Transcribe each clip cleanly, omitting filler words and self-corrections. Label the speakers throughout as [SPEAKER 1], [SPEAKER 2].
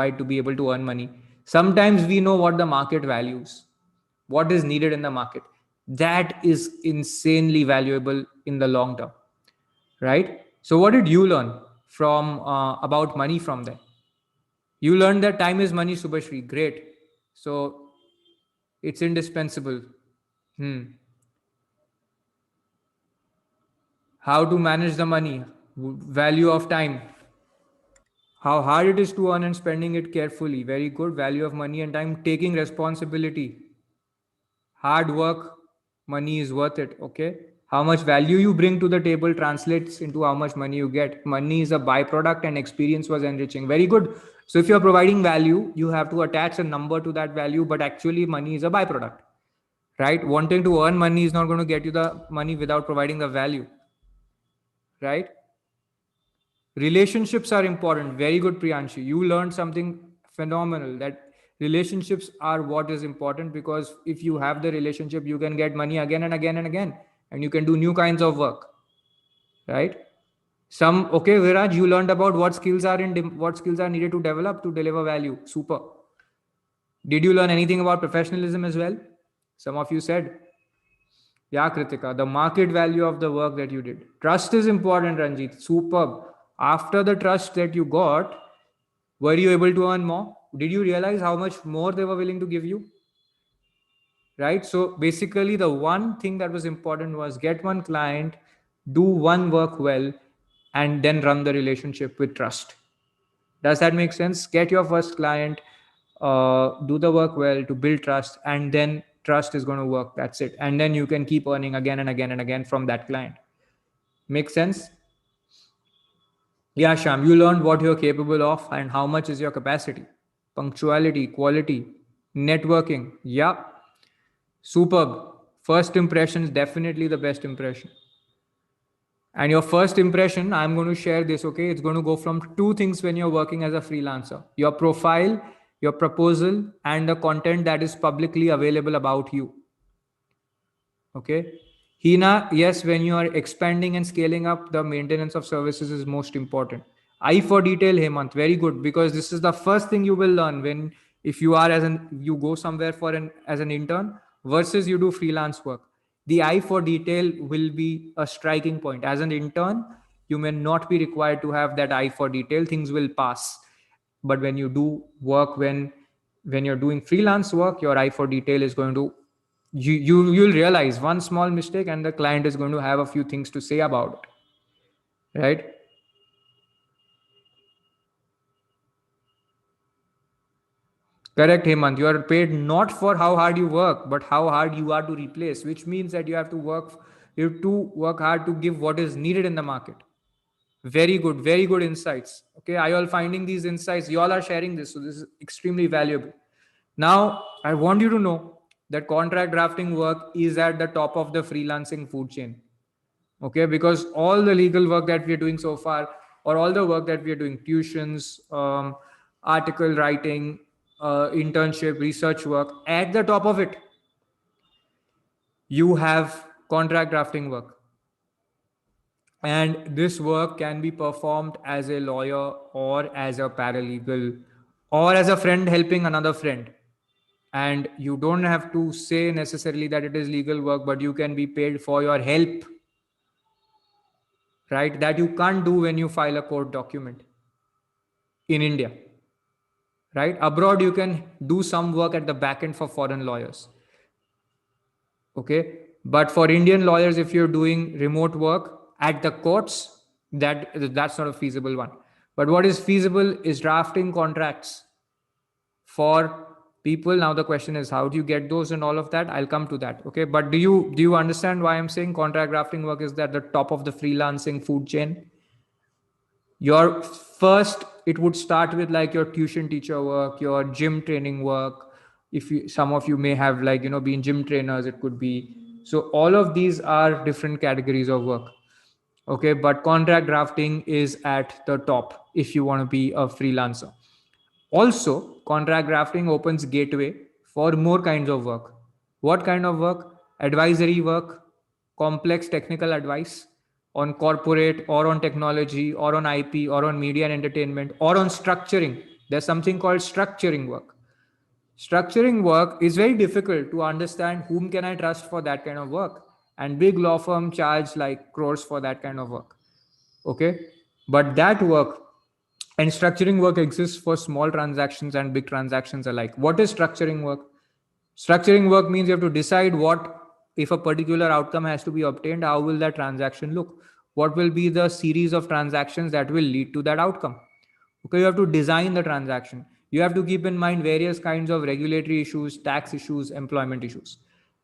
[SPEAKER 1] to be able to earn money. Sometimes we know what the market values, what is needed in the market. That is insanely valuable in the long term, right? So what did you learn from about money from there? You learned that time is money, Subhashri. Great. So it's indispensable. Hmm. How to manage the money, value of time, how hard it is to earn and spending it carefully. Very good. Value of money and time, taking responsibility. Hard work, money is worth it. Okay. How much value you bring to the table translates into how much money you get. Money is a byproduct and experience was enriching. Very good. So if you're providing value, you have to attach a number to that value, but actually money is a byproduct, right? Wanting to earn money is not going to get you the money without providing the value, right? Relationships are important. Very good, Priyanshi. You learned something phenomenal, that relationships are what is important, because if you have the relationship, you can get money again and again and again, and you can do new kinds of work, right? Okay, Viraj, you learned about what skills are what skills are needed to develop to deliver value. Super. Did you learn anything about professionalism as well? Some of you said. Yeah, Kritika, the market value of the work that you did. Trust is important, Ranjit. Superb. After the trust that you got, were you able to earn more? Did you realize how much more they were willing to give you? Right? So basically, the one thing that was important was get one client, do one work well, and then run the relationship with trust. Does that make sense? Get your first client, do the work well to build trust, and then trust is going to work. That's it. And then you can keep earning again and again and again from that client. Make sense? Yeah, Sham, you learned what you're capable of and how much is your capacity. Punctuality, quality, networking. Yeah, superb. First impression is definitely the best impression. And your first impression, I'm going to share this, okay? It's going to go from two things when you're working as a freelancer: your profile, your proposal, and the content that is publicly available about you. Okay. Hina, yes, when you are expanding and scaling up, the maintenance of services is most important. I for detail, Hemant, very good, because this is the first thing you will learn when, if you are you go somewhere for as an intern versus you do freelance work. The eye for detail will be a striking point. As an intern, you may not be required to have that eye for detail. Things will pass. But when you do work, when you're doing freelance work, your eye for detail is going to, you'll realize one small mistake and the client is going to have a few things to say about it, right? Correct, Hemant. You are paid not for how hard you work, but how hard you are to replace, which means that you have to work hard to give what is needed in the market. Very good insights. Okay, are you all finding these insights? You all are sharing this, so this is extremely valuable. Now I want you to know that contract drafting work is at the top of the freelancing food chain. Okay, because all the legal work that we are doing so far, or all the work that we are doing, tuitions, article writing, internship, research work, at the top of it you have contract drafting work. And this work can be performed as a lawyer or as a paralegal or as a friend helping another friend. And you don't have to say necessarily that it is legal work, but you can be paid for your help, right? That you can't do when you file a court document in India, right? Abroad, you can do some work at the back end for foreign lawyers. Okay. But for Indian lawyers, if you're doing remote work at the courts, that's not a feasible one. But what is feasible is drafting contracts for people. Now the question is, how do you get those and all of that? I'll come to that. Okay. But do you understand why I'm saying contract drafting work is at the top of the freelancing food chain? Your first, it would start with like your tuition teacher work, your gym training work. If you, some of you may have like, been gym trainers, it could be. So all of these are different categories of work. Okay. But contract drafting is at the top if you want to be a freelancer. Also, contract drafting opens gateway for more kinds of work. What kind of work? Advisory work, complex technical advice on corporate or on technology or on IP or on media and entertainment or on structuring. There's something called structuring work. Structuring work is very difficult to understand whom can I trust for that kind of work. And big law firm charge like crores for that kind of work. Okay. But that work and structuring work exists for small transactions and big transactions alike. What is structuring work? Structuring work means you have to decide what, if a particular outcome has to be obtained, how will that transaction look? What will be the series of transactions that will lead to that outcome? Okay, you have to design the transaction. You have to keep in mind various kinds of regulatory issues, tax issues, employment issues.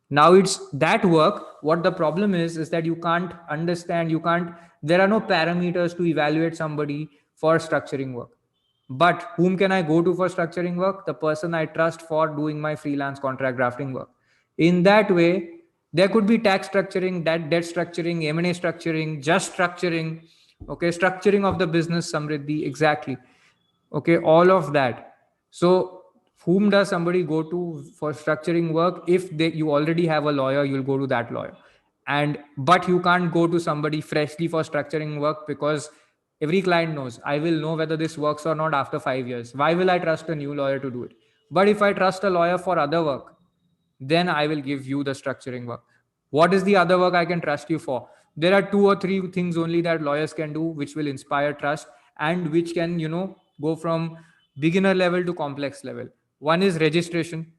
[SPEAKER 1] Now it's that work. What the problem is that you can't understand, there are no parameters to evaluate somebody for structuring work. But whom can I go to for structuring work? The person I trust for doing my freelance contract drafting work. In that way, there could be tax structuring, debt structuring, M&A structuring, just structuring, okay, structuring of the business, Samriddhi, exactly. Okay, all of that. So whom does somebody go to for structuring work? If you already have a lawyer, you'll go to that lawyer. And but you can't go to somebody freshly for structuring work, because every client knows, I will know whether this works or not after 5 years. Why will I trust a new lawyer to do it? But if I trust a lawyer for other work, then I will give you the structuring work. What is the other work I can trust you for? There are 2 or 3 things only that lawyers can do which will inspire trust, and which can, go from beginner level to complex level. One is registration.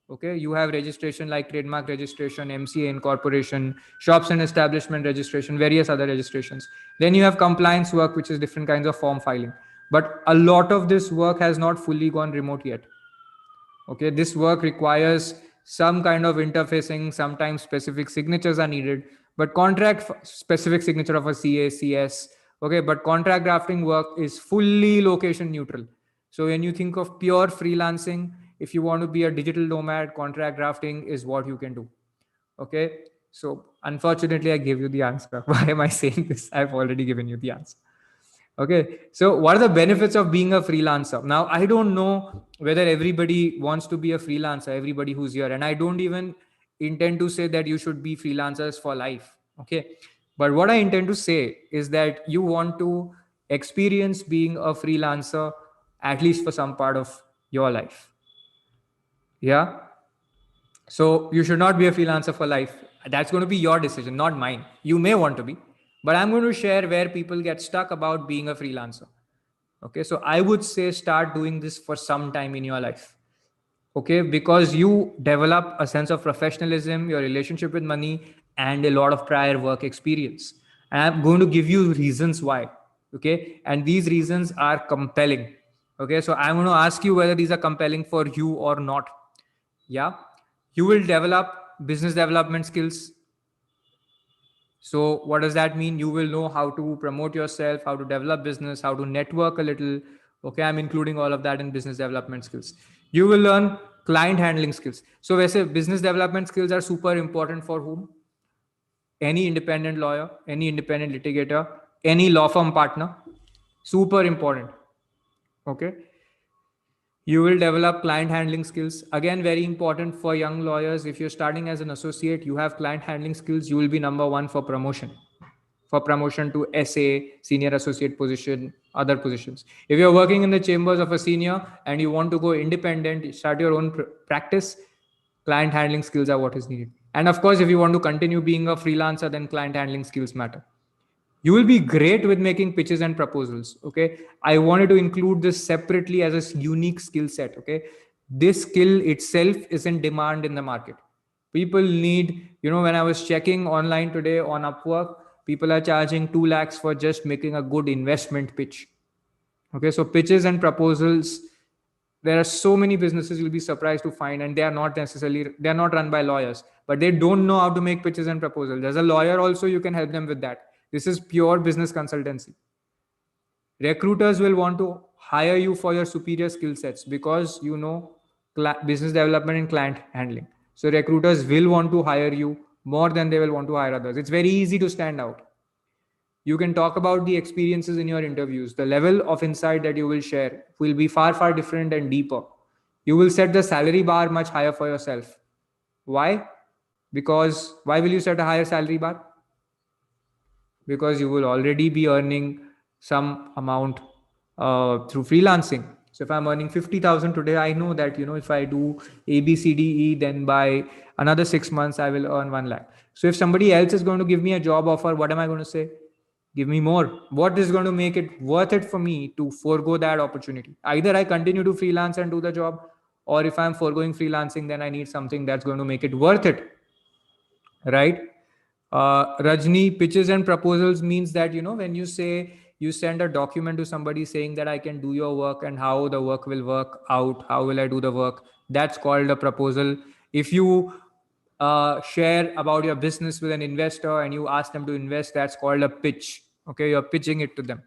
[SPEAKER 1] Okay, you have registration like trademark registration, MCA incorporation, shops and establishment registration, various other registrations. Then you have compliance work, which is different kinds of form filing. But a lot of this work has not fully gone remote yet. Okay, this work requires some kind of interfacing. Sometimes specific signatures are needed, but contract specific signature of a CA CS. Okay, but contract drafting work is fully location neutral. So when you think of pure freelancing, if you want to be a digital nomad, contract drafting is what you can do. Okay, so unfortunately I gave you the answer. Why am I saying this? I've already given you the answer. Okay, so what are the benefits of being a freelancer? Now, I don't know whether everybody wants to be a freelancer, everybody who's here, and I don't even intend to say that you should be freelancers for life. Okay, but what I intend to say is that you want to experience being a freelancer at least for some part of your life. Yeah, so you should not be a freelancer for life. That's going to be your decision, not mine. You may want to be, but I'm going to share where people get stuck about being a freelancer. Okay, so I would say start doing this for some time in your life. Okay, because you develop a sense of professionalism, your relationship with money, and a lot of prior work experience. And I'm going to give you reasons why. Okay, and these reasons are compelling. Okay, so I'm going to ask you whether these are compelling for you or not. Yeah, you will develop business development skills. So what does that mean? You will know how to promote yourself, how to develop business, how to network a little. Okay, I'm including all of that in business development skills. You will learn client handling skills. So वैसे business development skills are super important for whom? Any independent lawyer, any independent litigator, any law firm partner. Super important. Okay. You will develop client handling skills. Again, very important for young lawyers. If you're starting as an associate, you have client handling skills, you will be number one for promotion. For promotion to SA, senior associate position, other positions. If you're working in the chambers of a senior and you want to go independent, start your own practice, client handling skills are what is needed. And of course, if you want to continue being a freelancer, then client handling skills matter. You will be great with making pitches and proposals. Okay, I wanted to include this separately as a unique skill set. Okay, this skill itself is in demand in the market. People need, when I was checking online today on Upwork, people are charging 2 lakhs for just making a good investment pitch. Okay, so pitches and proposals, there are so many businesses you'll be surprised to find, and they're not run by lawyers, but they don't know how to make pitches and proposals. There's a lawyer also, you can help them with that. This is pure business consultancy. Recruiters will want to hire you for your superior skill sets because business development and client handling. So recruiters will want to hire you more than they will want to hire others. It's very easy to stand out. You can talk about the experiences in your interviews. The level of insight that you will share will be far, far different and deeper. You will set the salary bar much higher for yourself. Why? Because why will you set a higher salary bar? Because you will already be earning some amount through freelancing. So if I'm earning 50,000 today, I know that, if I do A, B, C, D, E, then by another 6 months, I will earn 1 lakh. So if somebody else is going to give me a job offer, what am I going to say? Give me more. What is going to make it worth it for me to forego that opportunity? Either I continue to freelance and do the job, or if I'm foregoing freelancing, then I need something that's going to make it worth it, right? Rajni, pitches and proposals means that, when you say you send a document to somebody saying that I can do your work and how the work will work out, how will I do the work, that's called a proposal. If you share about your business with an investor and you ask them to invest, that's called a pitch. Okay, you're pitching it to them.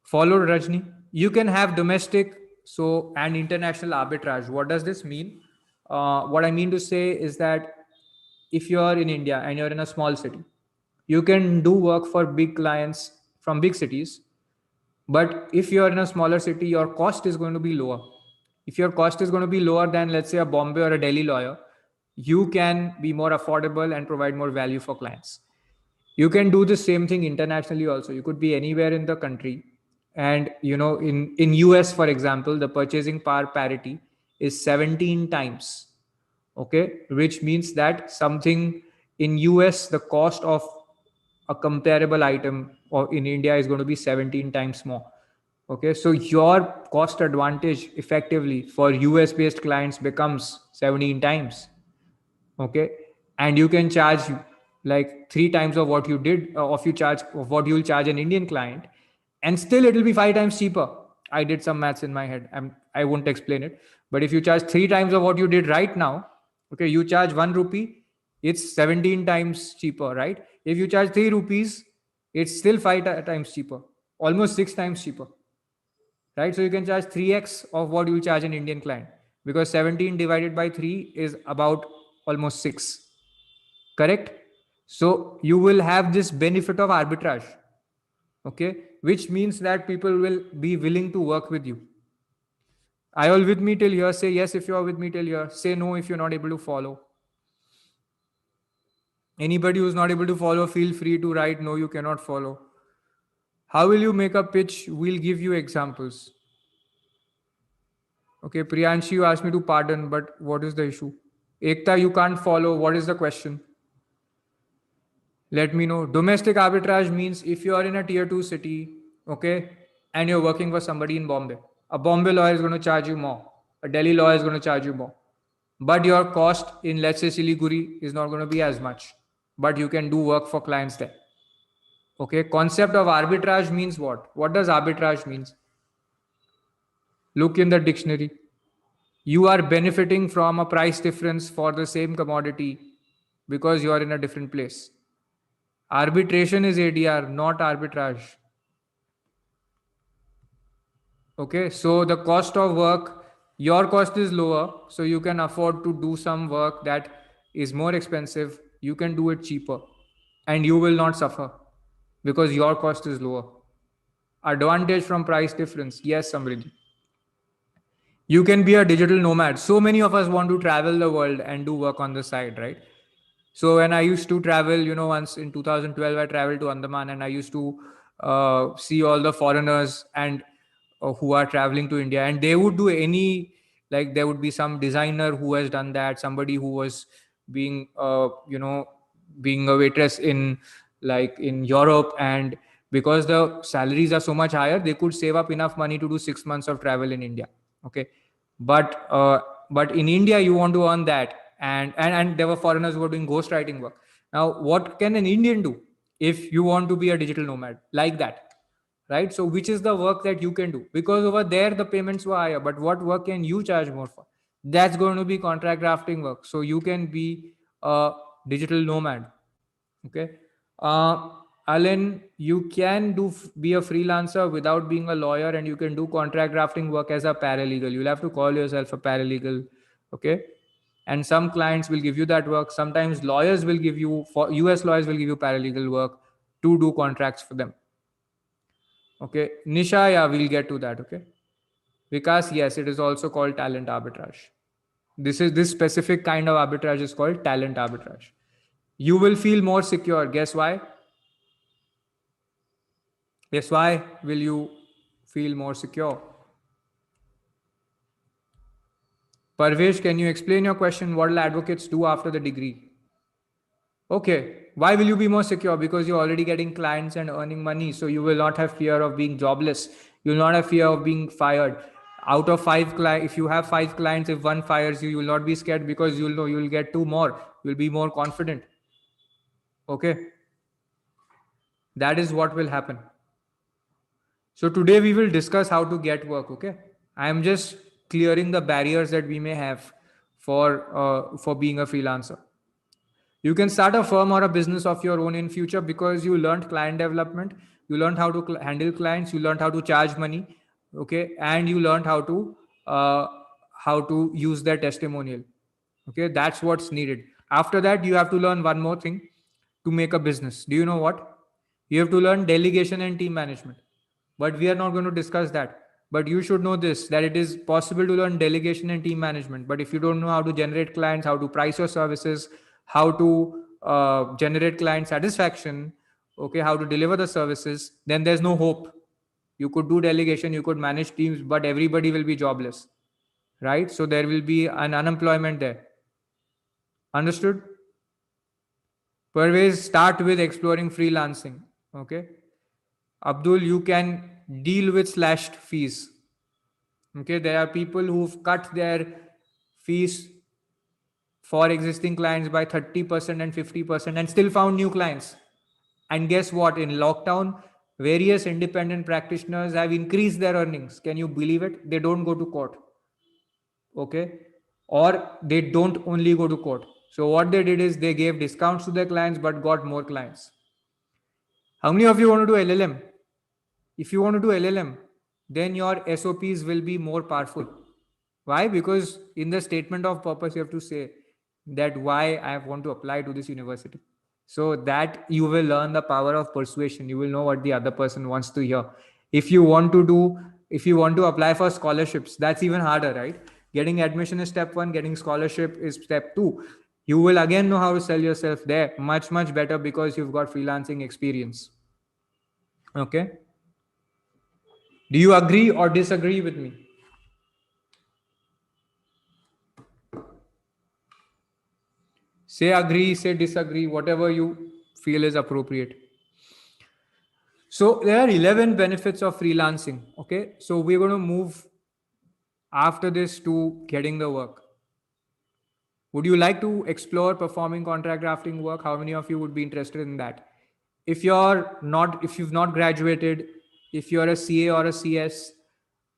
[SPEAKER 1] Followed, Rajni. You can have domestic and international arbitrage. What does this mean? What I mean to say is that if you're in India and you're in a small city, you can do work for big clients from big cities. But if you're in a smaller city, your cost is going to be lower. If your cost is going to be lower than, let's say, a Bombay or a Delhi lawyer, you can be more affordable and provide more value for clients. You can do the same thing internationally also. You could be anywhere in the country, and in US, for example, the purchasing power parity is 17 times. Okay, which means that something in US, the cost of a comparable item or in India is going to be 17 times more. Okay, so your cost advantage effectively for US based clients becomes 17 times. Okay, and you can charge like 3 times of what you did of you charge of what you'll charge an Indian client, and still it will be 5 times cheaper. I did some maths in my head. I won't explain it, but if you charge 3 times of what you did right now, okay, you charge 1 rupee, it's 17 times cheaper, right? If you charge 3 rupees, it's still times cheaper, almost 6 times cheaper, right? So you can charge 3x of what you charge an Indian client, because 17 divided by 3 is about almost 6. Correct? So you will have this benefit of arbitrage. Okay, which means that people will be willing to work with you. Are you all with me till here? Say yes if you are with me till here. Say no if you're not able to follow. Anybody who's not able to follow, feel free to write no, you cannot follow. How will you make a pitch? We'll give you examples. Okay, Priyanshi, you asked me to pardon, but what is the issue? Ekta, you can't follow. What is the question? Let me know. Domestic arbitrage means if you are in a tier 2 city, okay, and you're working for somebody in Bombay, a Bombay lawyer is going to charge you more, a Delhi lawyer is going to charge you more, but your cost in, let's say, Siliguri is not going to be as much, but you can do work for clients there. Okay, concept of arbitrage means what? What does arbitrage means? Look in the dictionary. You are benefiting from a price difference for the same commodity because you are in a different place. Arbitration is ADR, not arbitrage. Okay, so the cost of work, your cost is lower, so you can afford to do some work that is more expensive. You can do it cheaper and you will not suffer because your cost is lower. Advantage from price difference. Yes, Samriddhi. You can be a digital nomad. So many of us want to travel the world and do work on the side, right? So when I used to travel, once in 2012, I traveled to Andaman and I used to see all the foreigners and who are traveling to India, and they would do like there would be some designer who has done that, somebody who was being, being a waitress in like in Europe, and because the salaries are so much higher, they could save up enough money to do 6 months of travel in India. Okay, but in India you want to earn that, and there were foreigners who were doing ghostwriting work. Now what can an Indian do if you want to be a digital nomad like that, right? So which is the work that you can do? Because over there the payments were higher, but what work can you charge more for? That's going to be contract drafting work. So you can be a digital nomad. Okay. uh Alan, you can be a freelancer without being a lawyer, and you can do contract drafting work as a paralegal. You'll have to call yourself a paralegal. Okay, and some clients will give you that work. Sometimes lawyers will give you, for US lawyers will give you paralegal work to do contracts for them. Okay, Nisha, yeah, we'll get to that. Okay, Vikas, yes, it is also called talent arbitrage. This specific kind of arbitrage is called talent arbitrage. You will feel more secure. Guess why? Guess why will you feel more secure? Parvesh, can you explain your question? What will advocates do after the degree? Okay. Why will you be more secure? Because you're already getting clients and earning money. So you will not have fear of being jobless. You will not have fear of being fired. Out of five clients, if you have five clients, if one fires you, you will not be scared because you'll know you'll get two more. You'll be more confident. Okay. That is what will happen. So today we will discuss how to get work. Okay. I am just clearing the barriers that we may have for being a freelancer. You can start a firm or a business of your own in future because you learned client development, you learned how to handle clients, you learned how to charge money, okay, and you learned uh, how to use their testimonial. Okay, that's what's needed. After that, you have to learn one more thing to make a business. Do you know what? You have to learn delegation and team management, but we are not going to discuss that. But you should know this, that it is possible to learn delegation and team management, but if you don't know how to generate clients, how to price your services, how to generate client satisfaction, okay, how to deliver the services, then there's no hope. You could do delegation, you could manage teams, but everybody will be jobless, right? So there will be an unemployment there. Understood? Pervez, start with exploring freelancing. Okay. Abdul, you can deal with slashed fees. Okay. There are people who've cut their fees for existing clients by 30% and 50% and still found new clients. And guess what? In lockdown, various independent practitioners have increased their earnings. Can you believe it? They don't go to court. Okay. Or they don't only go to court. So what they did is they gave discounts to their clients but got more clients. How many of you want to do LLM? If you want to do LLM, then your SOPs will be more powerful. Why? Because in the statement of purpose, you have to say that why I want to apply to this university. So that you will learn the power of persuasion. You will know what the other person wants to hear. If you want to do, if you want to apply for scholarships, that's even harder, right? Getting admission is step one, getting scholarship is step two. You will again know how to sell yourself there much, much better because you've got freelancing experience. Okay. Do you agree or disagree with me? Say agree, say disagree, whatever you feel is appropriate. So there are 11 benefits of freelancing. Okay. So we're going to move after this to getting the work. Would you like to explore performing contract drafting work? How many of you would be interested in that? If you've not graduated, if you're a CA or a CS,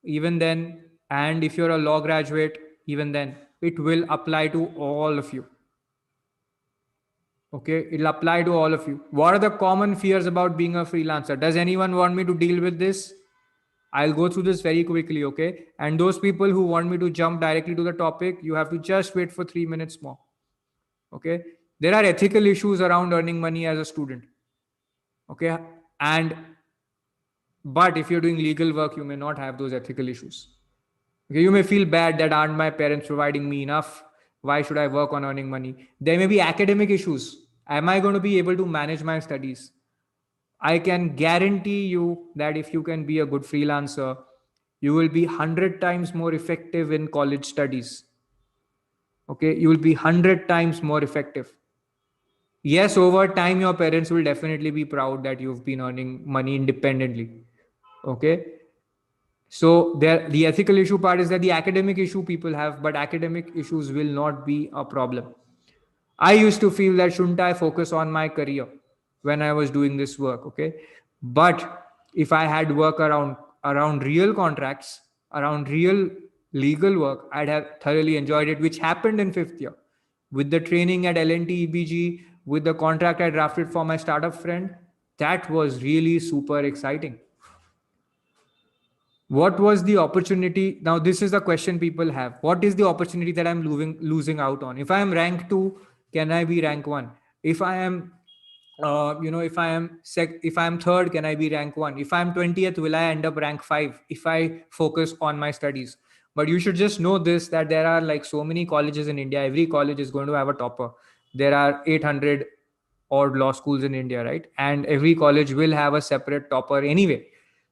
[SPEAKER 1] even then, and if you're a law graduate, even then, it will apply to all of you. Okay, it'll apply to all of you. What are the common fears about being a freelancer? Does anyone want me to deal with this? I'll go through this very quickly, okay? And those people who want me to jump directly to the topic, you have to just wait for 3 minutes more. Okay? There are ethical issues around earning money as a student. Okay? But if you're doing legal work, you may not have those ethical issues. Okay, you may feel bad that aren't my parents providing me enough? Why should I work on earning money? There may be academic issues. Am I going to be able to manage my studies? I can guarantee you that if you can be a good freelancer, you will be 100 times more effective in college studies. Okay, you will be 100 times more effective. Yes, over time, your parents will definitely be proud that you've been earning money independently. Okay, so the ethical issue part is that the academic issue people have, but academic issues will not be a problem. I used to feel that shouldn't I focus on my career when I was doing this work, okay? But if I had work around real contracts, around real legal work, I'd have thoroughly enjoyed it, which happened in fifth year. With the training at L&T EBG, with the contract I drafted for my startup friend, that was really super exciting. What was the opportunity? Now this is the question people have. What is the opportunity that I'm losing out on? If I am rank 2, can I be rank 1? If I am if I am third, can I be rank 1? If I am 20th, will I end up rank 5 if I focus on my studies? But you should just know this, that there are like so many colleges in India. Every college is going to have a topper. There are 800 odd law schools in India, right? And every college will have a separate topper anyway.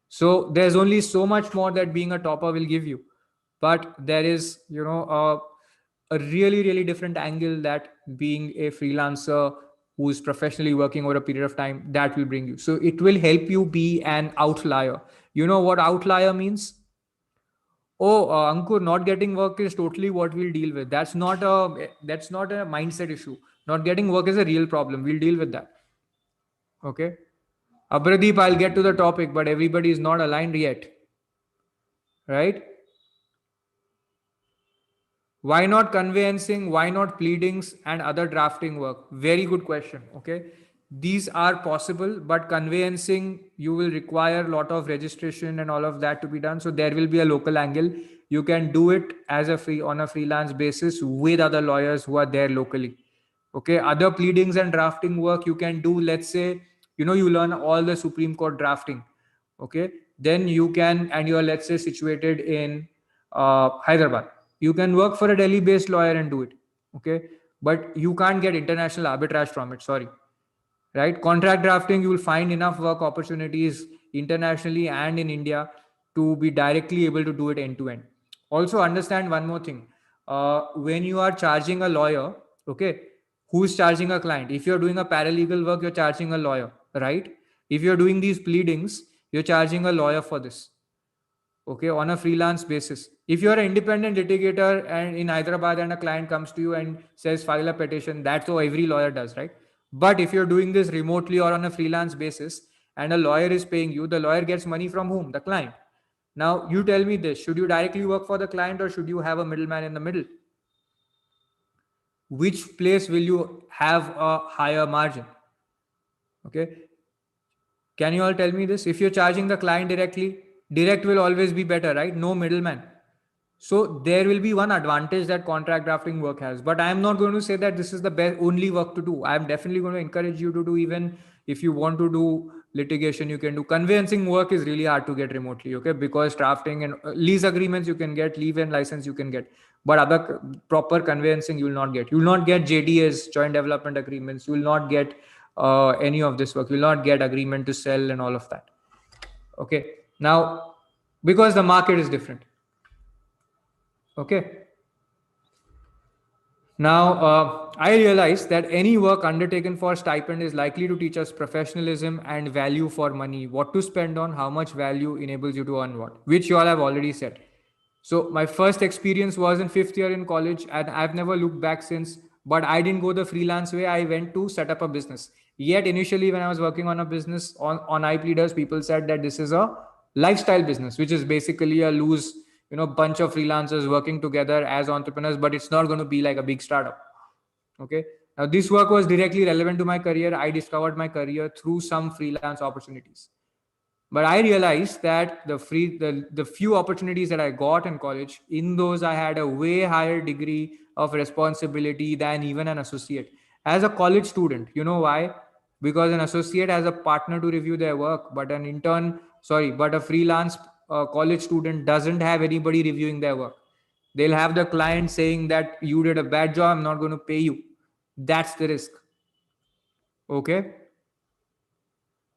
[SPEAKER 1] So there's only so much more that being a topper will give you. But there is, a really, really different angle that being a freelancer who's professionally working over a period of time that will bring you. So it will help you be an outlier. You know what outlier means? Oh, Ankur, not getting work is totally what we'll deal with. That's not a mindset issue. Not getting work is a real problem. We'll deal with that. Okay. Abradeep, I'll get to the topic, but everybody is not aligned yet. Right? Why not conveyancing? Why not pleadings and other drafting work? Very good question. Okay. These are possible, but conveyancing, you will require a lot of registration and all of that to be done. So there will be a local angle. You can do it as a free on a freelance basis with other lawyers who are there locally. Okay. Other pleadings and drafting work you can do, let's say, you learn all the Supreme Court drafting. Okay. Then you can, and you're, let's say, situated in Hyderabad, you can work for a Delhi based lawyer and do it. Okay. But you can't get international arbitrage from it. Sorry. Right. Contract drafting, you will find enough work opportunities internationally and in India to be directly able to do it end to end. Also, understand one more thing. When you are charging a lawyer, okay, who's charging a client? If you're doing a paralegal work, you're charging a lawyer, right? If you're doing these pleadings, you're charging a lawyer for this, okay, on a freelance basis. If you're an independent litigator and in Hyderabad and a client comes to you and says file a petition, that's how every lawyer does, right? But if you're doing this remotely or on a freelance basis and a lawyer is paying you, the lawyer gets money from whom? The client. Now you tell me this, should you directly work for the client or should you have a middleman in the middle? Which place will you have a higher margin? Okay, can you all tell me this? If you're charging the client directly, direct will always be better, right? No middleman. So there will be one advantage that contract drafting work has. But I am not going to say that this is the best only work to do. I am definitely going to encourage you to do, even if you want to do litigation, you can do. Conveyancing work is really hard to get remotely, okay? Because drafting and lease agreements you can get, leave and license you can get. But other proper conveyancing you will not get. You will not get JDAs, joint development agreements. You will not get any of this work. You will not get agreement to sell and all of that. Okay. Now, because the market is different. Okay. Now, I realize that any work undertaken for stipend is likely to teach us professionalism and value for money, what to spend on, how much value enables you to earn what, which you all have already said. So my first experience was in fifth year in college, and I've never looked back since. But I didn't go the freelance way. I went to set up a business. Yet initially, when I was working on a business on iPleaders, people said that this is a lifestyle business, which is basically a loose, bunch of freelancers working together as entrepreneurs, but it's not going to be like a big startup. Okay. Now this work was directly relevant to my career. I discovered my career through some freelance opportunities. But I realized that the few opportunities that I got in college, in those I had a way higher degree of responsibility than even an associate. As a college student, you know why? Because an associate has a partner to review their work, but a freelance college student doesn't have anybody reviewing their work. They'll have the client saying that you did a bad job, I'm not going to pay you. That's the risk. Okay.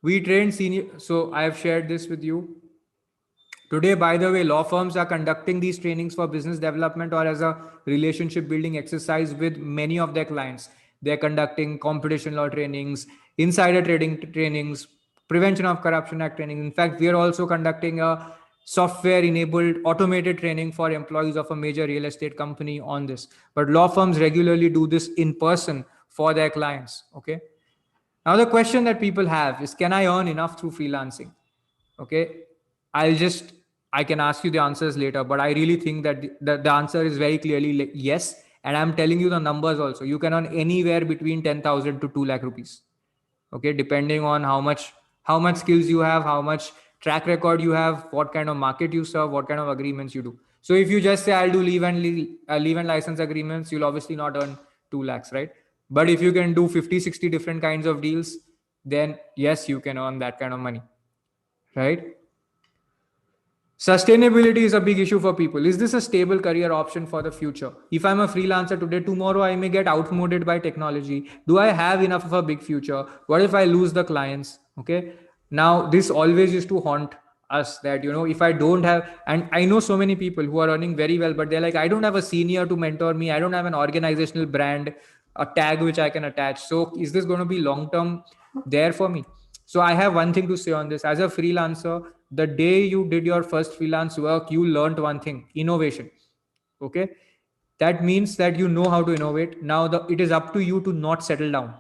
[SPEAKER 1] We train senior. So I have shared this with you. Today, by the way, law firms are conducting these trainings for business development or as a relationship building exercise with many of their clients. They're conducting competition law trainings, insider trading trainings, Prevention of Corruption Act training. In fact, we are also conducting a software enabled automated training for employees of a major real estate company on this. But law firms regularly do this in person for their clients. Okay. Now, the question that people have is, can I earn enough through freelancing? Okay. I can ask you the answers later, but I really think that the answer is very clearly yes. And I'm telling you the numbers also. You can earn anywhere between 10,000 to 2 lakh rupees. Okay. Depending on how much skills you have, how much track record you have, what kind of market you serve, what kind of agreements you do. So if you just say, I'll do leave and license agreements, you'll obviously not earn 2 lakhs, right? But if you can do 50, 60 different kinds of deals, then yes, you can earn that kind of money, right? Sustainability is a big issue for people. Is this a stable career option for the future? If I'm a freelancer today, tomorrow I may get outmoded by technology. Do I have enough of a big future? What if I lose the clients? Okay. Now, this always used to haunt us that, if I don't have, and I know so many people who are earning very well, but they're like, I don't have a senior to mentor me. I don't have an organizational brand, a tag which I can attach. So is this going to be long term there for me? So I have one thing to say on this. As a freelancer, the day you did your first freelance work, you learned one thing: innovation. Okay. That means that you know how to innovate. Now it is up to you to not settle down.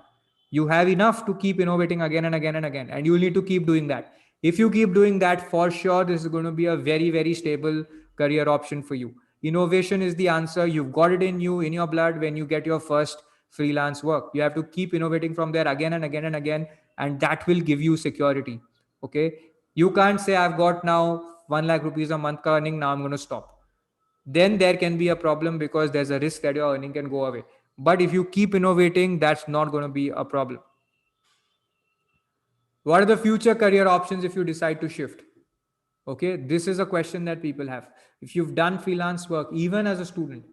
[SPEAKER 1] You have enough to keep innovating again and again and again, and you will need to keep doing that. If you keep doing that, for sure this is going to be a very, very stable career option for you. Innovation is the answer. You've got it in you, in your blood. When you get your first freelance work, you have to keep innovating from there again and again and again, and that will give you security. Okay. You can't say, I've got now 1 lakh rupees a month earning, now I'm going to stop. Then there can be a problem, because there's a risk that your earning can go away. But if you keep innovating, that's not going to be a problem. What are the future career options if you decide to shift? Okay, this is a question that people have. If you've done freelance work, even as a student,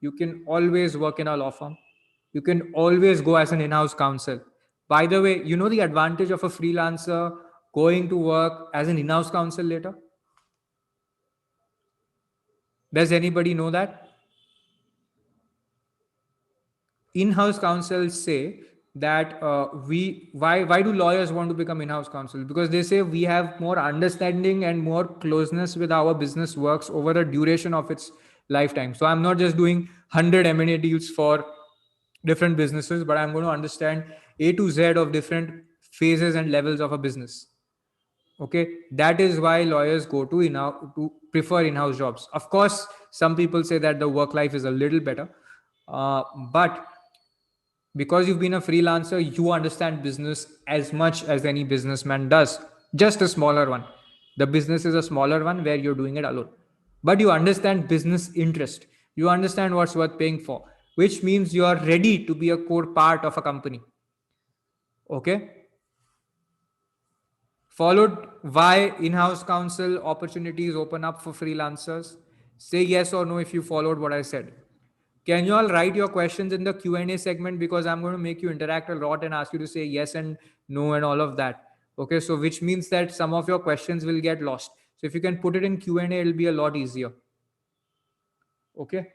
[SPEAKER 1] you can always work in a law firm. You can always go as an in-house counsel. By the way, you know the advantage of a freelancer going to work as an in-house counsel later? Does anybody know that? In-house counsels say that we why do lawyers want to become in-house counsel? Because they say we have more understanding and more closeness with our business works over the duration of its lifetime. So I'm not just doing 100 M&A deals for different businesses, but I'm going to understand A to Z of different phases and levels of a business. Okay, that is why lawyers go to prefer in-house jobs. Of course, some people say that the work life is a little better, but because you've been a freelancer, you understand business as much as any businessman does, just a smaller one. The business is a smaller one where you're doing it alone, but you understand business interest. You understand what's worth paying for, which means you are ready to be a core part of a company. Okay. Followed, why in-house counsel opportunities open up for freelancers? Say yes or no if you followed what I said. Can you all write your questions in the Q&A segment, because I'm going to make you interact a lot and ask you to say yes and no and all of that. Okay, so which means that some of your questions will get lost. So if you can put it in Q&A, it'll be a lot easier. Okay.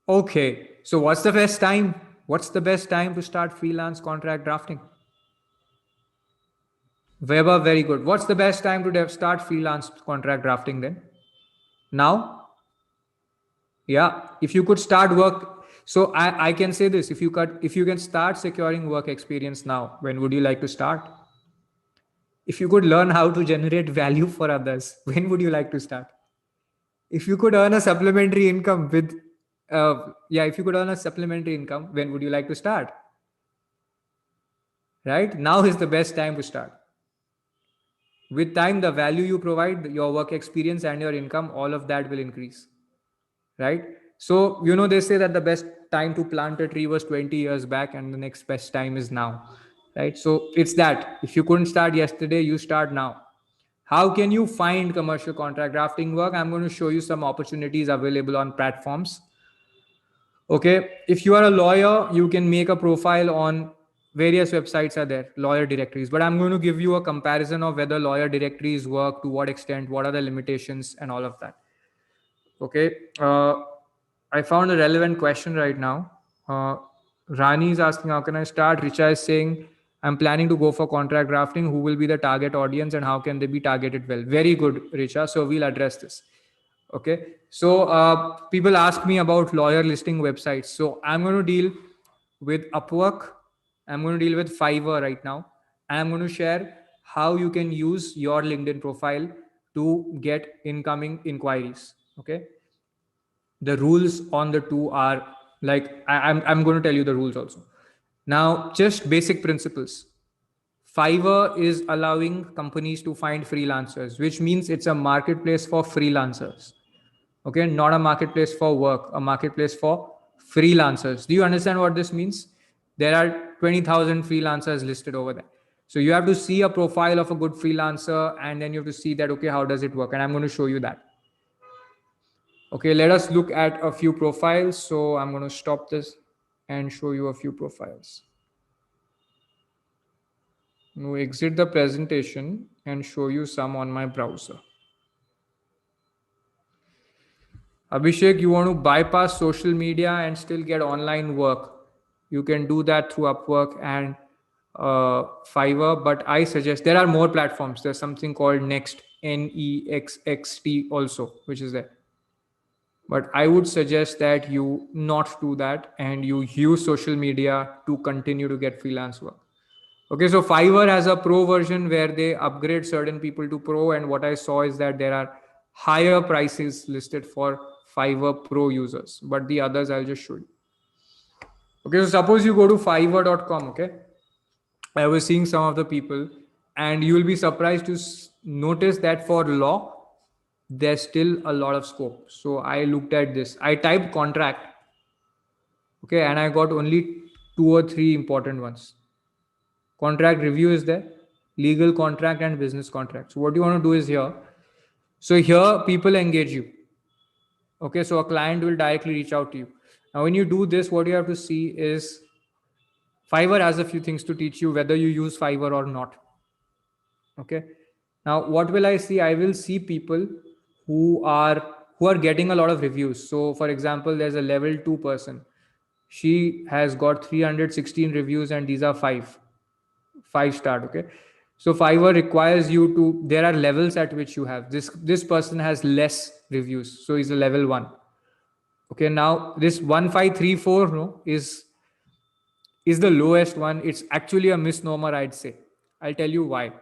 [SPEAKER 1] Okay, so what's the best time? What's the best time to start freelance contract drafting? Weber, very good. What's the best time to start freelance contract drafting then? Now? Yeah, if you could start work. So I can say this: if you can start securing work experience now, when would you like to start? If you could learn how to generate value for others, when would you like to start? If you could earn a supplementary income with, if you could earn a supplementary income, when would you like to start? Right now is the best time to start. With time, the value you provide, your work experience, and your income, all of that will increase. Right? So, they say that the best time to plant a tree was 20 years back, and the next best time is now. Right? So, it's that. If you couldn't start yesterday, you start now. How can you find commercial contract drafting work? I'm going to show you some opportunities available on platforms. Okay. If you are a lawyer, you can make a profile on various websites are there, lawyer directories. But I'm going to give you a comparison of whether lawyer directories work, to what extent, what are the limitations, and all of that. Okay. I found a relevant question right now. Rani is asking, how can I start? Richa is saying, I'm planning to go for contract drafting. Who will be the target audience and how can they be targeted well? Very good, Richa. So we'll address this. Okay. So people ask me about lawyer listing websites. So I'm going to deal with Upwork. I'm going to deal with Fiverr right now. And I'm going to share how you can use your LinkedIn profile to get incoming inquiries. Okay. The rules on the two are like, I'm going to tell you the rules also. Now, just basic principles. Fiverr is allowing companies to find freelancers, which means it's a marketplace for freelancers. Okay, not a marketplace for work, a marketplace for freelancers. Do you understand what this means? There are 20,000 freelancers listed over there. So you have to see a profile of a good freelancer, and then you have to see that, okay, how does it work? And I'm going to show you that. Okay, let us look at a few profiles. So I'm going to stop this and show you a few profiles. Now exit the presentation and show you some on my browser. Abhishek, you want to bypass social media and still get online work. You can do that through Upwork and Fiverr, but I suggest there are more platforms. There's something called Next, NEXXT also, which is there. But I would suggest that you not do that and you use social media to continue to get freelance work. Okay, so Fiverr has a pro version where they upgrade certain people to pro, and what I saw is that there are higher prices listed for Fiverr Pro users, but the others I'll just show you. Okay, so suppose you go to fiverr.com, okay? I was seeing some of the people, and you will be surprised to notice that for law, there's still a lot of scope. So I looked at this. I typed contract, okay, and I got only 2 or 3 important ones. Contract review is there, legal contract and business contract. So what you want to do is here. So here people engage you. Okay, so a client will directly reach out to you. Now, when you do this, what you have to see is Fiverr has a few things to teach you whether you use Fiverr or not. Okay. Now, what will I see? I will see people who are getting a lot of reviews. So, for example, there's a level 2 person. She has got 316 reviews, and these are 5 star. Okay. So Fiverr requires you to. There are levels at which you have this. This person has less reviews, so he's a level 1. Okay. Now this 1534 no is the lowest one. It's actually a misnomer, I'd say. I'll tell you why.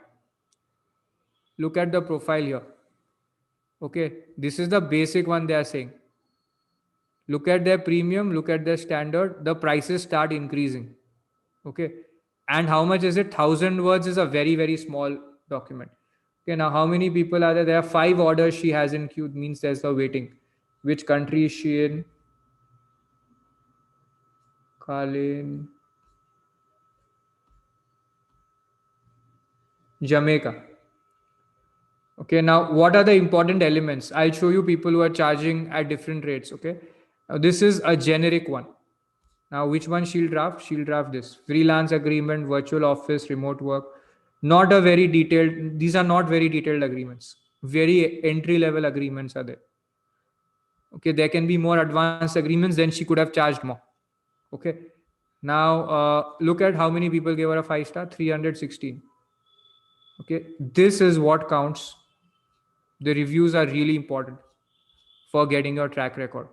[SPEAKER 1] Look at the profile here. Okay, this is the basic one they are saying. Look at their premium, look at their standard, the prices start increasing. Okay, and how much is it? 1,000 words is a very, very small document. Okay, now how many people are there? There are 5 orders she has in queue, means there's a waiting. Which country is she in? Kalin. Jamaica. Okay, now what are the important elements? I'll show you people who are charging at different rates. Okay, now this is a generic one. Now, which one she'll draft? She'll draft this freelance agreement, virtual office, remote work. Not a very detailed, these are not very detailed agreements. Very entry level agreements are there. Okay, there can be more advanced agreements, then she could have charged more. Okay, now look at how many people gave her a 5 star, 316. Okay, this is what counts. The reviews are really important for getting your track record.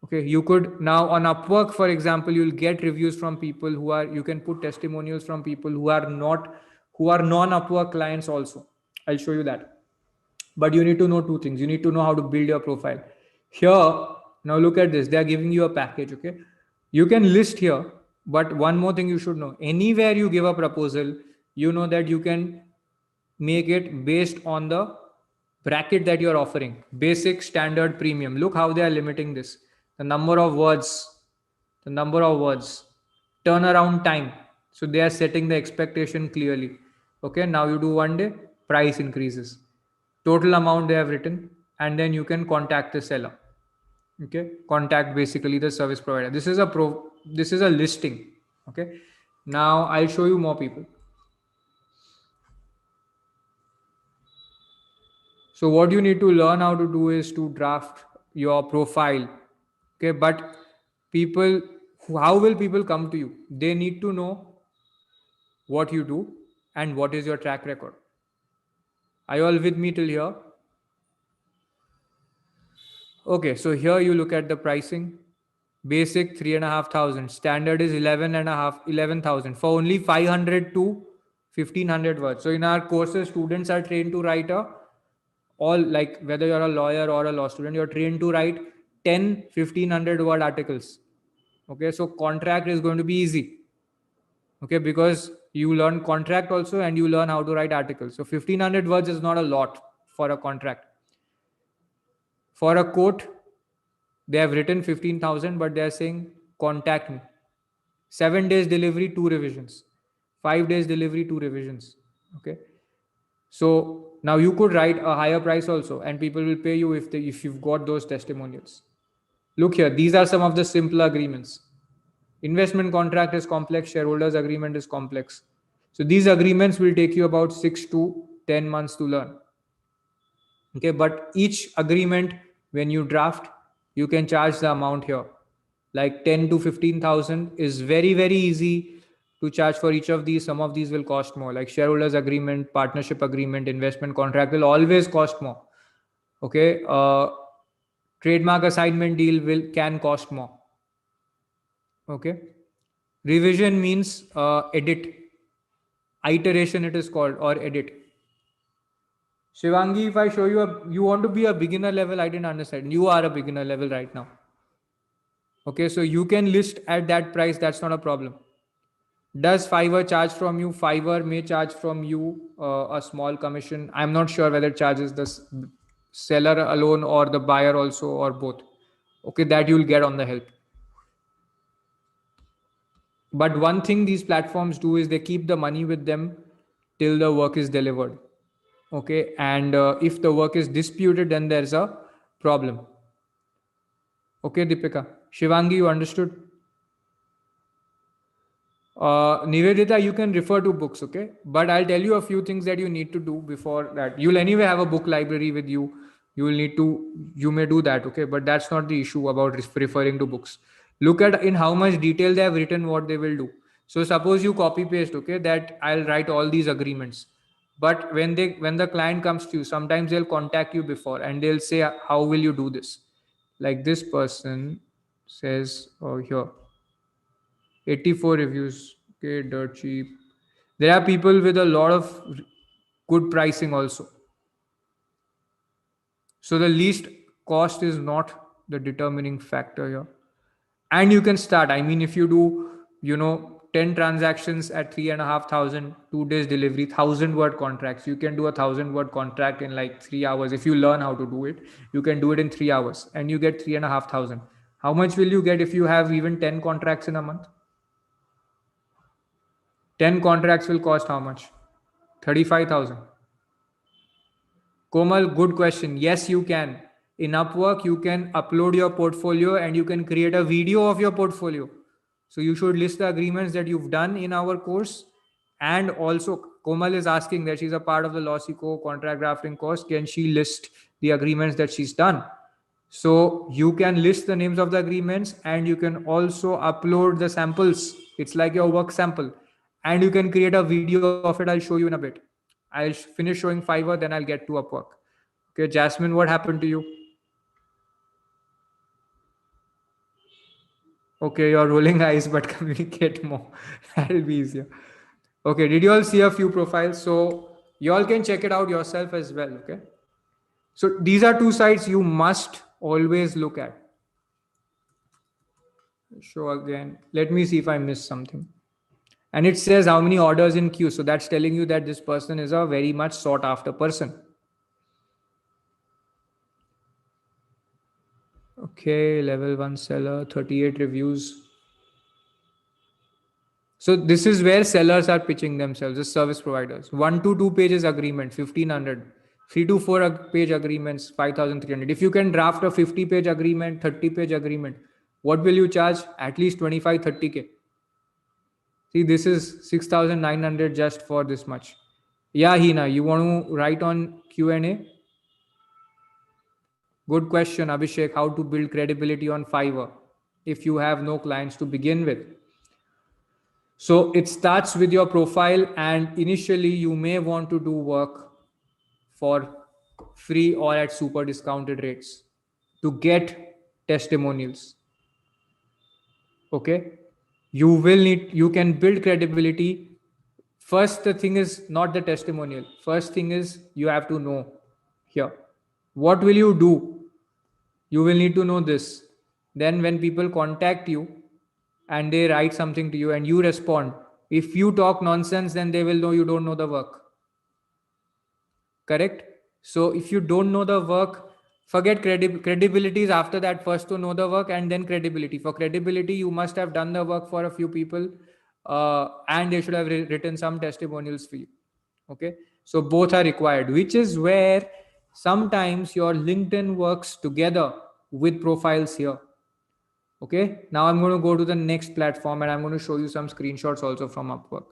[SPEAKER 1] Okay, you could now on Upwork, for example, you'll get reviews from people who are, you can put testimonials from people who are non-Upwork clients also. I'll show you that. But you need to know 2 things. You need to know how to build your profile. Here, now look at this. They are giving you a package, okay? You can list here, but one more thing you should know. Anywhere you give a proposal, you know that you can make it based on the bracket that you're offering. Basic, standard, premium. Look how they are limiting this. The number of words, turnaround time. So they are setting the expectation clearly. Okay, now you do 1 day, price increases. Total amount they have written, and then you can contact the seller. Okay, contact basically the service provider. This is a listing. Okay, now I'll show you more people. So what you need to learn how to do is to draft your profile. Okay, but people, how will people come to you? They need to know what you do and what is your track record. Are you all with me till here? Okay, so here you look at the pricing. Basic 3,500, standard is 11,000 for only 500 to 1,500 words. So in our courses, students are trained to write all, like whether you're a lawyer or a law student, you're trained to write 10 1,500 word articles. Okay, so contract is going to be easy. Okay, because you learn contract also and you learn how to write articles. So 1,500 words is not a lot for a contract. For a quote, they have written 15,000, but they are saying contact me. 7 days delivery, 2 revisions. 5 days delivery, 2 revisions. Okay, so now you could write a higher price also, and people will pay you if you've got those testimonials. Look here, these are some of the simple agreements. Investment contract is complex, shareholders agreement is complex. So these agreements will take you about 6 to 10 months to learn. Okay, but each agreement, when you draft, you can charge the amount here. Like 10 to 15,000 is very, very easy to charge for each of these. Some of these will cost more, like shareholders agreement, partnership agreement, investment contract will always cost more. Okay, trademark assignment deal can cost more. Okay, revision means edit, iteration it is called, or edit. Shivangi, if I show you you want to be a beginner level, I didn't understand. You are a beginner level right now. Okay, so you can list at that price. That's not a problem. Does Fiverr charge from you? Fiverr may charge from you a small commission. I'm not sure whether it charges the seller alone or the buyer also or both. Okay, that you'll get on the help. But one thing these platforms do is they keep the money with them till the work is delivered. Okay, and if the work is disputed, then there's a problem. Okay, Deepika. Shivangi, you understood? Nivedita, you can refer to books, okay? But I'll tell you a few things that you need to do before that. You'll anyway have a book library with you. You may do that, okay? But that's not the issue about referring to books. Look at in how much detail they have written what they will do. So suppose you copy paste, okay, that I'll write all these agreements. But when the client comes to you, sometimes they'll contact you before and they'll say, how will you do this? Like this person says, oh, here 84 reviews. Okay, dirt cheap. There are people with a lot of good pricing also. So the least cost is not the determining factor here. And you can start. I mean, if you do, 10 transactions at 3,500, 2 days delivery, 1,000 word contracts, you can do 1,000 word contract in like 3 hours. If you learn how to do it, you can do it in 3 hours and you get 3,500. How much will you get if you have even 10 contracts in a month? 10 contracts will cost how much? 35,000. Komal, good question. Yes, you can. In Upwork, you can upload your portfolio and you can create a video of your portfolio. So you should list the agreements that you've done in our course. And also, Komal is asking that she's a part of the Lossico contract drafting course. Can she list the agreements that she's done? So you can list the names of the agreements and you can also upload the samples. It's like your work sample. And you can create a video of it. I'll show you in a bit. I'll finish showing Fiverr, then I'll get to Upwork. Okay, Jasmine, what happened to you? Okay, you're rolling eyes, but communicate more. That'll be easier. Okay, did you all see a few profiles? So you all can check it out yourself as well. Okay. So these are two sites you must always look at. Show again. Let me see if I missed something. And it says how many orders in queue. So that's telling you that this person is a very much sought after person. Okay, level 1 seller, 38 reviews. So this is where sellers are pitching themselves as service providers. 1 to 2 pages agreement, 1,500. 3 to 4 page agreements, 5,300. If you can draft a 50-page agreement, 30-page agreement, what will you charge? At least 25, 30K. See, this is 6,900 just for this much. Yeah, Hina, you want to write on Q&A? Good question, Abhishek. How to build credibility on Fiverr if you have no clients to begin with? So it starts with your profile, and initially you may want to do work for free or at super discounted rates to get testimonials. Okay. You can build credibility. First, the thing is not the testimonial. First thing is you have to know here. What will you do? You will need to know this. Then when people contact you and they write something to you and you respond, if you talk nonsense, then they will know you don't know the work. Correct? So if you don't know the work, forget credibility is after that. First to know the work and then credibility. For credibility, you must have done the work for a few people and they should have written some testimonials for you. Okay. So both are required, which is where sometimes your LinkedIn works together with profiles here. Okay. Now I'm going to go to the next platform and I'm going to show you some screenshots also from Upwork.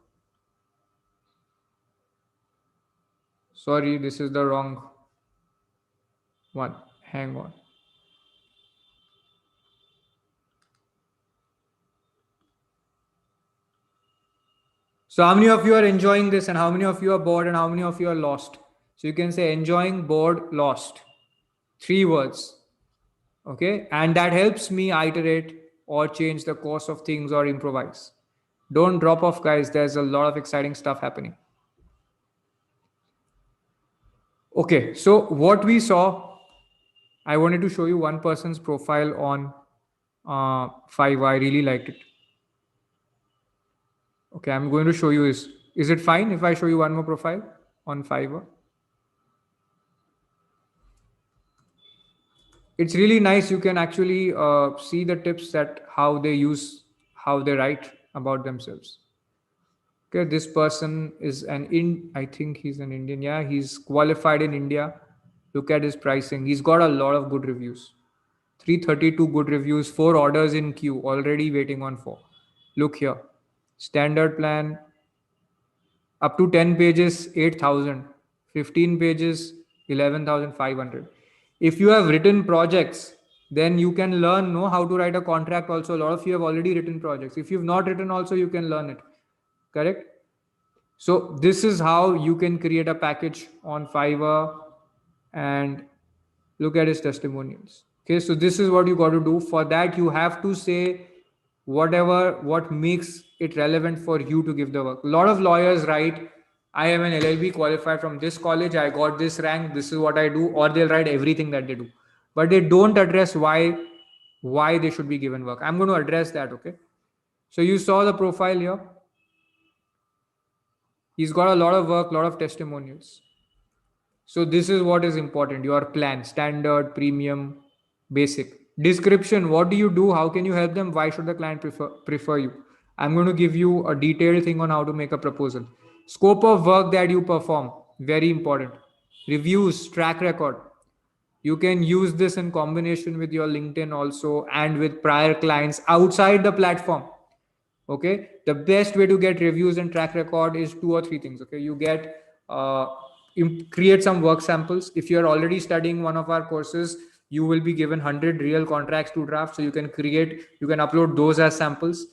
[SPEAKER 1] Sorry, this is the wrong one. Hang on. So, how many of you are enjoying this, and how many of you are bored, and how many of you are lost? So, you can say enjoying, bored, lost. 3 words. Okay. And that helps me iterate or change the course of things or improvise. Don't drop off, guys. There's a lot of exciting stuff happening. Okay. So, what we saw, I wanted to show you one person's profile on Fiverr. I really liked it. Okay. I'm going to show you this. Is it fine if I show you one more profile on Fiverr? It's really nice. You can actually see the tips that how they use, how they write about themselves. Okay, this person is I think he's an Indian. Yeah, he's qualified in India. Look at his pricing. He's got a lot of good reviews. 332 good reviews, 4 orders in queue, already waiting on 4. Look here. Standard plan, up to 10 pages, 8,000. 15 pages, 11,500. If you have written projects, then you can learn know how to write a contract also. A lot of you have already written projects. If you've not written also, you can learn it. Correct? So this is how you can create a package on Fiverr and look at his testimonials. Okay, so this is what you got to do. For that, you have to say what makes it relevant for you to give the work. A lot of lawyers write, I am an LLB qualified from this college, I got this rank, this is what I do, or they'll write everything that they do. But they don't address why they should be given work. I'm going to address that, okay? So you saw the profile here. He's got a lot of work, lot of testimonials. So this is what is important. Your plan, standard, premium, basic. Description, what do you do? How can you help them? Why should the client prefer you? I'm going to give you a detailed thing on how to make a proposal. Scope of work that you perform, very important. Reviews, track record. You can use this in combination with your LinkedIn also and with prior clients outside the platform. Okay, the best way to get reviews and track record is 2 or 3 things. Okay, you get create some work samples. If you are already studying one of our courses, you will be given 100 real contracts to draft, so you can upload those as samples.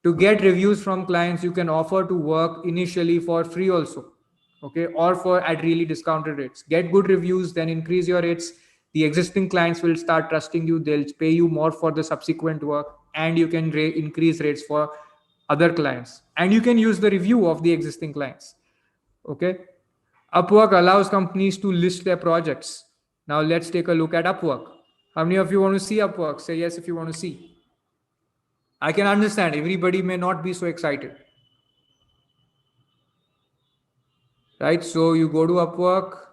[SPEAKER 1] To get reviews from clients, you can offer to work initially for free also. Okay, or for at really discounted rates. Get good reviews, then increase your rates. The existing clients will start trusting you, they'll pay you more for the subsequent work, and you can increase rates for other clients, and you can use the review of the existing clients. Okay, Upwork allows companies to list their projects. Now let's take a look at Upwork. How many of you want to see Upwork? Say yes if you want to see. I can understand everybody may not be so excited, right? So you go to Upwork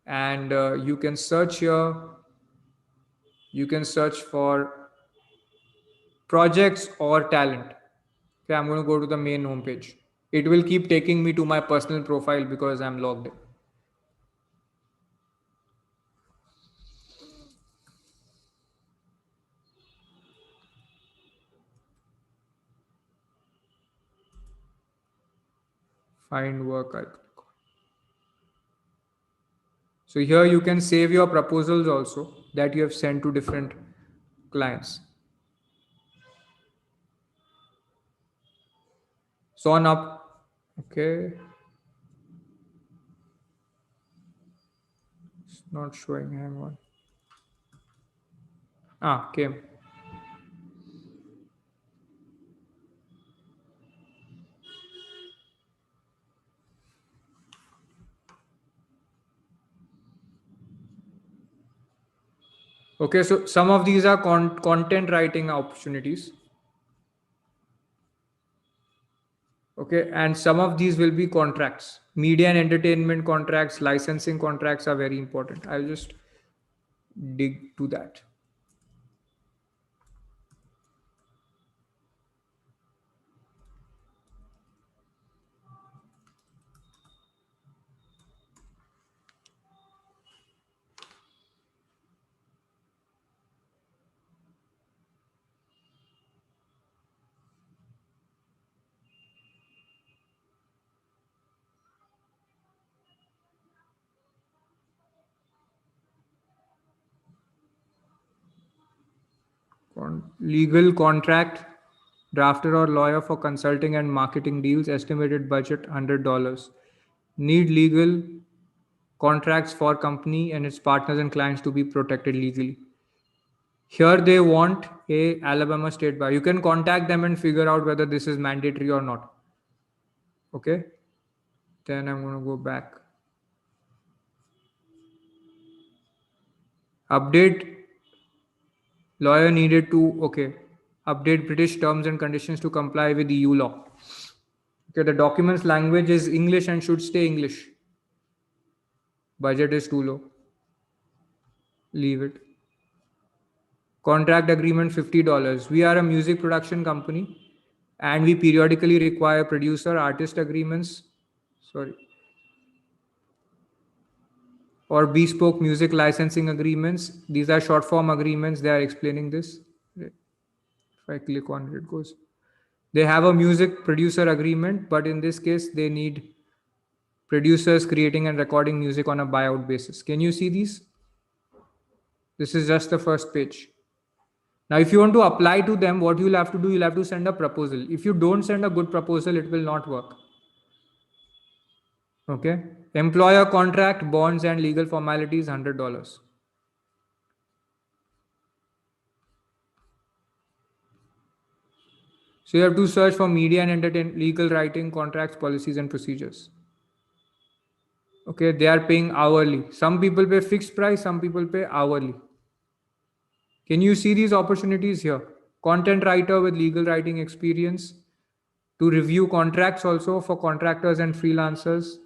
[SPEAKER 1] and you can search here. You can search for projects or talent. Okay, I'm going to go to the main homepage. It will keep taking me to my personal profile because I'm logged in. Find work. I click on. So here you can save your proposals also that you have sent to different clients. So on up. Okay. It's not showing. Hang on. Came. Okay, so some of these are content writing opportunities. Okay, and some of these will be contracts. Media and entertainment contracts, licensing contracts are very important. I'll just dig to that. Legal contract, drafter or lawyer for consulting and marketing deals, estimated budget $100. Need legal contracts for company and its partners and clients to be protected legally. Here they want a Alabama state bar. You can contact them and figure out whether this is mandatory or not. Okay. Then I'm going to go back. Update. Lawyer needed to, okay. Update British terms and conditions to comply with EU law. Okay, the document's language is English and should stay English. Budget is too low. Leave it. Contract agreement $50. We are a music production company and we periodically require producer artist agreements. Or bespoke music licensing agreements. These are short form agreements. They are explaining this. If I click on it, it goes. They have a music producer agreement, but in this case, they need producers creating and recording music on a buyout basis. Can you see these? This is just the first page. Now, if you want to apply to them, what you'll have to do, you'll have to send a proposal. If you don't send a good proposal, it will not work. Okay. Employer contract, bonds, and legal formalities, $100. So you have to search for media and entertainment, legal writing, contracts, policies, and procedures. Okay, they are paying hourly. Some people pay fixed price, some people pay hourly. Can you see these opportunities here? Content writer with legal writing experience to review contracts also for contractors and freelancers.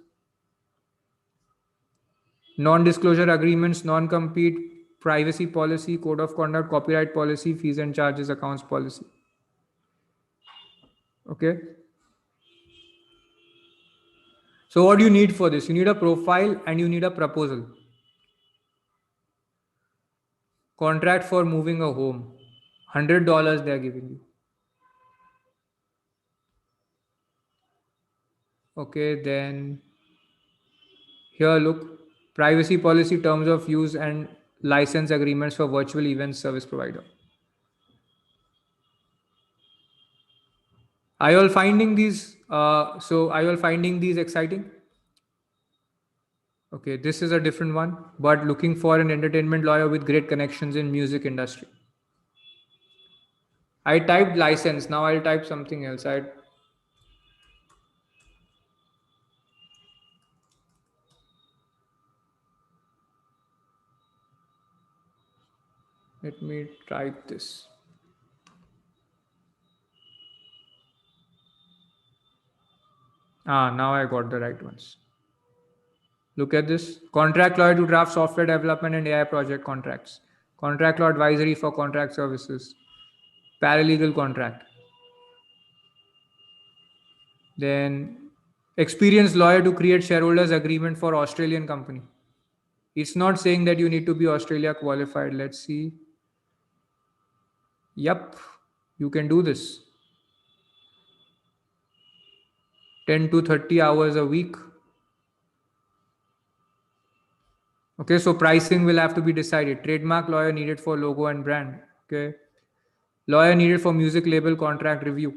[SPEAKER 1] Non-disclosure agreements, non-compete, privacy policy, code of conduct, copyright policy, fees and charges, accounts policy. Okay. So what do you need for this? You need a profile and you need a proposal. Contract for moving a home. $100 they are giving you. Okay, then here look, privacy policy, terms of use and license agreements for virtual event service provider. Are you all finding these? Are you all finding these exciting? Okay, this is a different one, but looking for an entertainment lawyer with great connections in music industry. I typed license. Now I'll type something else. Let me type this. Now I got the right ones. Look at this. Contract lawyer to draft software development and AI project contracts. Contract law advisory for contract services. Paralegal contract. Then experienced lawyer to create shareholders agreement for Australian company. It's not saying that you need to be Australia qualified. Let's see. Yep, you can do this. 10 to 30 hours a week. Okay, so pricing will have to be decided. Trademark lawyer needed for logo and brand. Okay. Lawyer needed for music label contract review.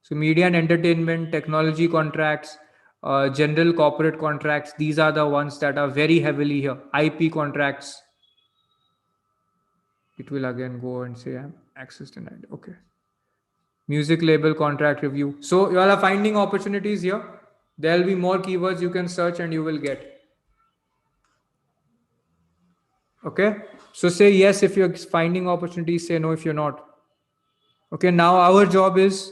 [SPEAKER 1] So media and entertainment, technology contracts, general corporate contracts. These are the ones that are very heavily here. IP contracts. It will again go and say access denied. Okay. Music label contract review. So you all are finding opportunities here. There will be more keywords you can search and you will get. Okay. So say yes if you're finding opportunities, say no if you're not. Okay. Now our job is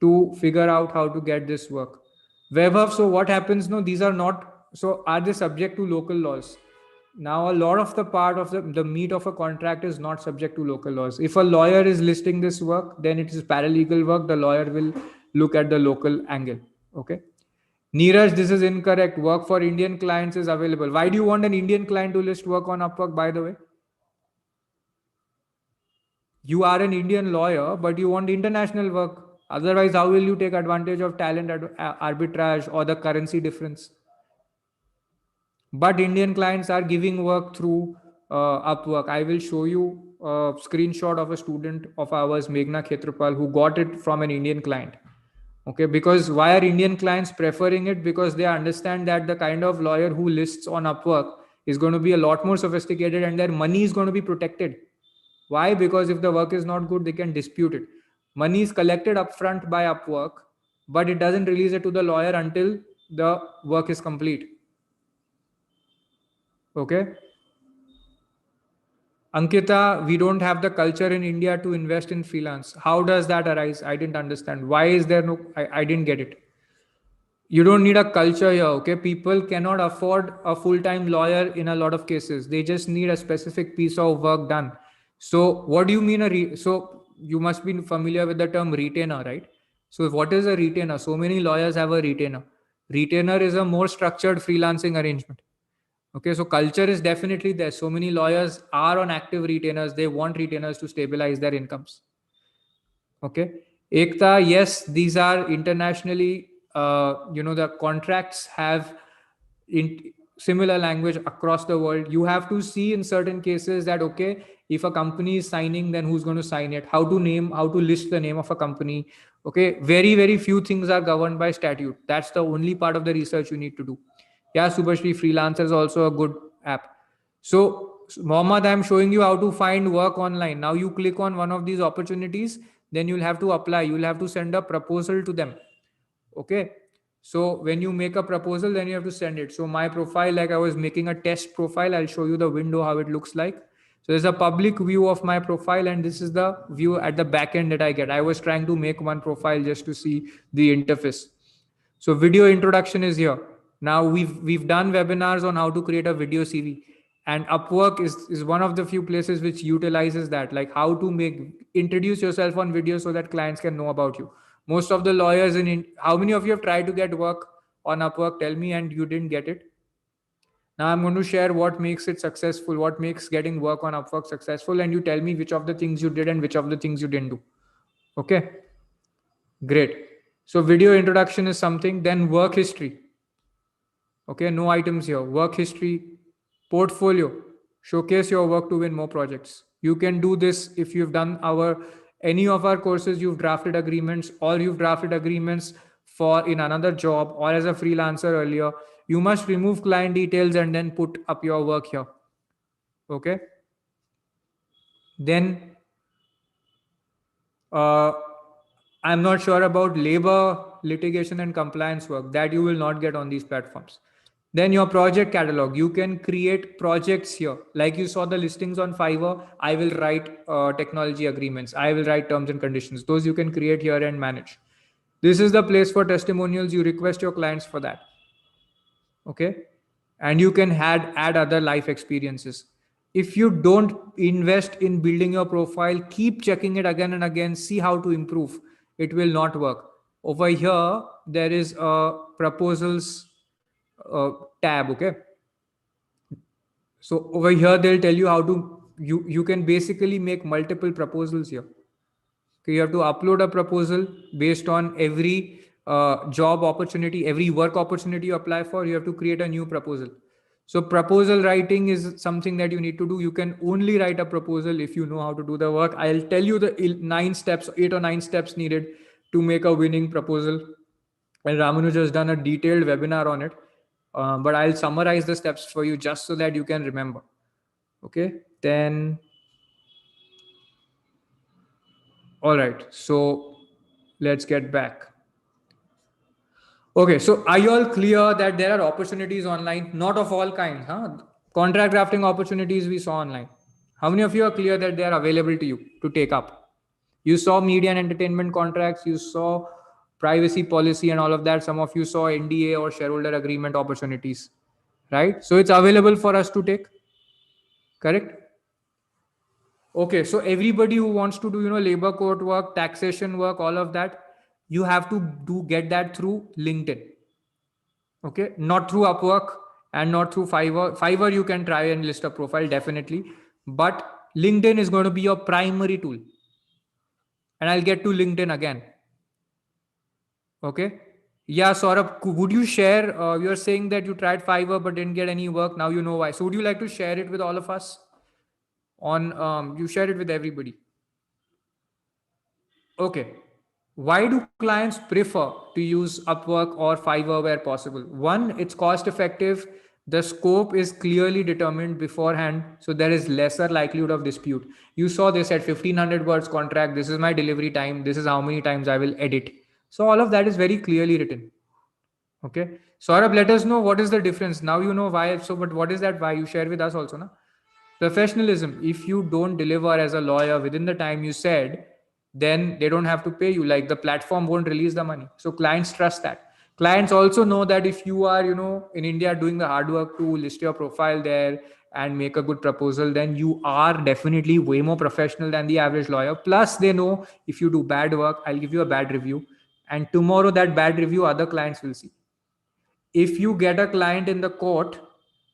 [SPEAKER 1] to figure out how to get this work. WebHub, so what happens? No, these are not, so are they subject to local laws? Now, a lot of the part of the meat of a contract is not subject to local laws. If a lawyer is listing this work, then it is paralegal work. The lawyer will look at the local angle. Okay. Neeraj, this is incorrect. Work for Indian clients is available. Why do you want an Indian client to list work on Upwork, by the way? You are an Indian lawyer, but you want international work. Otherwise, how will you take advantage of talent arbitrage or the currency difference? But Indian clients are giving work through Upwork. I will show you a screenshot of a student of ours, Meghna Khetrapal, who got it from an Indian client. Okay, because why are Indian clients preferring it? Because they understand that the kind of lawyer who lists on Upwork is going to be a lot more sophisticated and their money is going to be protected. Why? Because if the work is not good, they can dispute it. Money is collected upfront by Upwork, but it doesn't release it to the lawyer until the work is complete. Okay. Ankita, we don't have the culture in India to invest in freelance. How does that arise? I didn't understand. Why is there no? I didn't get it. You don't need a culture here. Okay, people cannot afford a full-time lawyer in a lot of cases. They just need a specific piece of work done. So what do you mean so you must be familiar with the term retainer, right? So what is a retainer? So many lawyers have a retainer. Retainer is a more structured freelancing arrangement. Okay, so culture is definitely there. So many lawyers are on active retainers. They want retainers to stabilize their incomes. Okay. Ekta, yes, these are internationally, the contracts have in similar language across the world. You have to see in certain cases that, okay, if a company is signing, then who's going to sign it? How to list the name of a company. Okay. Very, very few things are governed by statute. That's the only part of the research you need to do. Yeah, Subhashri, Freelancer is also a good app. So, Mohammed, I'm showing you how to find work online. Now you click on one of these opportunities, then you'll have to apply. You'll have to send a proposal to them. Okay. So when you make a proposal, then you have to send it. So my profile, like I was making a test profile, I'll show you the window, how it looks like. So there's a public view of my profile, and this is the view at the back end that I get. I was trying to make one profile just to see the interface. So video introduction is here. Now we've done webinars on how to create a video CV, and Upwork is one of the few places which utilizes that, like how to introduce yourself on video so that clients can know about you. Most of the lawyers how many of you have tried to get work on Upwork? Tell me, and you didn't get it. Now I'm going to share what makes it successful, what makes getting work on Upwork successful, and you tell me which of the things you did and which of the things you didn't do. Okay, great. So video introduction is something. Then work history. Okay, no items here. Work history, portfolio, showcase your work to win more projects. You can do this if you've done any of our courses. You've drafted agreements, or you've drafted agreements for in another job or as a freelancer earlier. You must remove client details and then put up your work here. Okay. Then I'm not sure about labor, litigation, and compliance work that you will not get on these platforms. Then your project catalog, you can create projects here. Like you saw the listings on Fiverr, I will write technology agreements. I will write terms and conditions. Those you can create here and manage. This is the place for testimonials. You request your clients for that. Okay. And you can add other life experiences. If you don't invest in building your profile, keep checking it again and again, see how to improve. It will not work. Over here, there is a proposals tab. Okay. So over here, they'll tell you how to, you can basically make multiple proposals here. Okay, you have to upload a proposal based on every job opportunity, every work opportunity you apply for. You have to create a new proposal. So proposal writing is something that you need to do. You can only write a proposal if you know how to do the work. I'll tell you the 8 or 9 steps needed to make a winning proposal. And Ramanuj has done a detailed webinar on it. But I'll summarize the steps for you just so that you can remember. Okay, then. All right, so let's get back. Okay, so are you all clear that there are opportunities online, not of all kinds, huh? Contract drafting opportunities we saw online. How many of you are clear that they are available to you to take up? You saw media and entertainment contracts, you saw privacy policy and all of that. Some of you saw NDA or shareholder agreement opportunities, right? So it's available for us to take, correct? Okay, so everybody who wants to do, labor court work, taxation work, all of that, you have to get that through LinkedIn. Okay, not through Upwork and not through Fiverr. Fiverr, you can try and list a profile, definitely. But LinkedIn is going to be your primary tool. And I'll get to LinkedIn again. Okay. Yeah, Saurabh, would you share? You're saying that you tried Fiverr but didn't get any work. Now you know why. So would you like to share it with all of us? on you share it with everybody. Okay, why do clients prefer to use Upwork or Fiverr where possible? One, it's cost effective. The scope is clearly determined beforehand, so there is lesser likelihood of dispute. You saw this at 1500 words contract. This is my delivery time. This is how many times I will edit. So all of that is very clearly written. Okay. Saurabh, let us know what is the difference. Now you know why. So, but what is that why? You share with us also, na? Professionalism. If you don't deliver as a lawyer within the time you said, then they don't have to pay you. Like the platform won't release the money. So clients trust that. Clients also know that if you are, in India doing the hard work to list your profile there and make a good proposal, then you are definitely way more professional than the average lawyer. Plus, they know if you do bad work, I'll give you a bad review. And tomorrow, that bad review, other clients will see. If you get a client in the court,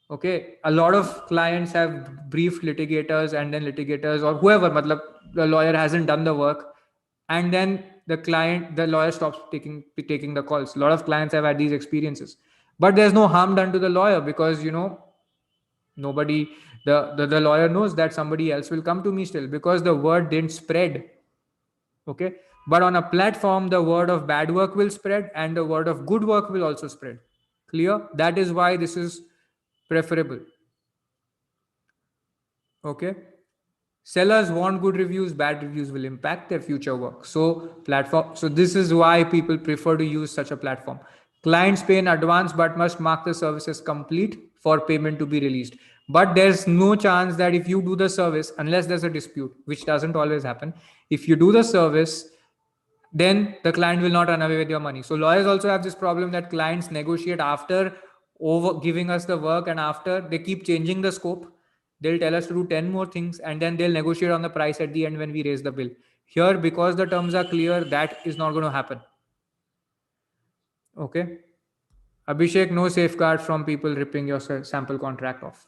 [SPEAKER 1] okay, a lot of clients have briefed litigators, and then litigators or whoever, matlab, the lawyer hasn't done the work, and then the lawyer stops taking the calls. A lot of clients have had these experiences, but there's no harm done to the lawyer, because nobody, the lawyer knows that somebody else will come to me still, because the word didn't spread. Okay, but on a platform, the word of bad work will spread and the word of good work will also spread. Clear? That is why this is preferable. Okay, sellers want good reviews. Bad reviews will impact their future work. So this is why people prefer to use such a platform. Clients pay in advance but must mark the services complete for payment to be released. But there's no chance that if you do the service, unless there's a dispute, which doesn't always happen, if you do the service, then the client will not run away with your money. So lawyers also have this problem that clients negotiate after over giving us the work, and after they keep changing the scope, they'll tell us to do 10 more things, and then they'll negotiate on the price at the end when we raise the bill. Here, because the terms are clear, that is not going to happen. Okay. Abhishek, no safeguard from people ripping your sample contract off.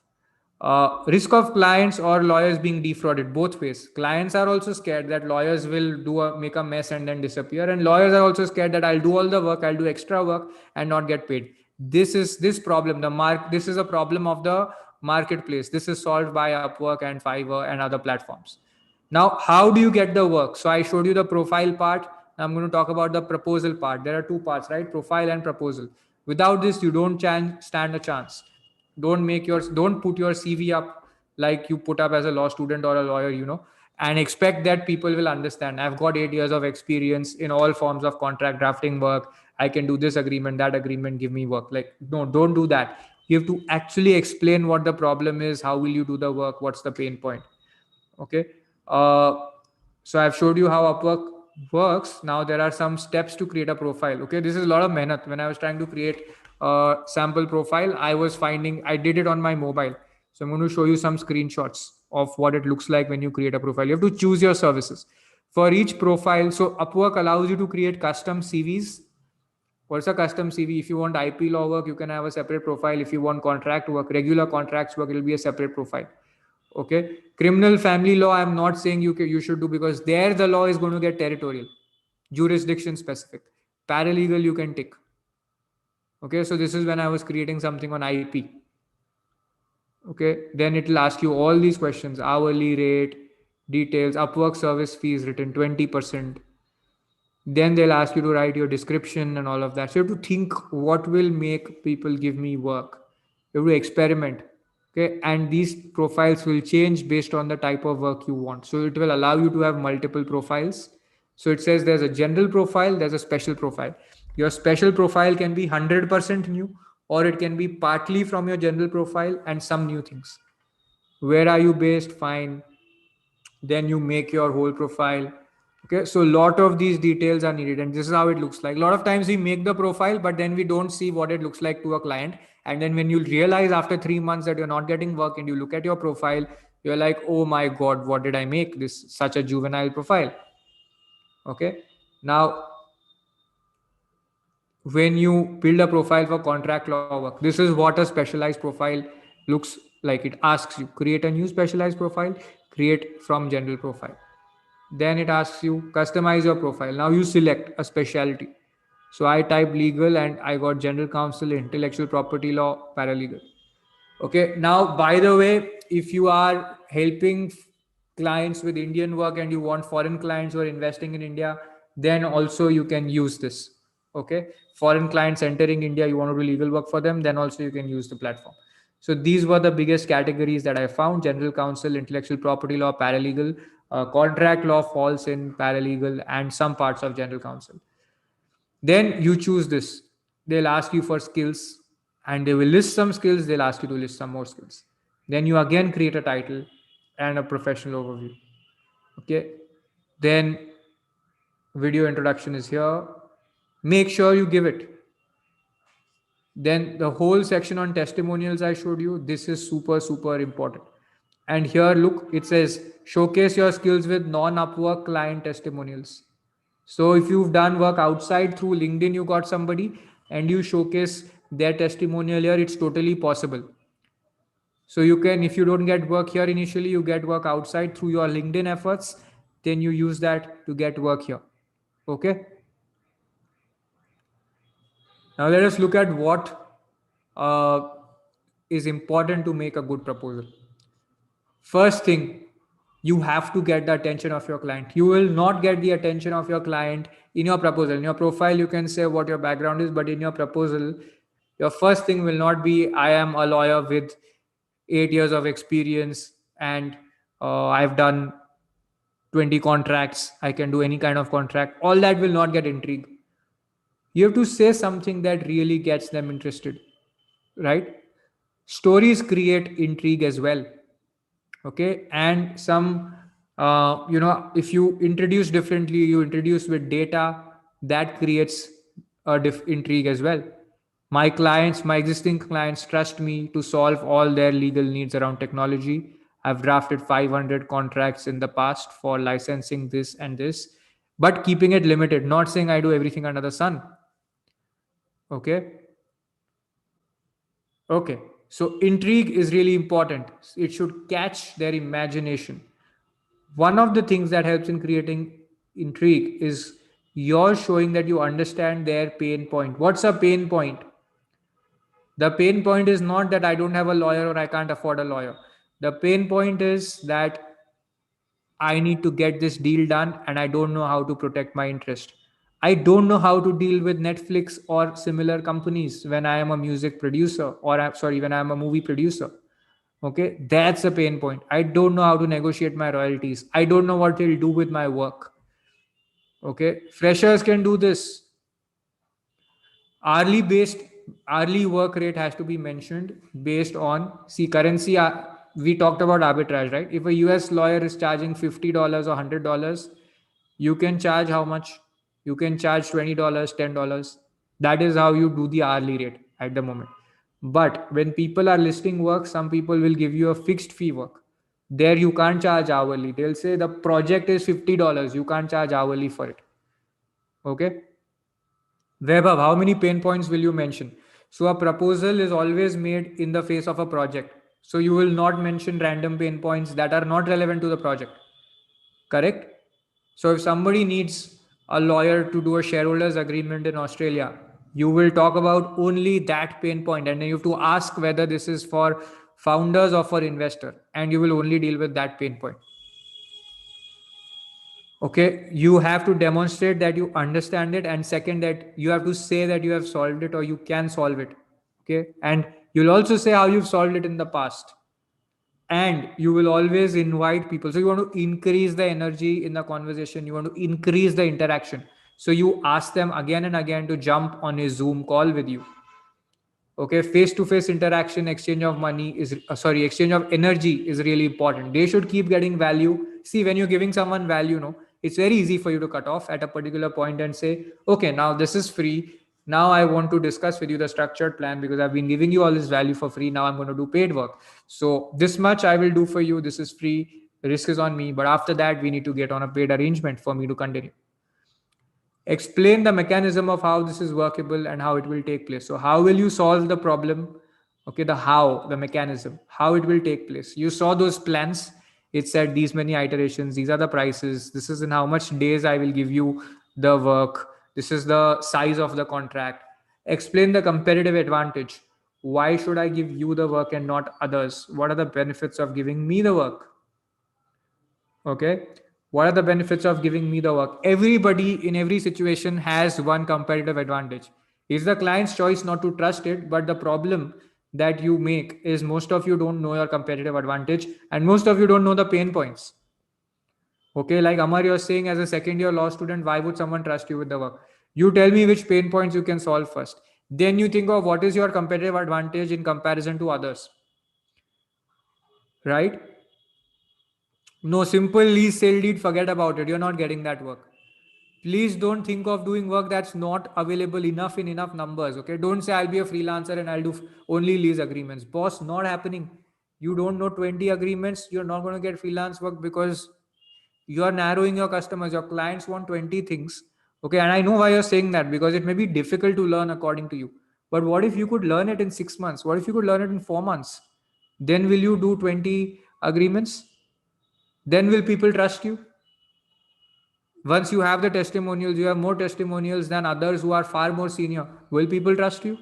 [SPEAKER 1] Risk of clients or lawyers being defrauded, both ways. Clients are also scared that lawyers will make a mess and then disappear, and lawyers are also scared that I'll do all the work, I'll do extra work and not get paid. This is this problem. This is a problem of the marketplace. This is solved by Upwork and Fiverr and other platforms. Now, how do you get the work? So I showed you the profile part. I'm going to talk about the proposal part. There are two parts, right? Profile and proposal. Without this, you don't stand a chance. Don't put your CV up like you put up as a law student or a lawyer, and expect that people will understand. I've got 8 years of experience in all forms of contract drafting work. I can do this agreement, that agreement, give me work. Like, no, don't do that. You have to actually explain what the problem is, how will you do the work, what's the pain point. Okay. So I've showed you how Upwork works. Now there are some steps to create a profile. Okay, this is a lot of mehnat. When I was trying to create a sample profile, I did it on my mobile. So I'm going to show you some screenshots of what it looks like when you create a profile. You have to choose your services for each profile. So Upwork allows you to create custom CVs. What's a custom CV? If you want IP law work, you can have a separate profile. If you want contract work, regular contracts work, it will be a separate profile. Okay, criminal family law, I'm not saying you should do, because there the law is going to get territorial, jurisdiction specific. Paralegal you can tick. Okay, so this is when I was creating something on IP. Okay, then it will ask you all these questions: hourly rate, details, Upwork service fees written 20%. Then they'll ask you to write your description and all of that. So you have to think, what will make people give me work. You have to experiment. Okay, and these profiles will change based on the type of work you want. So it will allow you to have multiple profiles. So it says there's a general profile, there's a special profile. Your special profile can be 100% new, or it can be partly from your general profile and some new things. Where are you based? Fine. Then you make your whole profile. Okay, so a lot of these details are needed, and this is how it looks like. A lot of times we make the profile, but then we don't see what it looks like to a client. And then when you realize after 3 months that you're not getting work, and you look at your profile, you're like, oh my God, what did I make? This such a juvenile profile. Okay, now when you build a profile for contract law work, this is what a specialized profile looks like. It asks you create a new specialized profile, create from general profile. Then it asks you customize your profile. Now you select a specialty. So I type legal and I got general counsel, intellectual property law, paralegal. Okay, now by the way, if you are helping clients with Indian work and you want foreign clients who are investing in India, then also you can use this. Okay. Foreign clients entering India, you want to do legal work for them, then also you can use the platform. So these were the biggest categories that I found: general counsel, intellectual property law, paralegal, contract law falls in paralegal, and some parts of general counsel. Then you choose this. They'll ask you for skills and they will list some skills. They'll ask you to list some more skills. Then you again create a title and a professional overview. Okay. Then video introduction is here. Make sure you give it. Then the whole section on testimonials I showed you, this is super, super important. And here, look, it says showcase your skills with non-Upwork client testimonials. So if you've done work outside through LinkedIn, you got somebody and you showcase their testimonial here, it's totally possible. So you can, if you don't get work here initially, you get work outside through your LinkedIn efforts, then you use that to get work here. Okay. Now let us look at what is important to make a good proposal. First thing, you have to get the attention of your client. You will not get the attention of your client in your proposal. In your profile, you can say what your background is, but in your proposal, your first thing will not be, I am a lawyer with 8 years of experience and I've done 20 contracts. I can do any kind of contract. All that will not get intrigue. You have to say something that really gets them interested, right? Stories create intrigue as well. Okay. And some, if you introduce differently, you introduce with data, that creates a intrigue as well. My clients, my existing clients trust me to solve all their legal needs around technology. I've drafted 500 contracts in the past for licensing this and this, but keeping it limited, not saying I do everything under the sun. Okay. Okay. So intrigue is really important. It should catch their imagination. One of the things that helps in creating intrigue is you're showing that you understand their pain point. What's a pain point? The pain point is not that I don't have a lawyer or I can't afford a lawyer. The pain point is that I need to get this deal done and I don't know how to protect my interest. I don't know how to deal with Netflix or similar companies when I am a music producer or when I am a movie producer. Okay, that's a pain point. I don't know how to negotiate my royalties. I don't know what they'll do with my work. Okay, freshers can do this. Hourly based hourly work rate has to be mentioned based on, see, currency. We talked about arbitrage, right? If a US lawyer is charging $50 or $100, you can charge how much? You can charge $20, $10. That is how you do the hourly rate at the moment. But when people are listing work, some people will give you a fixed fee work. There you can't charge hourly. They'll say the project is $50. You can't charge hourly for it. Okay. Vaibhav, how many pain points will you mention? So a proposal is always made in the face of a project. So you will not mention random pain points that are not relevant to the project. Correct? So if somebody needs a lawyer to do a shareholders agreement in Australia, you will talk about only that pain point and then you have to ask whether this is for founders or for investor, and you will only deal with that pain point. Okay, you have to demonstrate that you understand it, and second, that you have to say that you have solved it or you can solve it. Okay, and you'll also say how you've solved it in the past, and you will always invite people. So you want to increase the energy in the conversation, you want to increase the interaction, so you ask them again and again to jump on a Zoom call with you. Okay, face to face interaction, exchange of money is exchange of energy is really important. They should keep getting value. See, when you're giving someone value, it's very easy for you to cut off at a particular point and say, okay, now this is free. Now I want to discuss with you the structured plan because I've been giving you all this value for free. Now I'm going to do paid work. So this much I will do for you. This is free. The risk is on me. But after that, we need to get on a paid arrangement for me to continue. Explain the mechanism of how this is workable and how it will take place. So how will you solve the problem? Okay, the how, the mechanism, how it will take place. You saw those plans. It said these many iterations, these are the prices, this is in how much days I will give you the work, this is the size of the contract. Explain the competitive advantage. Why should I give you the work and not others? What are the benefits of giving me the work? Okay. What are the benefits of giving me the work? Everybody in every situation has one competitive advantage. It's the client's choice not to trust it, but the problem that you make is most of you don't know your competitive advantage and most of you don't know the pain points. Okay, like Amar, you're saying as a second year law student, why would someone trust you with the work? You tell me which pain points you can solve first. Then you think of what is your competitive advantage in comparison to others, right? No, simple lease sale deed, forget about it. You're not getting that work. Please don't think of doing work that's not available enough in enough numbers. Okay, don't say I'll be a freelancer and I'll do only lease agreements. Boss, not happening. You don't know 20 agreements, you're not going to get freelance work because you are narrowing your customers. Your clients want 20 things. Okay, and I know why you're saying that because it may be difficult to learn according to you. But what if you could learn it in 6 months? What if you could learn it in 4 months? Then will you do 20 agreements? Then will people trust you? Once you have the testimonials, you have more testimonials than others who are far more senior. Will people trust you?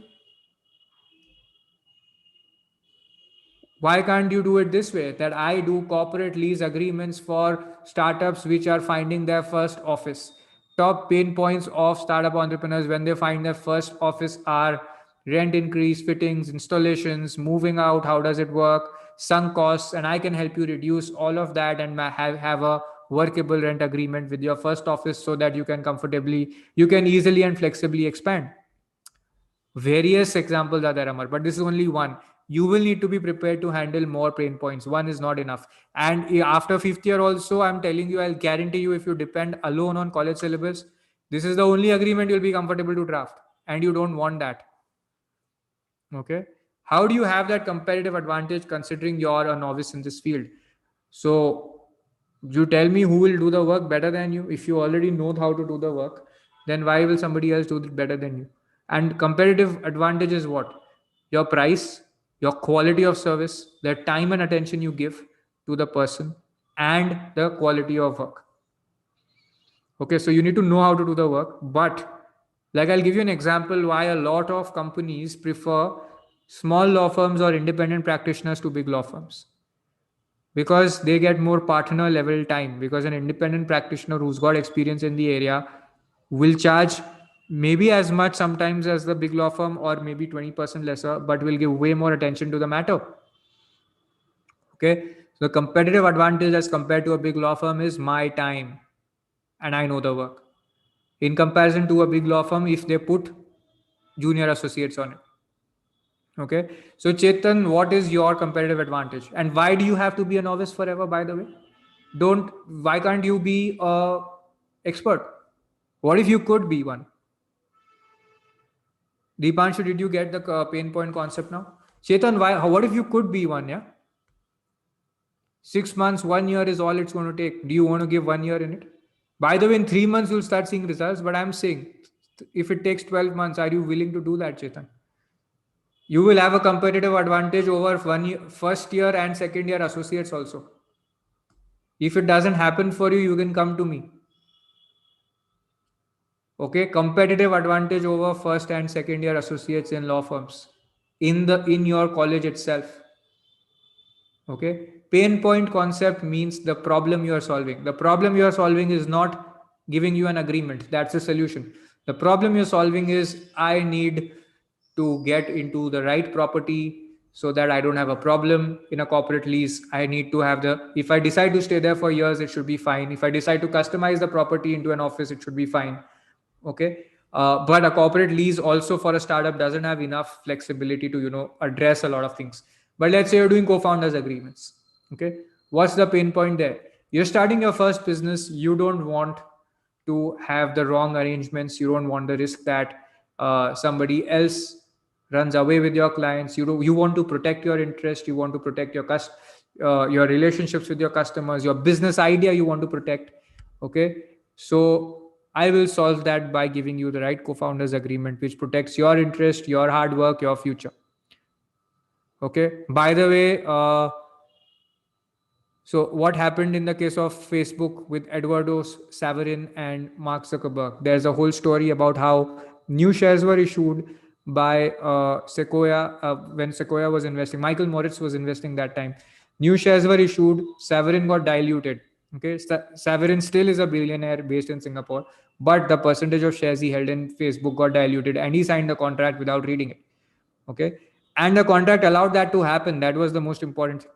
[SPEAKER 1] Why can't you do it this way? That I do corporate lease agreements for startups which are finding their first office. Top pain points of startup entrepreneurs when they find their first office are rent increase, fittings, installations, moving out, how does it work, sunk costs, and I can help you reduce all of that and have a workable rent agreement with your first office so that you can easily and flexibly expand. Various examples are there, Amar, but this is only one. You will need to be prepared to handle more pain points. One is not enough. And after fifth year, also, I'm telling you, I'll guarantee you, if you depend alone on college syllabus, this is the only agreement you'll be comfortable to draft. And you don't want that. Okay. How do you have that competitive advantage considering you're a novice in this field? So you tell me who will do the work better than you. If you already know how to do the work, then why will somebody else do it better than you? And competitive advantage is what? Your price, your quality of service, the time and attention you give to the person, and the quality of work. Okay, so you need to know how to do the work. But like, I'll give you an example why a lot of companies prefer small law firms or independent practitioners to big law firms, because they get more partner level time, because an independent practitioner who's got experience in the area will charge maybe as much sometimes as the big law firm, or maybe 20% lesser, but will give way more attention to the matter. Okay, so the competitive advantage as compared to a big law firm is my time, and I know the work, in comparison to a big law firm if they put junior associates on it. Okay, so Chetan, what is your competitive advantage, and why do you have to be a novice forever, by the way? Don't Why can't you be a expert? What if you could be one? Deepanshu, did you get the pain point concept now? Chetan, what if you could be one? Yeah, 6 months, 1 year is all it's going to take. Do you want to give 1 year in it? By the way, in 3 months you'll start seeing results, but I'm saying, if it takes 12 months, are you willing to do that, Chetan? You will have a competitive advantage over first year and second year associates also. If it doesn't happen for you, you can come to me. Okay, competitive advantage over first and second year associates in law firms in your college itself. Okay, pain point concept means the problem you are solving. The problem you are solving is not giving you an agreement, that's a solution. The problem you're solving is, I need to get into the right property so that I don't have a problem in a corporate lease. I need to have if I decide to stay there for years, it should be fine. If I decide to customize the property into an office, it should be fine. Okay, but a corporate lease also for a startup doesn't have enough flexibility to address a lot of things. But let's say you're doing co-founders agreements. Okay, what's the pain point there? You're starting your first business, you don't want to have the wrong arrangements, you don't want the risk that somebody else runs away with your clients. You want to protect your interest, you want to protect your relationships with your customers, your business idea you want to protect. Okay, so I will solve that by giving you the right co-founders agreement which protects your interest, your hard work, your future. Okay, by the way, so what happened in the case of Facebook with Eduardo Saverin and Mark Zuckerberg? There's a whole story about how new shares were issued by Sequoia when Sequoia was investing. Michael Moritz was investing that time. New shares were issued. Saverin got diluted. Okay, Saverin still is a billionaire based in Singapore, but the percentage of shares he held in Facebook got diluted, and he signed the contract without reading it. Okay, and the contract allowed that to happen. That was the most important thing.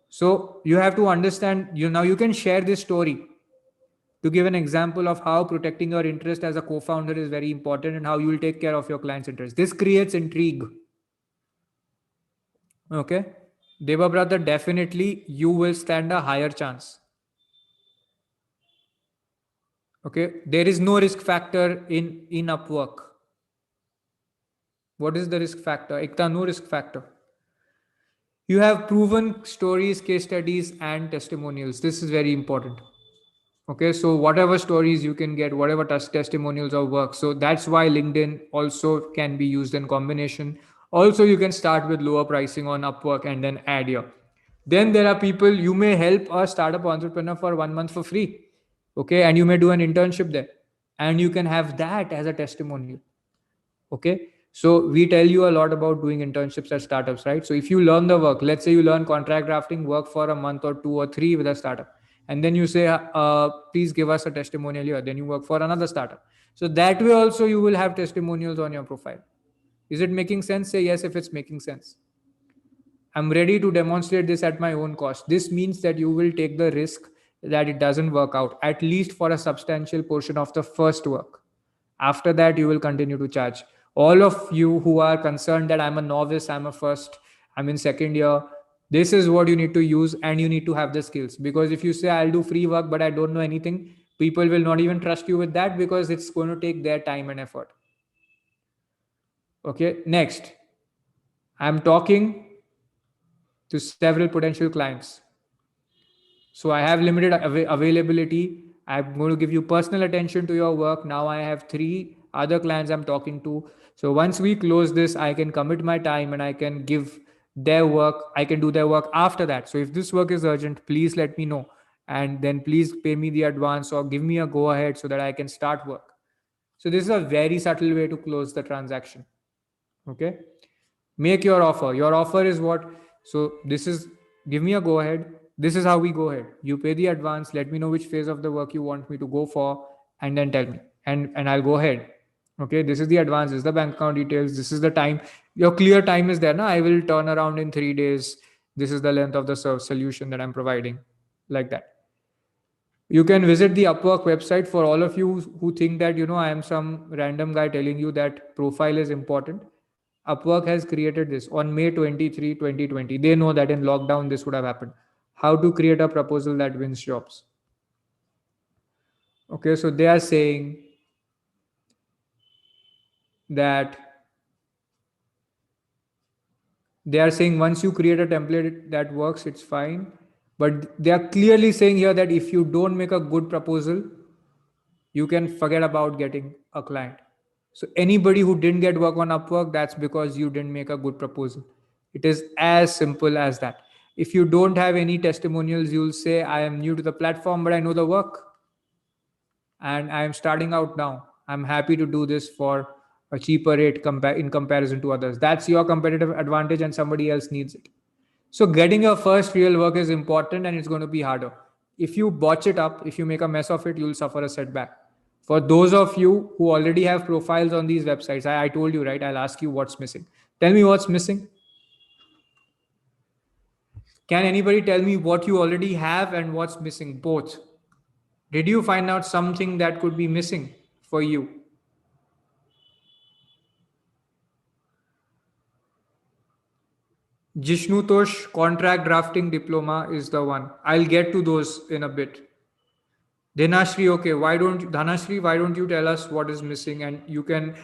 [SPEAKER 1] So you have to understand. You can share this story to give an example of how protecting your interest as a co-founder is very important and how you will take care of your client's interest. This creates intrigue. Okay, Deva brother, definitely you will stand a higher chance. Okay, there is no risk factor in Upwork. What is the risk factor? Ekta, no risk factor. You have proven stories, case studies, and testimonials. This is very important. Okay, so whatever stories you can get, whatever testimonials or work. So that's why LinkedIn also can be used in combination. Also, you can start with lower pricing on Upwork and then add here. Then there are people, you may help a startup entrepreneur for 1 month for free. Okay, and you may do an internship there. And you can have that as a testimonial. Okay, so we tell you a lot about doing internships at startups, right? So if you learn the work, let's say you learn contract drafting, work for a month or 2 or 3 with a startup, and then you say, please give us a testimonial here, then you work for another startup. So that way also you will have testimonials on your profile. Is it making sense? Say yes if it's making sense. I'm ready to demonstrate this at my own cost. This means that you will take the risk that it doesn't work out, at least for a substantial portion of the first work. After that, you will continue to charge. All of you who are concerned that I'm a novice, I'm in second year, this is what you need to use, and you need to have the skills. Because if you say, I'll do free work, but I don't know anything, people will not even trust you with that because it's going to take their time and effort. Okay, next. I'm talking to several potential clients. So I have limited availability. I'm going to give you personal attention to your work. Now I have 3 other clients I'm talking to. So once we close this, I can commit my time and I can give their work. I can do their work after that. So if this work is urgent, please let me know. And then please pay me the advance or give me a go ahead so that I can start work. So this is a very subtle way to close the transaction. Okay. Make your offer. Your offer is what? So this is, give me a go ahead. This is how we go ahead. You pay the advance, let me know which phase of the work you want me to go for, and then tell me. And I'll go ahead. Okay, this is the advance, this is the bank account details, this is the time. Your clear time is there. Now I will turn around in 3 days. This is the length of the solution that I'm providing. Like that. You can visit the Upwork website. For all of you who think that, I am some random guy telling you that profile is important. Upwork has created this on May 23, 2020. They know that in lockdown this would have happened. How to create a proposal that wins jobs. Okay, so they are saying that once you create a template that works, it's fine. But they are clearly saying here that if you don't make a good proposal, you can forget about getting a client. So anybody who didn't get work on Upwork, that's because you didn't make a good proposal. It is as simple as that. If you don't have any testimonials, you'll say, I am new to the platform, but I know the work and I am starting out now. I'm happy to do this for a cheaper rate in comparison to others. That's your competitive advantage and somebody else needs it. So getting your first real work is important and it's going to be harder. If you botch it up, if you make a mess of it, you'll suffer a setback. For those of you who already have profiles on these websites, I told you, right? I'll ask you what's missing. Tell me what's missing. Can anybody tell me what you already have and what's missing? Both. Did you find out something that could be missing for you? Jishnutosh contract drafting diploma is the one. I'll get to those in a bit. Dhanashri, okay, why don't you tell us what is missing and you can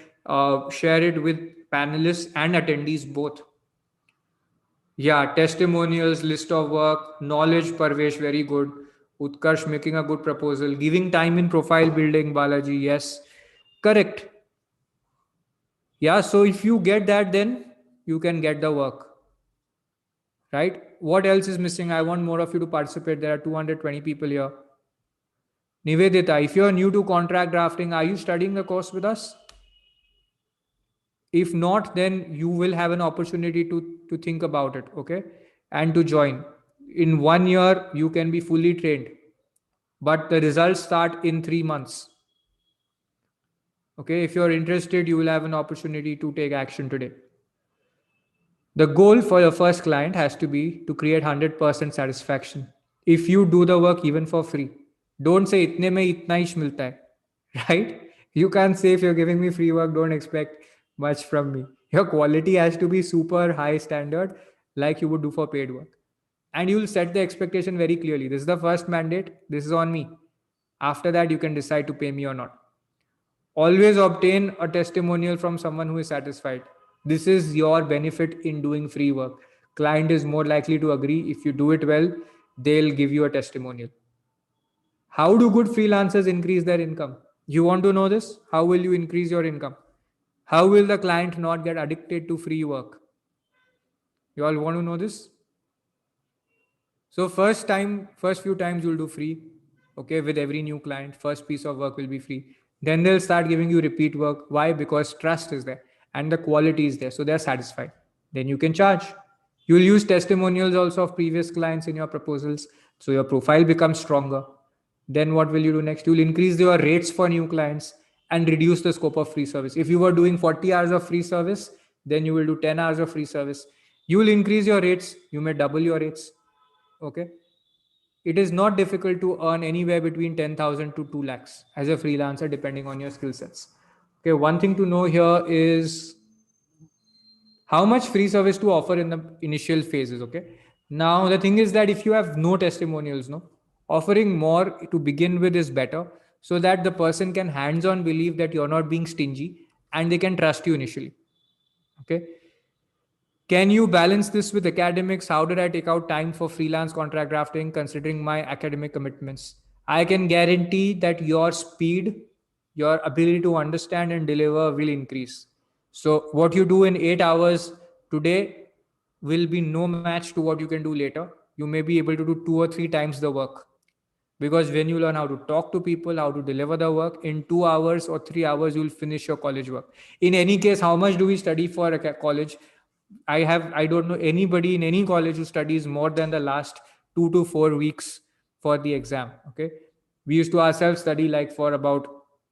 [SPEAKER 1] share it with panelists and attendees both. Yeah, testimonials, list of work, knowledge, Parvesh, very good. Utkarsh making a good proposal, giving time in profile building, Balaji, yes, correct. Yeah, so if you get that, then you can get the work, right? What else is missing? I want more of you to participate. There are 220 people here. Nivedita, if you're new to contract drafting, are you studying the course with us? If not, then you will have an opportunity to think about it, okay, and to join. In 1 year, you can be fully trained, but the results start in 3 months. Okay, if you're interested, you will have an opportunity to take action today. The goal for your first client has to be to create 100% satisfaction. If you do the work even for free, don't say itne mein itna ish milta hai, right? You can't say if you're giving me free work, don't expect much from me. Your quality has to be super high standard, like you would do for paid work. And you'll set the expectation very clearly. This is the first mandate, this is on me. After that, you can decide to pay me or not. Always obtain a testimonial from someone who is satisfied. This is your benefit in doing free work. Client is more likely to agree. If you do it well, they'll give you a testimonial. How do good freelancers increase their income? You want to know this? How will you increase your income? How will the client not get addicted to free work? You all want to know this? So first few times you'll do free, okay, with every new client. First piece of work will be free. Then they'll start giving you repeat work. Why? Because trust is there and the quality is there. So they're satisfied. Then you can charge. You'll use testimonials also of previous clients in your proposals. So your profile becomes stronger. Then what will you do next? You'll increase your rates for new clients and reduce the scope of free service. If you were doing 40 hours of free service, then you will do 10 hours of free service. You will increase your rates. You may double your rates. Okay, it is not difficult to earn anywhere between 10,000 to 2 lakhs as a freelancer depending on your skill sets. Okay, one thing to know here is how much free service to offer in the initial phases. Okay, now the thing is that if you have no testimonials, no, offering more to begin with is better, so that the person can hands on believe that you're not being stingy and they can trust you initially. Okay, can you balance this with academics? How did I take out time for freelance contract drafting considering my academic commitments? I can guarantee that your speed, your ability to understand and deliver will increase. So, what you do in 8 hours today will be no match to what you can do later. You may be able to do 2 or 3 times the work, because when you learn how to talk to people, how to deliver the work in 2 hours or 3 hours, you'll finish your college work. In any case, how much do we study for a college? I don't know anybody in any college who studies more than the last 2 to 4 weeks for the exam. Okay, we used to ourselves study like for about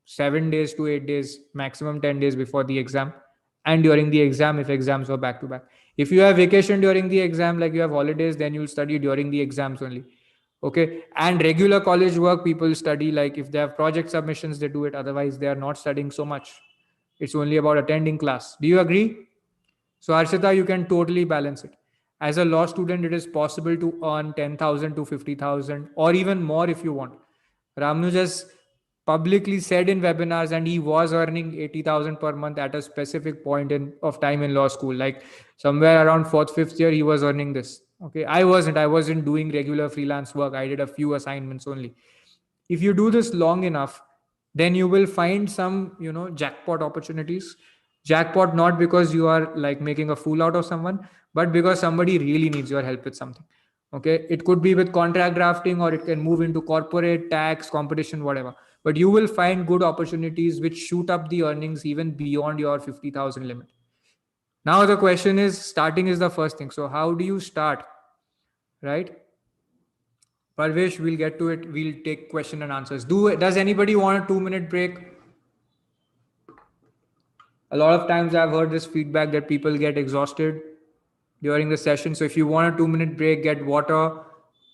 [SPEAKER 1] 7 days to 8 days, maximum 10 days before the exam, and during the exam if exams were back to back. If you have vacation during the exam, like you have holidays, then you'll study during the exams only. Okay, and regular college work, people study like if they have project submissions, they do it. Otherwise, they are not studying so much. It's only about attending class. Do you agree? So, Harshita, you can totally balance it. As a law student, it is possible to earn 10,000 to 50,000 or even more if you want. Ramnuj has publicly said in webinars, and he was earning 80,000 per month at a specific point of time in law school. Like somewhere around fourth, fifth year, he was earning this. Okay, I wasn't doing regular freelance work. I did a few assignments only. If you do this long enough, then you will find some, jackpot opportunities. Jackpot not because you are like making a fool out of someone, but because somebody really needs your help with something. Okay, it could be with contract drafting, or it can move into corporate tax competition, whatever. But you will find good opportunities which shoot up the earnings even beyond your 50,000 limit. Now the question is, starting is the first thing. So how do you start, right? Parvesh, we'll get to it. We'll take question and answers. Does anybody want a 2 minute break? A lot of times I've heard this feedback that people get exhausted during the session. So if you want a 2 minute break, get water,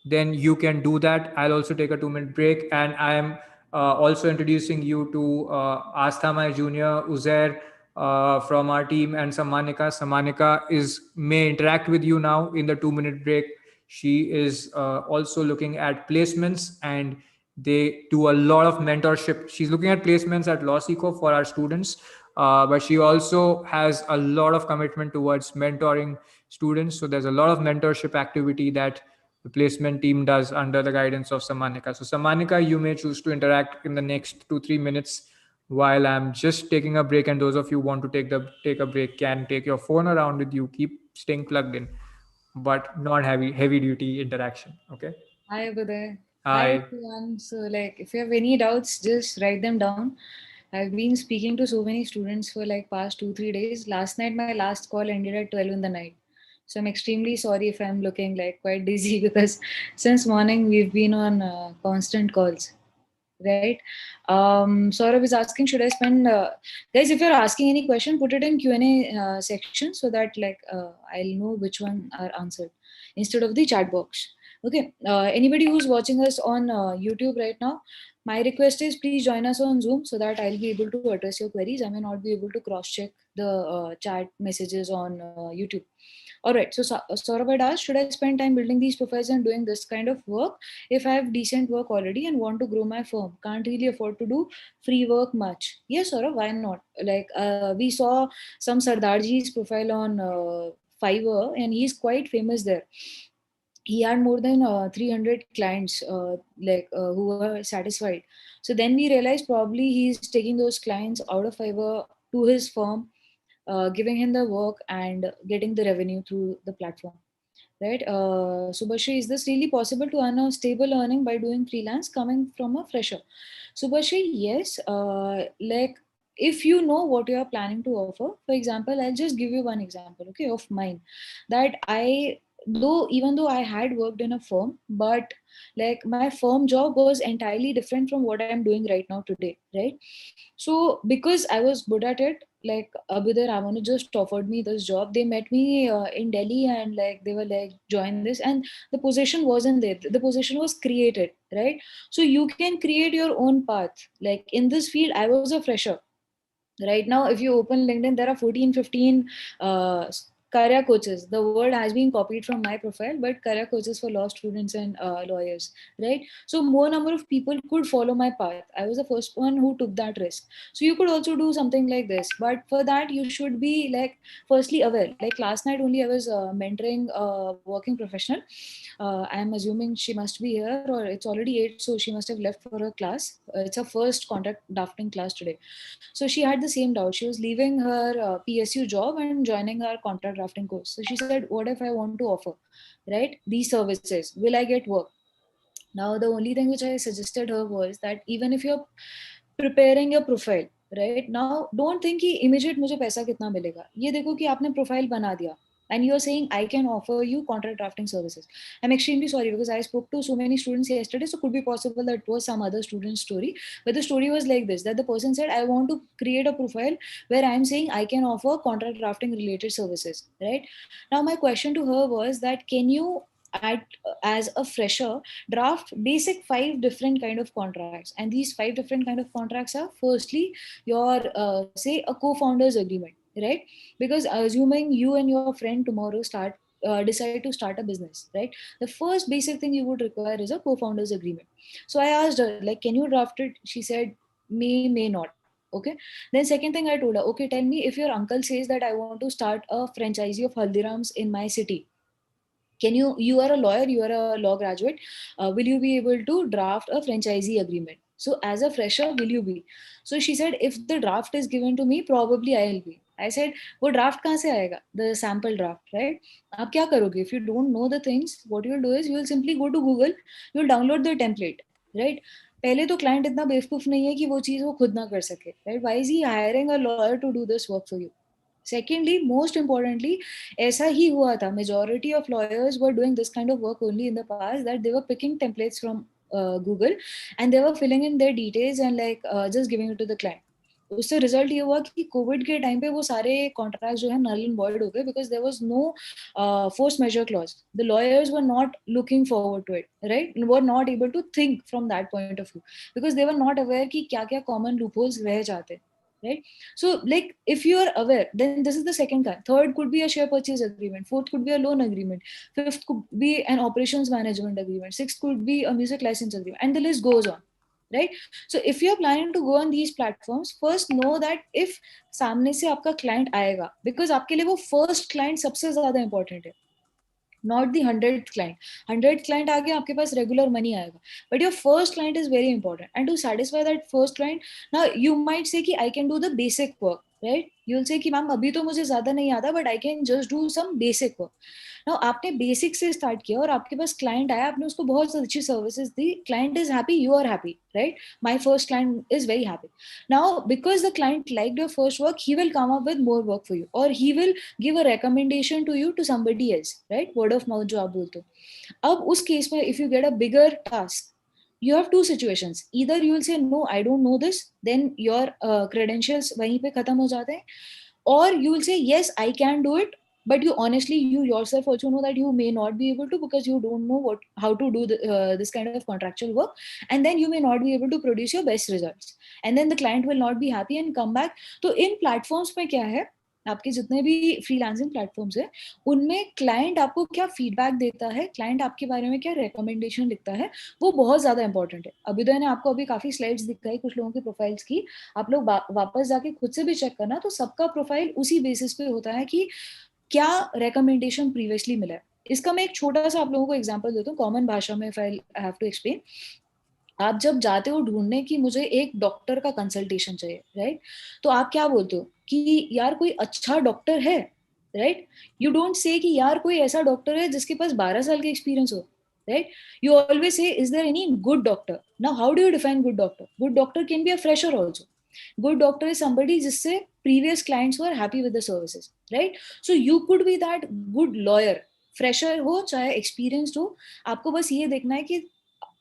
[SPEAKER 1] then you can do that. I'll also take a 2 minute break. And I am also introducing you to Astha, my junior, Uzair from our team, and Samanika. Samanika may interact with you now in the 2 minute break. She is also looking at placements, and they do a lot of mentorship. She's looking at placements at LawSeco for our students, but she also has a lot of commitment towards mentoring students. So there's a lot of mentorship activity that the placement team does under the guidance of Samanika. So Samanika, you may choose to interact in the next 2-3 minutes while I'm just taking a break. And those of you who want to take a break can take your phone around with you. Keep staying plugged in, but not heavy duty interaction. Okay.
[SPEAKER 2] Hi, Uday. Hi,
[SPEAKER 1] Hi.
[SPEAKER 2] everyone. So, if you have any doubts, just write them down. I've been speaking to so many students for past 2-3 days. Last night, my last call ended at 12 in the night. So I'm extremely sorry if I'm looking like quite dizzy because since morning we've been on constant calls, right? Saurabh is asking, should I spend? Guys, if you're asking any question, put it in Q&A section so that like I'll know which one are answered instead of the chat box. Okay. Anybody who's watching us on YouTube right now, my request is please join us on Zoom so that I'll be able to address your queries. I may not be able to cross check the chat messages on YouTube. All right. So Saurabh had asked, should I spend time building these profiles and doing this kind of work if I have decent work already and want to grow my firm? Can't really afford to do free work much. Yes, Saurabh, why not? Like we saw some Sardarji's profile on Fiverr and he's quite famous there. He had more than 300 clients who were satisfied. So then we realized probably he's taking those clients out of Fiverr to his firm, giving him the work and getting the revenue through the platform, right? Subhashri, is this really possible to earn a stable earning by doing freelance coming from a fresher? Subhashri, yes. Like if you know what you are planning to offer, for example, I'll just give you one example, okay, of mine. That even though I had worked in a firm, but like my firm job was entirely different from what I'm doing right now today, right? So because I was good at it, like Abhidhar Ramanu just offered me this job. They met me in Delhi and like they were like, join this, and the position wasn't there. The position was created, right? So you can create your own path. Like in this field, I was a fresher. Right now, if you open LinkedIn, there are 14, 15 career coaches. The word has been copied from my profile, but career coaches for law students and lawyers, right? So more number of people could follow my path. I was the first one who took that risk. So you could also do something like this, but for that you should be like firstly aware. Like last night only I was mentoring a working professional. I'm assuming she must be here, or it's already 8, so she must have left for her class. It's her first contract drafting class today. So she had the same doubt. She was leaving her PSU job and joining our contract drafting course. So she said, what if I want to offer, right, these services? Will I get work? Now, the only thing which I suggested her was that even if you're preparing your profile, right now, don't think कि immediate मुझे पैसा कितना मिलेगा. ये देखो कि आपने profile बना दिया and you're saying I can offer you contract drafting services. I'm extremely sorry because I spoke to so many students yesterday, so could be possible that was some other student's story. But the story was like this, that the person said, I want to create a profile where I'm saying I can offer contract drafting related services, right? Now my question to her was that can you at as a fresher draft basic 5 different kind of contracts, and these 5 different kind of contracts are firstly your say a co-founders agreement, right? Because assuming you and your friend tomorrow decide to start a business, right? The first basic thing you would require is a co-founders agreement. So I asked her, like, can you draft it? She said may not. Okay. Then second thing I told her, okay, tell me, if your uncle says that I want to start a franchisee of Haldirams in my city, can you are a lawyer, you are a law graduate, will you be able to draft a franchisee agreement? So as a fresher, will you be? So she said, if the draft is given to me, probably I'll be. I said, वो draft कहाँ से आएगा? The sample draft, right? आप क्या करोगे? If you don't know the things, what you'll do is you'll simply go to Google, you'll download the template, right? पहले तो client इतना बेवकूफ नहीं है कि वो चीज वो खुद ना कर सके, right? Why is he hiring a lawyer to do this work for you? Secondly, most importantly, ऐसा ही हुआ था. Majority of lawyers were doing this kind of work only in the past, that they were picking templates from Google and they were filling in their details and like just giving it to the client. उससे result ये हुआ कि Covid के time पे वो सारे contract जो है नल एंड वॉइड हो गए because there was no force majeure clause. The lawyers were not looking forward to it, right, were not able to think from that point of view because they were not aware कि क्या क्या common loopholes रह जाते हैं, right? So like if you are aware, then this is the second kind. Third could be a share purchase agreement. Fourth could be a loan agreement. Fifth could be an operations management agreement. Sixth could be a music license agreement, and the list goes on, right? So if you're planning to go on these platforms, first know that if सामने से आपका client आएगा, because आपके लिए वो first client सबसे ज्यादा important है, not the 100th client. 100th client आगे आपके पास regular money आएगा, but your first client is very important, and to satisfy that first client, now you might say कि I can do the basic work, right? You'll say कि ma'am अभी तो मुझे ज्यादा नहीं आता, but I can just do some basic work. Now आपने basic से स्टार्ट किया और आपके पास क्लाइंट आया, आपने उसको बहुत अच्छी सर्विसेज दी, client is happy, you are happy, right? My first client is very happy. Now because the client liked your first work, he will come up with more work for you, or he will give a recommendation to you to somebody else, right? Word of mouth जो आप बोलते हो. अब उस case में if you get a bigger task, you have two situations. Either you will say no, I don't know this, then your credentials वहीं पे खत्म हो जाते हैं, or you will say yes, I can do it, but you honestly, you yourself also know that you may not be able to, because you don't know how to do this kind of contractual work, and then you may not be able to produce your best results, and then the client will not be happy and come back. तो इन platforms में क्या है, आपके जितने भी freelancing platforms है, उनमें client आपको क्या फीडबैक देता है, क्लाइंट आपके बारे में क्या रिकमेंडेशन लिखता है, वो बहुत ज्यादा इंपॉर्टेंट है. अभ्युदय ने आपको अभी काफी स्लाइड्स दिखाई कुछ लोगों की प्रोफाइल्स की, आप लोग वापस जाके खुद से भी चेक करना, तो सबका प्रोफाइल उसी बेसिस पे होता है कि क्या रिकमेंडेशन प्रीवियसली मिला है. इसका मैं एक छोटा सा आप लोगों को एग्जांपल देता हूँ कॉमन भाषा में, if I have to explain. आप जब जाते हो ढूंढने की मुझे एक डॉक्टर का कंसल्टेशन चाहिए, राइट? तो आप क्या बोलते हो कि यार कोई अच्छा डॉक्टर है, राइट? यू डोंट से कि यार कोई ऐसा डॉक्टर है जिसके पास 12 साल का एक्सपीरियंस हो, right? You always say is there any good doctor. Now how do you define good doctor? Good doctor can be a fresher also. Good doctor is somebody जिससे previous clients were happy with the services, right? So you could be that good lawyer, fresher हो चाहे experienced हो. आपको बस ये देखना है कि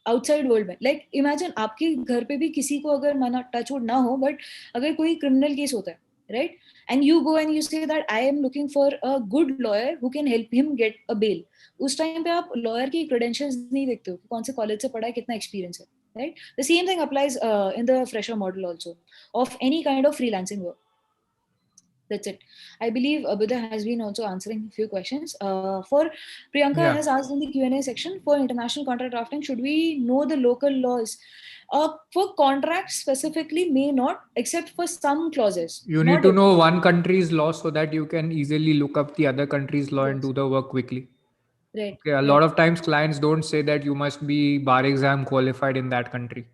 [SPEAKER 2] आउटसाइड वर्ल्ड में, लाइक इमेजिन आपके घर पे भी किसी को अगर मना टच वुड ना हो, बट अगर कोई क्रिमिनल केस होता है, right, and you go and you say that I am looking for a good lawyer who can help him get a bail. उस टाइम पे आप लॉयर की क्रेडेंशियल्स नहीं देखते हो कि कौन से कॉलेज से पढ़ा है, कितना एक्सपीरियंस है, right? The same thing applies in the fresher model also of any kind of freelancing work. That's it. I believe Abhyuday has been also answering a few questions. For Priyanka
[SPEAKER 1] Yeah.
[SPEAKER 2] has asked in the Q&A section, for international contract drafting, should we know the local laws? For contracts specifically, may not, except for some clauses.
[SPEAKER 1] You
[SPEAKER 2] Not
[SPEAKER 1] need to
[SPEAKER 2] every.
[SPEAKER 1] know one country's law so that you can easily look up the other country's law and
[SPEAKER 2] Yes.
[SPEAKER 1] do the work quickly.
[SPEAKER 2] Right.
[SPEAKER 1] Okay, a lot
[SPEAKER 2] Right.
[SPEAKER 1] of times clients don't say that you must be bar exam qualified in that country.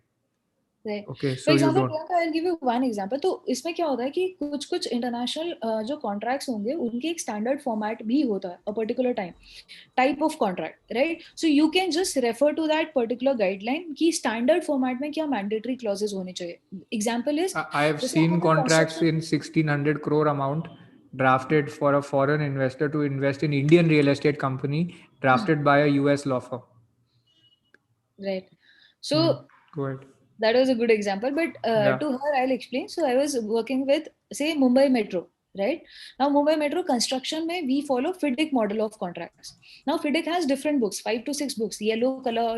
[SPEAKER 2] Right.
[SPEAKER 1] Okay,
[SPEAKER 2] For
[SPEAKER 1] so you
[SPEAKER 2] example,
[SPEAKER 1] don't.
[SPEAKER 2] Priyanka, I'll give you one example. तो इसमें क्या होता है कि कुछ कुछ international जो contracts होंगे उनके एक स्टैंडर्ड फॉर्मेट भी होता है, a particular time type of contract, right? So you can just refer to that particular guideline कि standard format में क्या mandatory clauses होने चाहिए. Example is
[SPEAKER 1] I have
[SPEAKER 2] जैसे आप
[SPEAKER 1] seen
[SPEAKER 2] अगर
[SPEAKER 1] contracts
[SPEAKER 2] construction,
[SPEAKER 1] in 1600 crore amount drafted for a foreign investor to invest in Indian real estate company drafted by a US law firm.
[SPEAKER 2] right? So
[SPEAKER 1] Go ahead.
[SPEAKER 2] that was a good example, but
[SPEAKER 1] Yeah.
[SPEAKER 2] to her I'll explain. So I was working with, say, Mumbai Metro, right? Now Mumbai Metro construction mein we follow FIDIC model of contracts. Now FIDIC has different books, 5 to 6 books, yellow color,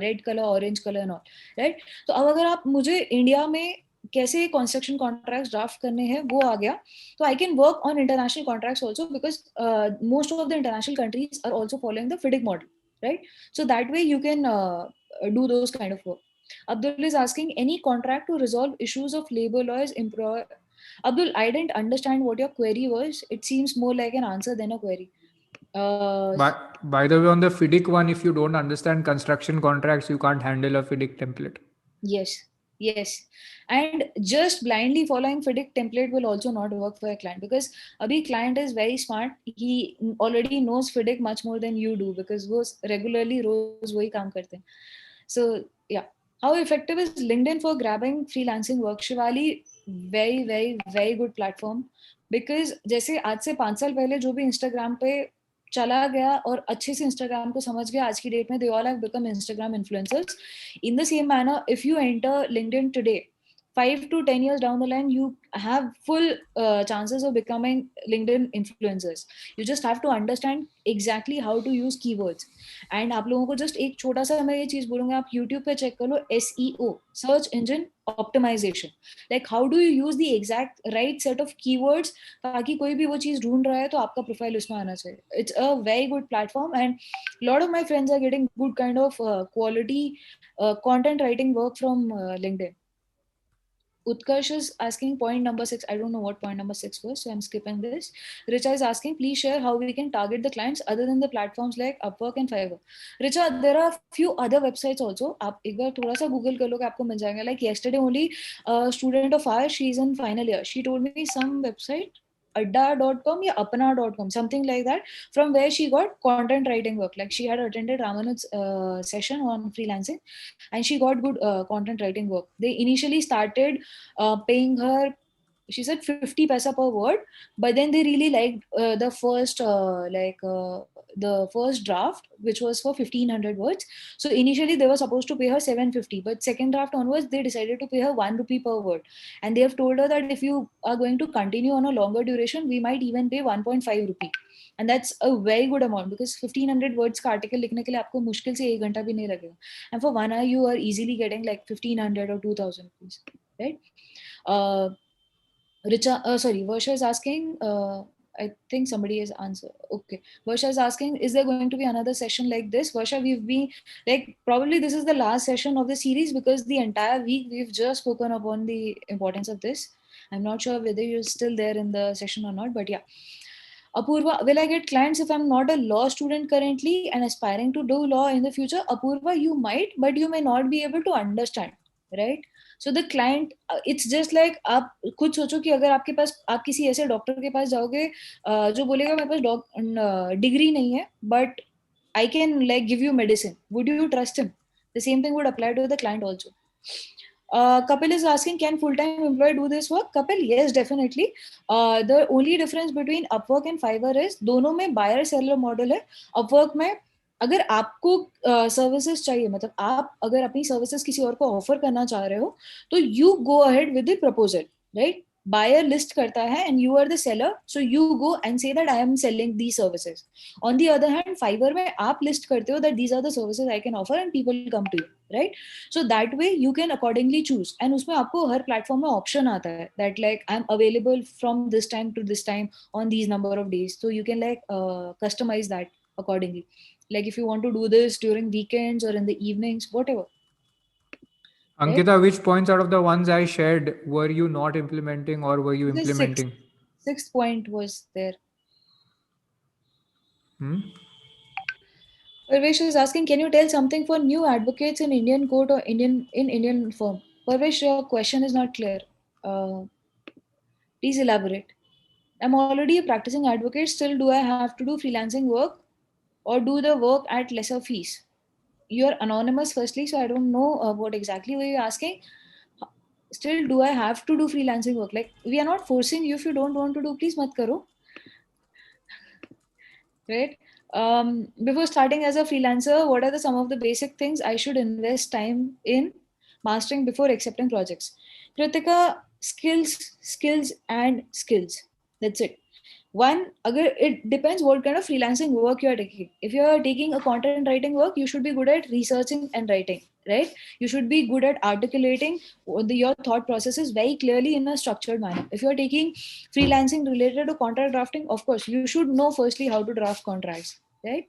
[SPEAKER 2] red color, orange color and all, right? तो अब अगर आप मुझे India में कैसे construction contracts draft करने हैं वो आ गया, तो I can work on international contracts also, because most of the international countries are also following the FIDIC model, right? So that way you can do those kind of work. Abdul is asking, any contract to resolve issues of labor laws. Abdul, I didn't understand what your query was. It seems more like an answer than a query.
[SPEAKER 1] By the way, on the FIDIC one, if you don't understand construction contracts, you can't handle a FIDIC template.
[SPEAKER 2] Yes, yes. And just blindly following FIDIC template will also not work for a client, because abhi client is very smart. He already knows FIDIC much more than you do, because वो regularly रोज वही काम करते हैं. So yeah. How effective is LinkedIn for grabbing freelancing work? Shivali, very, very, very good platform. Because जैसे आज से 5 साल पहले जो भी इंस्टाग्राम पे चला गया और अच्छे से इंस्टाग्राम को समझ गया, आज की डेट में they all have become Instagram influencers. In the same manner, if you enter LinkedIn today, 5 to 10 years down the line, you have full chances of becoming LinkedIn influencers. You just have to understand exactly how to use keywords. And आप लोगों को just एक छोटा सा मैं ये चीज बोलूंगा, आप यूट्यूब पे चेक कर लो, SEO, search engine optimisation, like how do you use the exact right set of keywords, ताकि कोई भी वो चीज ढूंढ रहा है तो आपका प्रोफाइल उसमें आना चाहिए. It's a very good platform, and lot of my friends are getting good kind of quality content writing work from LinkedIn. Utkarsh is asking point number 6. I don't know what point number 6 was, so I'm skipping this. Richa is asking, please share how we can target the clients other than the platforms like Upwork and Fiverr. Richa, there are few other websites also. आप एक बार थोड़ा सा Google कर लोगे आपको मिल जाएगा. Like yesterday only, a student of ours, she's in final year. She told me some website, adda.com or apna.com, something like that, from where she got content writing work. Like she had attended Ramanuj's session on freelancing, and she got good content writing work. They initially started paying her, she said 50 paisa per word, but then they really liked the first draft, which was for 1500 words. So initially they were supposed to pay her 750, but second draft onwards they decided to pay her 1 rupee per word, and they have told her that if you are going to continue on a longer duration, we might even pay 1.5 rupee. And that's a very good amount, because 1500 words का article लिखने के लिए आपको मुश्किल से 1 घंटा भी नहीं लगेगा, and for 1 hour you are easily getting like 1500 or 2000 rupees, right? uh, Varsha is asking, I think somebody has answered. Okay. Varsha is asking, is there going to be another session like this? Varsha, we've been, like, probably this is the last session of the series, because the entire week we've just spoken upon the importance of this. I'm not sure whether you're still there in the session or not, but yeah. Apurva, will I get clients if I'm not a law student currently and aspiring to do law in the future? Apurva, you might, but you may not be able to understand, right? So the client, it's just like आप खुद सोचो कि अगर आपके पास, आप किसी ऐसे doctor के पास जाओगे जो बोलेगा मेरे पास डिग्री नहीं है but I can like give you medicine, would you trust him? The same thing would apply to the client also. Kapil is asking, can full-time employee do this work? Kapil, yes, definitely. The only difference between Upwork and Fiverr is दोनों में buyer seller model है. Upwork में अगर आपको services चाहिए, मतलब आप अगर अपनी सर्विसेज किसी और को ऑफर करना चाह रहे हो, तो you go ahead with the proposal, right? buyer list करता है and you are the seller, so you go and say that I am selling these services. On the other hand, Fiverr में आप list करते हो that these are the services I can offer and people come to you, right? So that way you can accordingly choose, and उसमें आपको हर platform में option आता है that like I'm available from this time to this time on these number of days, so you can like customize that accordingly. Like if you want to do this during weekends or in the evenings, whatever.
[SPEAKER 1] Ankita, which points out of the ones I shared were you not implementing, or were you
[SPEAKER 2] The
[SPEAKER 1] implementing?
[SPEAKER 2] Sixth point was there. Parvesh is asking, can you tell something for new advocates in Indian court or Indian firm? Parvesh, your question is not clear. Please elaborate. I'm already a practicing advocate. Still, do I have to do freelancing work or do the work at lesser fees? You're anonymous, firstly, so I don't know what exactly were you asking. Still, do I have to do freelancing work? Like, we are not forcing you. If you don't want to do, please mat karo. Right? Before starting as a freelancer, what are some of the basic things I should invest time in mastering before accepting projects? Kritika, skills and skills. That's it. One, it depends what kind of freelancing work you are taking. If you are taking a content writing work, you should be good at researching and writing, right? You should be good at articulating your thought processes very clearly in a structured manner. If you are taking freelancing related to contract drafting, of course you should know firstly how to draft contracts, right?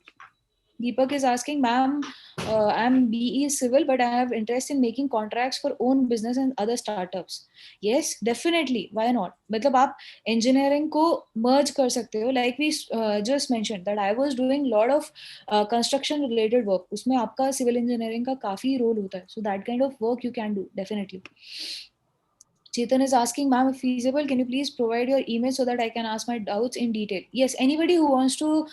[SPEAKER 2] Deepak is asking, ma'am, I'm BE civil, but I have interest in making contracts for own business and other startups. Yes, definitely. Why not? मतलब आप engineering को merge कर सकते हो. Like we just mentioned that I was doing lot of construction related work. उसमें आपका civil engineering का काफी role होता है. So that kind of work you can do definitely. Chetan is asking, ma'am, if feasible, can you please provide your email so that I can ask my doubts in detail? Yes, anybody who wants to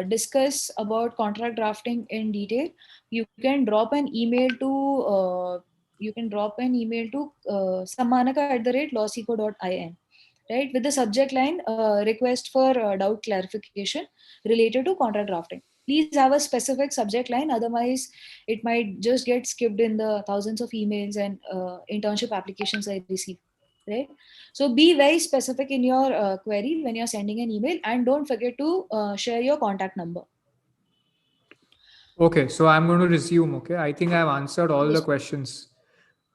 [SPEAKER 2] discuss about contract drafting in detail, you can drop an email to samanaka@lawseco.in, right? With the subject line, request for doubt clarification related to contract drafting. Please have a specific subject line, otherwise it might just get skipped in the thousands of emails and internship applications I receive, right? So be very specific in your query when you're sending an email, and don't forget to share your contact number.
[SPEAKER 1] Okay, so I'm going to resume. Okay, I think I've answered all the questions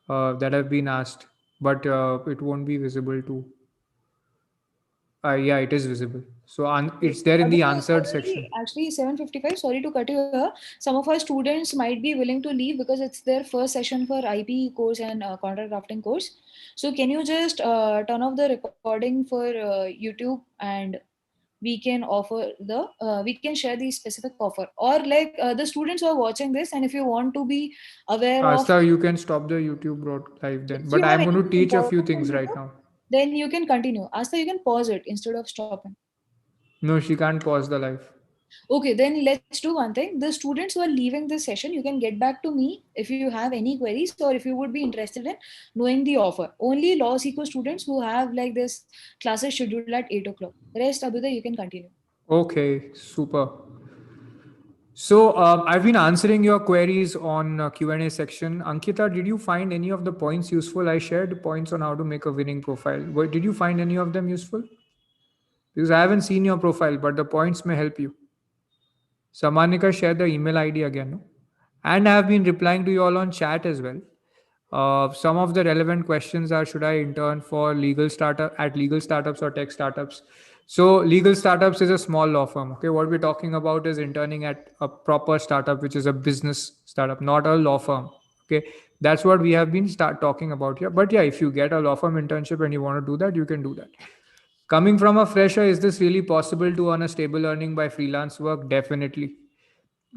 [SPEAKER 1] that have been asked, but it won't be visible to Yeah, it is visible. So
[SPEAKER 2] Okay.
[SPEAKER 1] it's there in the answered
[SPEAKER 2] Already,
[SPEAKER 1] section.
[SPEAKER 2] actually, 7:55. Sorry to cut you here. Some of our students might be willing to leave because it's their first session for IP course and contract drafting course. So can you just turn off the recording for YouTube, and we can share the specific offer, or like the students who are watching this, and if you want to be aware of,
[SPEAKER 1] Asta, you can stop the YouTube broad live then.
[SPEAKER 2] if
[SPEAKER 1] But
[SPEAKER 2] you have
[SPEAKER 1] I'm going to
[SPEAKER 2] anything
[SPEAKER 1] teach a few
[SPEAKER 2] important on
[SPEAKER 1] things right
[SPEAKER 2] YouTube,
[SPEAKER 1] now.
[SPEAKER 2] then you can continue. Asta, you can pause it instead of stopping.
[SPEAKER 1] No, she can't pause the live.
[SPEAKER 2] Okay, then let's do one thing. The students who are leaving this session, you can get back to me if you have any queries, or if you would be interested in knowing the offer. Only Law Seeker students who have like this classes scheduled at 8 o'clock. Rest, Abhyuday, you can continue.
[SPEAKER 1] Okay, super. So I've been answering your queries on Q&A section. Ankita, did you find any of the points useful? I shared points on how to make a winning profile. Did you find any of them useful? Because I haven't seen your profile, but the points may help you. Samanika shared the email ID again. No? And I have been replying to you all on chat as well. Some of the relevant questions are: should I intern for legal startups or tech startups? So legal startups is a small law firm. Okay, what we're talking about is interning at a proper startup, which is a business startup, not a law firm. Okay, that's what we have been start talking about here. But yeah, if you get a law firm internship and you want to do that, you can do that. Coming from a fresher, is this really possible to earn a stable earning by freelance work? Definitely.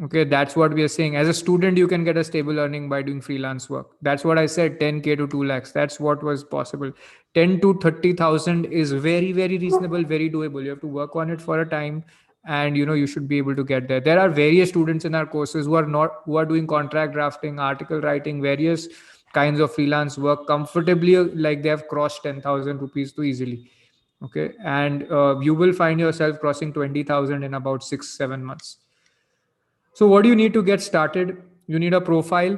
[SPEAKER 1] Okay, that's what we are saying. As a student, you can get a stable earning by doing freelance work. That's what I said, 10K to 2 lakhs. That's what was possible. 10 to 30,000 is very, very reasonable, very doable. You have to work on it for a time, and you should be able to get there. There are various students in our courses who are doing contract drafting, article writing, various kinds of freelance work comfortably, like they have crossed 10,000 rupees too easily. Okay, and you will find yourself crossing 20,000 in about 6 7 months. So, what do you need to get started? You need a profile,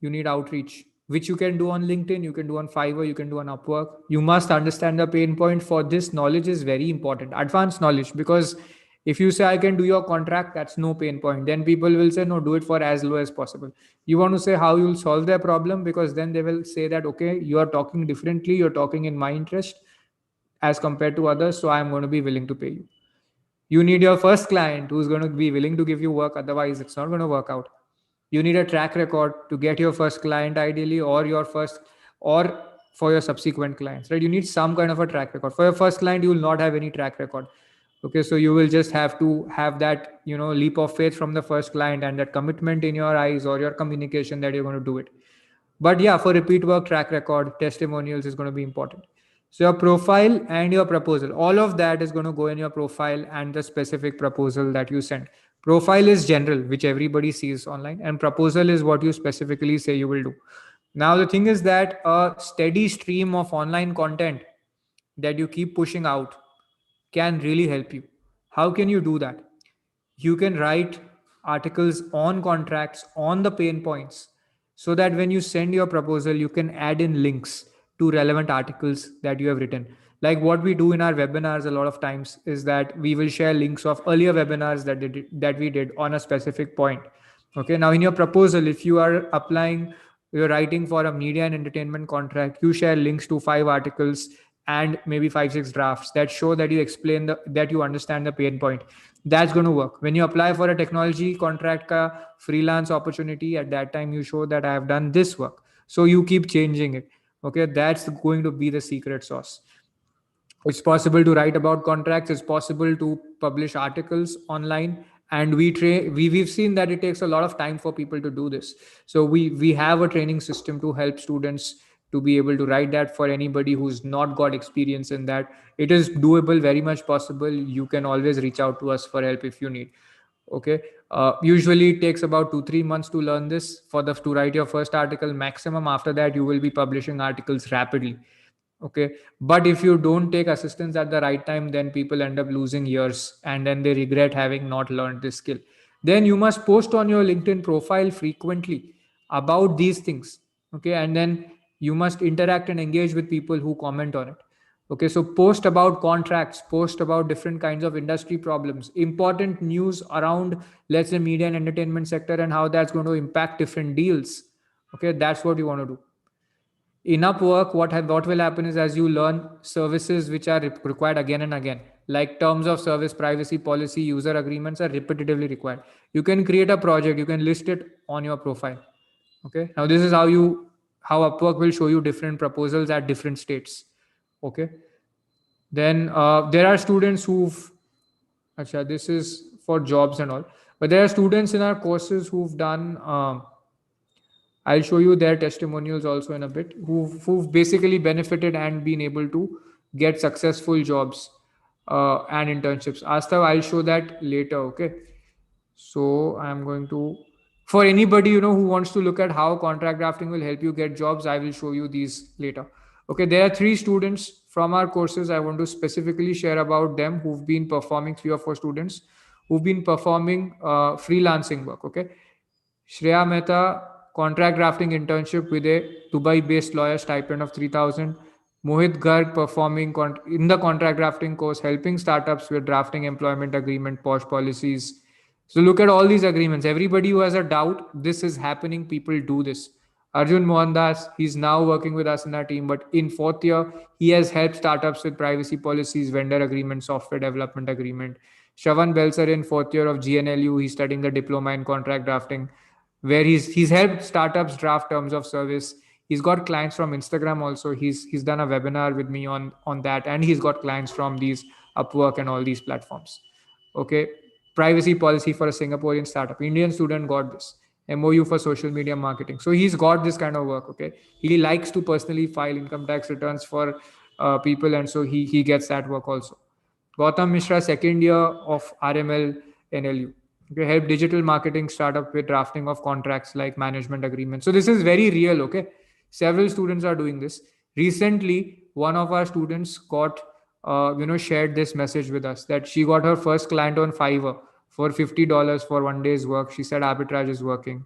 [SPEAKER 1] you need outreach, which you can do on LinkedIn, you can do on Fiverr, you can do on Upwork. You must understand the pain point. For this, knowledge is very important, advanced knowledge, because if you say I can do your contract, that's no pain point. Then people will say, no, do it for as low as possible. You want to say how you'll solve their problem, because then they will say that, okay, you are talking differently, you're talking in my interest as compared to others, so I'm going to be willing to pay you. You need your first client who's going to be willing to give you work, otherwise it's not going to work out. You need a track record to get your first client ideally, or your first, or for your subsequent clients, right? You need some kind of a track record. For your first client, you will not have any track record. Okay, so you will just have to have that leap of faith from the first client, and that commitment in your eyes or your communication that you're going to do it. But yeah, for repeat work, track record, testimonials is going to be important. So your profile and your proposal, all of that is going to go in your profile and the specific proposal that you send. Profile is general, which everybody sees online, and proposal is what you specifically say you will do. Now the thing is that a steady stream of online content that you keep pushing out can really help you. How can you do that? You can write articles on contracts, on the pain points, so that when you send your proposal, you can add in links to relevant articles that you have written. Like what we do in our webinars a lot of times is that we will share links of earlier webinars that we did on a specific point. Okay, now in your proposal, if you are applying, you're writing for a media and entertainment contract, you share links to 5 articles and maybe 5 6 drafts that show that you explain that you understand the pain point. That's going to work. When you apply for a technology contract ka freelance opportunity, at that time you show that I have done this work, so you keep changing it. Okay, that's going to be the secret sauce. It's possible to write about contracts, it's possible to publish articles online, and we've seen that it takes a lot of time for people to do this. So we have a training system to help students to be able to write that. For anybody who's not got experience in that, it is doable, very much possible. You can always reach out to us for help if you need. Okay, usually it takes about 2 3 months to learn this, for the to write your first article maximum. After that, you will be publishing articles rapidly. Okay, but if you don't take assistance at the right time, then people end up losing years, and then they regret having not learned this skill. Then you must post on your LinkedIn profile frequently about these things. Okay, and then you must interact and engage with people who comment on it. Okay, so post about contracts, post about different kinds of industry problems, important news around, let's say, media and entertainment sector, and how that's going to impact different deals. Okay, that's what you want to do. In Upwork, what will happen is, as you learn services which are required again and again, like terms of service, privacy policy, user agreements are repetitively required. You can create a project, you can list it on your profile. Okay. Now this is how Upwork will show you different proposals at different states. Okay. Then there are students who've, Acha, this is for jobs and all, but there are students in our courses who've done. I'll show you their testimonials also in a bit, who've basically benefited and been able to get successful jobs and internships. Asta, I'll show that later. Okay. So I'm going to, for anybody who wants to look at how contract drafting will help you get jobs, I will show you these later. Okay, there are 3 students from our courses. I want to specifically share about them who've been performing, 3 or 4 students who've been performing freelancing work. Okay, Shreya Mehta, contract drafting internship with a Dubai-based lawyer, stipend of 3,000. Mohit Garg performing in the contract drafting course, helping startups with drafting employment agreement, posh policies. So look at all these agreements. Everybody who has a doubt, this is happening. People do this. Arjun Mohandas, he's now working with us in our team, but in 4th year, he has helped startups with privacy policies, vendor agreement, software development agreement. Shravan Belser in 4th year of GNLU, he's studying the diploma in contract drafting, where he's helped startups draft terms of service. He's got clients from Instagram also. He's done a webinar with me on that, and he's got clients from these Upwork and all these platforms. Okay, privacy policy for a Singaporean startup. Indian student got this. MOU for social media marketing. So he's got this kind of work. Okay, he likes to personally file income tax returns for people, and so he gets that work also. Gautam Mishra, 2nd year of RML NLU. Okay, help digital marketing startup with drafting of contracts like management agreements. So this is very real. Okay, several students are doing this. Recently, one of our students got shared this message with us that she got her first client on Fiverr for $50 for one day's work. She said arbitrage is working.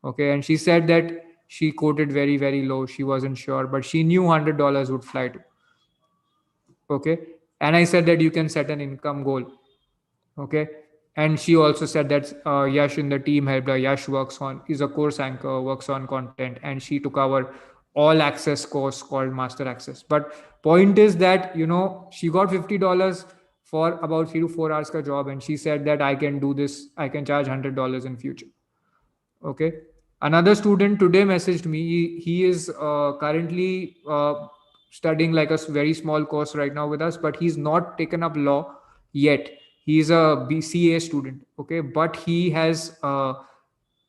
[SPEAKER 1] Okay, and she said that she quoted very, very low. She wasn't sure, but she knew $100 would fly to. Okay, and I said that you can set an income goal. Okay, and she also said that Yash in the team helped her. Yash is a course anchor, works on content, and she took our all access course called Master Access. But point is that she got $50 for about 3 to 4 hours ka job, and she said that I can do this, I can charge $100 in future. Okay, another student today messaged me. He is currently studying like a very small course right now with us, but he's not taken up law yet. He's a BCA student. Okay, but he has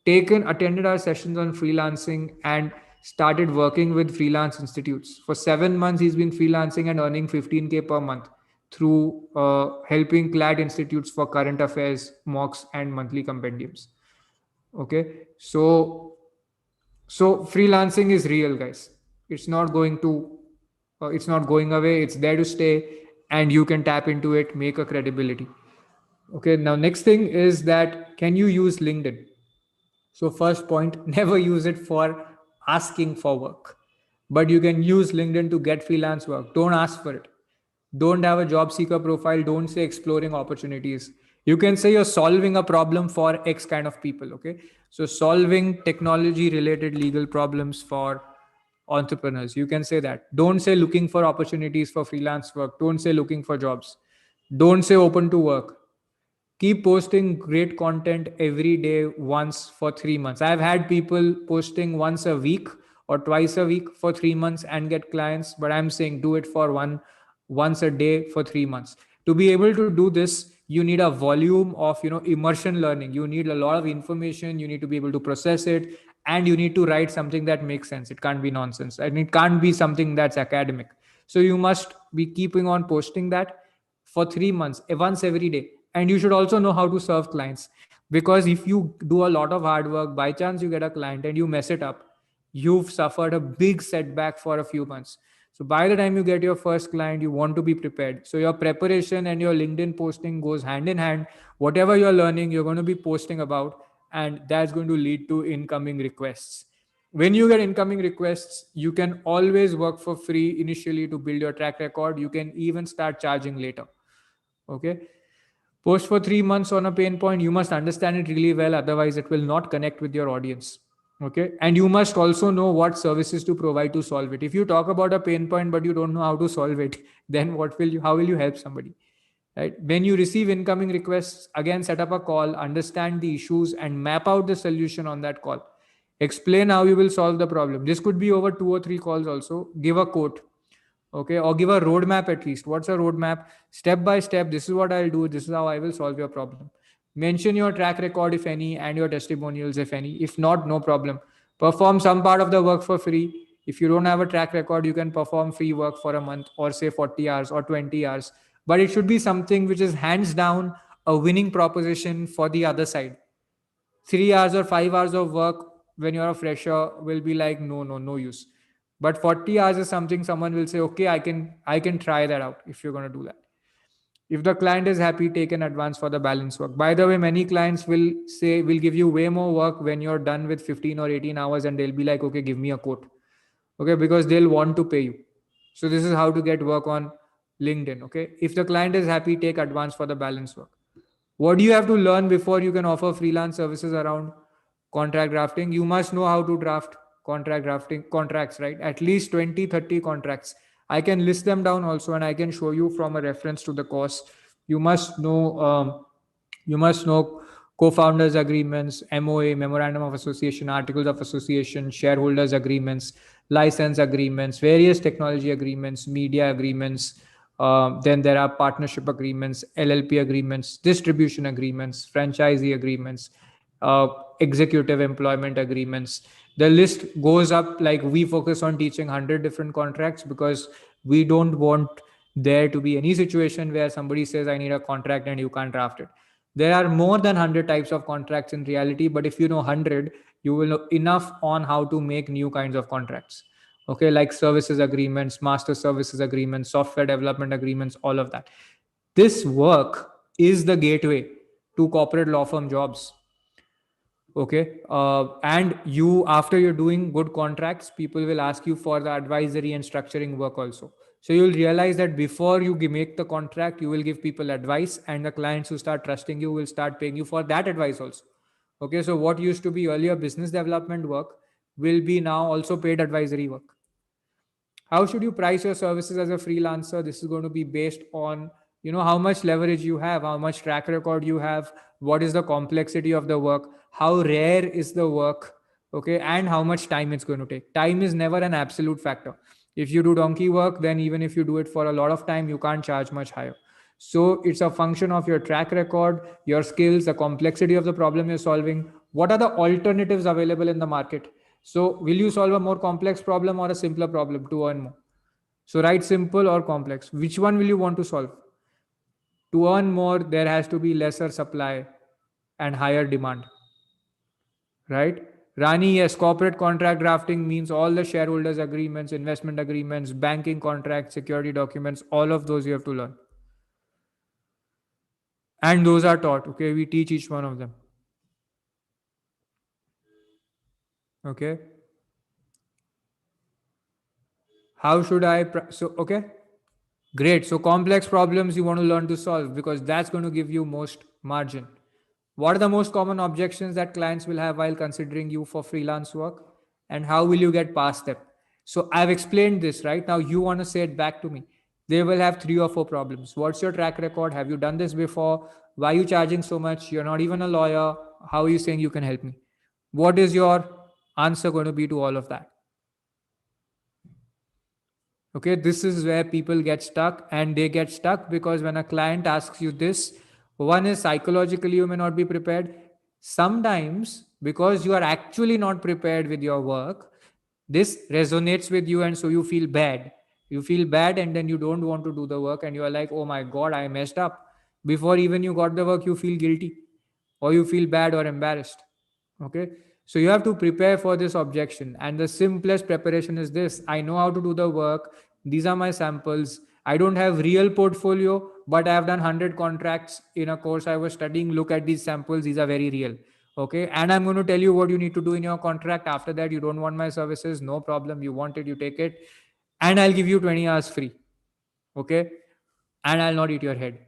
[SPEAKER 1] attended our sessions on freelancing and started working with freelance institutes. For 7 months he's been freelancing and earning 15K per month through helping CLAD institutes for current affairs, mocks, and monthly compendiums. Okay, so freelancing is real, guys. It's not going to it's not going away. It's there to stay, and you can tap into it, make a credibility. Okay, now next thing is that can you use LinkedIn? So first point, never use it for asking for work, but you can use LinkedIn to get freelance work. Don't ask for it. Don't have a job seeker profile. Don't say exploring opportunities. You can say you're solving a problem for X kind of people. Okay, so solving technology related legal problems for entrepreneurs, you can say that. Don't say looking for opportunities for freelance work. Don't say looking for jobs. Don't say open to work. Keep posting great content every day once for 3 months. I've had people posting once a week or twice a week for 3 months and get clients, but I'm saying do it for once a day for 3 months. To be able to do this, you need a volume of immersion learning. You need a lot of information. You need to be able to process it, and you need to write something that makes sense. It can't be nonsense, and it can't be something that's academic. So you must be keeping on posting that for 3 months, once every day. And you should also know how to serve clients, because if you do a lot of hard work, by chance you get a client and you mess it up, you've suffered a big setback for a few months. So by the time you get your first client, you want to be prepared. So your preparation and your LinkedIn posting goes hand in hand. Whatever you're learning, you're going to be posting about, and that's going to lead to incoming requests. When you get incoming requests, you can always work for free initially to build your track record. You can even start charging later. Okay, post for 3 months on a pain point. You must understand it really well, otherwise it will not connect with your audience. Okay. And you must also know what services to provide to solve it. If you talk about a pain point, but you don't know how to solve it, then how will you help somebody? Right? When you receive incoming requests, again, set up a call, understand the issues, and map out the solution on that call. Explain how you will solve the problem. This could be over 2 or 3 calls also. Give a quote, okay, or give a roadmap at least. What's a roadmap? Step by step, this is what I'll do, this is how I will solve your problem. Mention your track record if any, and your testimonials if any. If not, no problem. Perform some part of the work for free. If you don't have a track record, you can perform free work for a month, or say 40 hours or 20 hours, but it should be something which is hands down a winning proposition for the other side. 3 hours or 5 hours of work when you're a fresher will be like, no use. But 40 hours is something someone will say, okay, I can try that out. If you're going to do that, if the client is happy, take an advance for the balance work. By the way, many clients will give you way more work when you're done with 15 or 18 hours, and they'll be like, okay, give me a quote. Okay, because they'll want to pay you. So this is how to get work on LinkedIn. Okay, if the client is happy, take advance for the balance work. What do you have to learn before you can offer freelance services around contract drafting? You must know how to draft contract drafting contracts, right? At least 20, 30 contracts. I can list them down also, and I can show you from a reference to the course. You must know co-founders agreements, MOA, memorandum of association, articles of association, shareholders agreements, license agreements, various technology agreements, media agreements. Then there are partnership agreements, LLP agreements, distribution agreements, franchisee agreements, uh, executive employment agreements. The list goes up. Like, we focus on teaching 100 different contracts because we don't want there to be any situation where somebody says, I need a contract, and you can't draft it. There are more than 100 types of contracts in reality, but if you know 100, you will know enough on how to make new kinds of contracts. Okay, like services agreements, master services agreements, software development agreements, all of that. This work is the gateway to corporate law firm jobs. Okay, and you, after you're doing good contracts, people will ask you for the advisory and structuring work also. So you'll realize that before you make the contract, you will give people advice, and the clients who start trusting you will start paying you for that advice also. Okay, so what used to be earlier business development work will be now also paid advisory work. How should you price your services as a freelancer? This is going to be based on, how much leverage you have, how much track record you have, what is the complexity of the work, how rare is the work, okay, and how much time it's going to take. Time is never an absolute factor. If you do donkey work, then even if you do it for a lot of time, you can't charge much higher. So it's a function of your track record, your skills, the complexity of the problem you're solving. What are the alternatives available in the market? So will you solve a more complex problem or a simpler problem to earn more? So write simple or complex. Which one will you want to solve? To earn more, there has to be lesser supply and higher demand. Right? Rani, yes, corporate contract drafting means all the shareholders agreements, investment agreements, banking contracts, security documents, all of those you have to learn. And those are taught. Okay, we teach each one of them. Okay. How should I? Okay. Great. So complex problems you want to learn to solve because that's going to give you most margin. What are the most common objections that clients will have while considering you for freelance work? And how will you get past them? So I've explained this, right? Now you want to say it back to me. They will have 3 or 4 problems. What's your track record? Have you done this before? Why are you charging so much? You're not even a lawyer. How are you saying you can help me? What is your answer going to be to all of that? Okay, this is where people get stuck, and they get stuck because when a client asks you this, one is psychologically you may not be prepared. Sometimes, because you are actually not prepared with your work, this resonates with you, and so you feel bad. You feel bad, and then you don't want to do the work, and you are like, oh my God, I messed up. Before even you got the work, you feel guilty, or you feel bad or embarrassed. Okay, so you have to prepare for this objection, and the simplest preparation is this: I know how to do the work, these are my samples, I don't have real portfolio, but I have done 100 contracts in a course I was studying. Look at these samples, these are very real. Okay, and I'm going to tell you what you need to do in your contract. After that, you don't want my services, no problem, you want it, you take it, and I'll give you 20 hours free. Okay, and I'll not eat your head.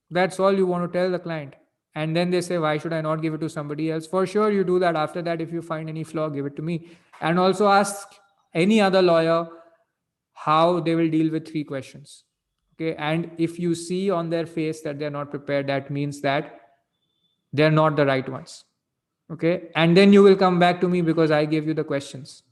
[SPEAKER 1] That's all you want to tell the client. And then they say, why should I not give it to somebody else? For sure, you do that. After that, if you find any flaw, give it to me. And also ask any other lawyer how they will deal with 3 questions. Okay. And if you see on their face that they're not prepared, that means that they're not the right ones. Okay. And then you will come back to me because I gave you the questions.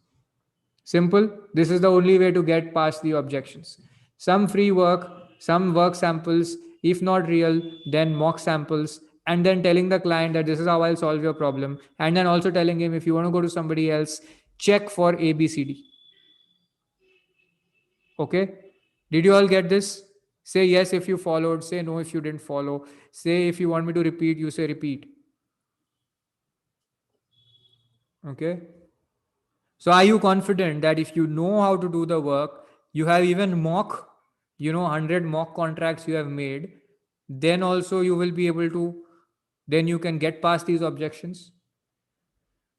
[SPEAKER 1] Simple. This is the only way to get past the objections. Some free work, some work samples, if not real, then mock samples, and then telling the client that this is how I'll solve your problem. And then also telling him if you want to go to somebody else, check for ABCD. Okay. Did you all get this? Say yes if you followed, say no if you didn't follow. Say if you want me to repeat, you say repeat. Okay. So are you confident that if you know how to do the work, you have even mock, 100 mock contracts you have made, then also you will be able to, then you can get past these objections.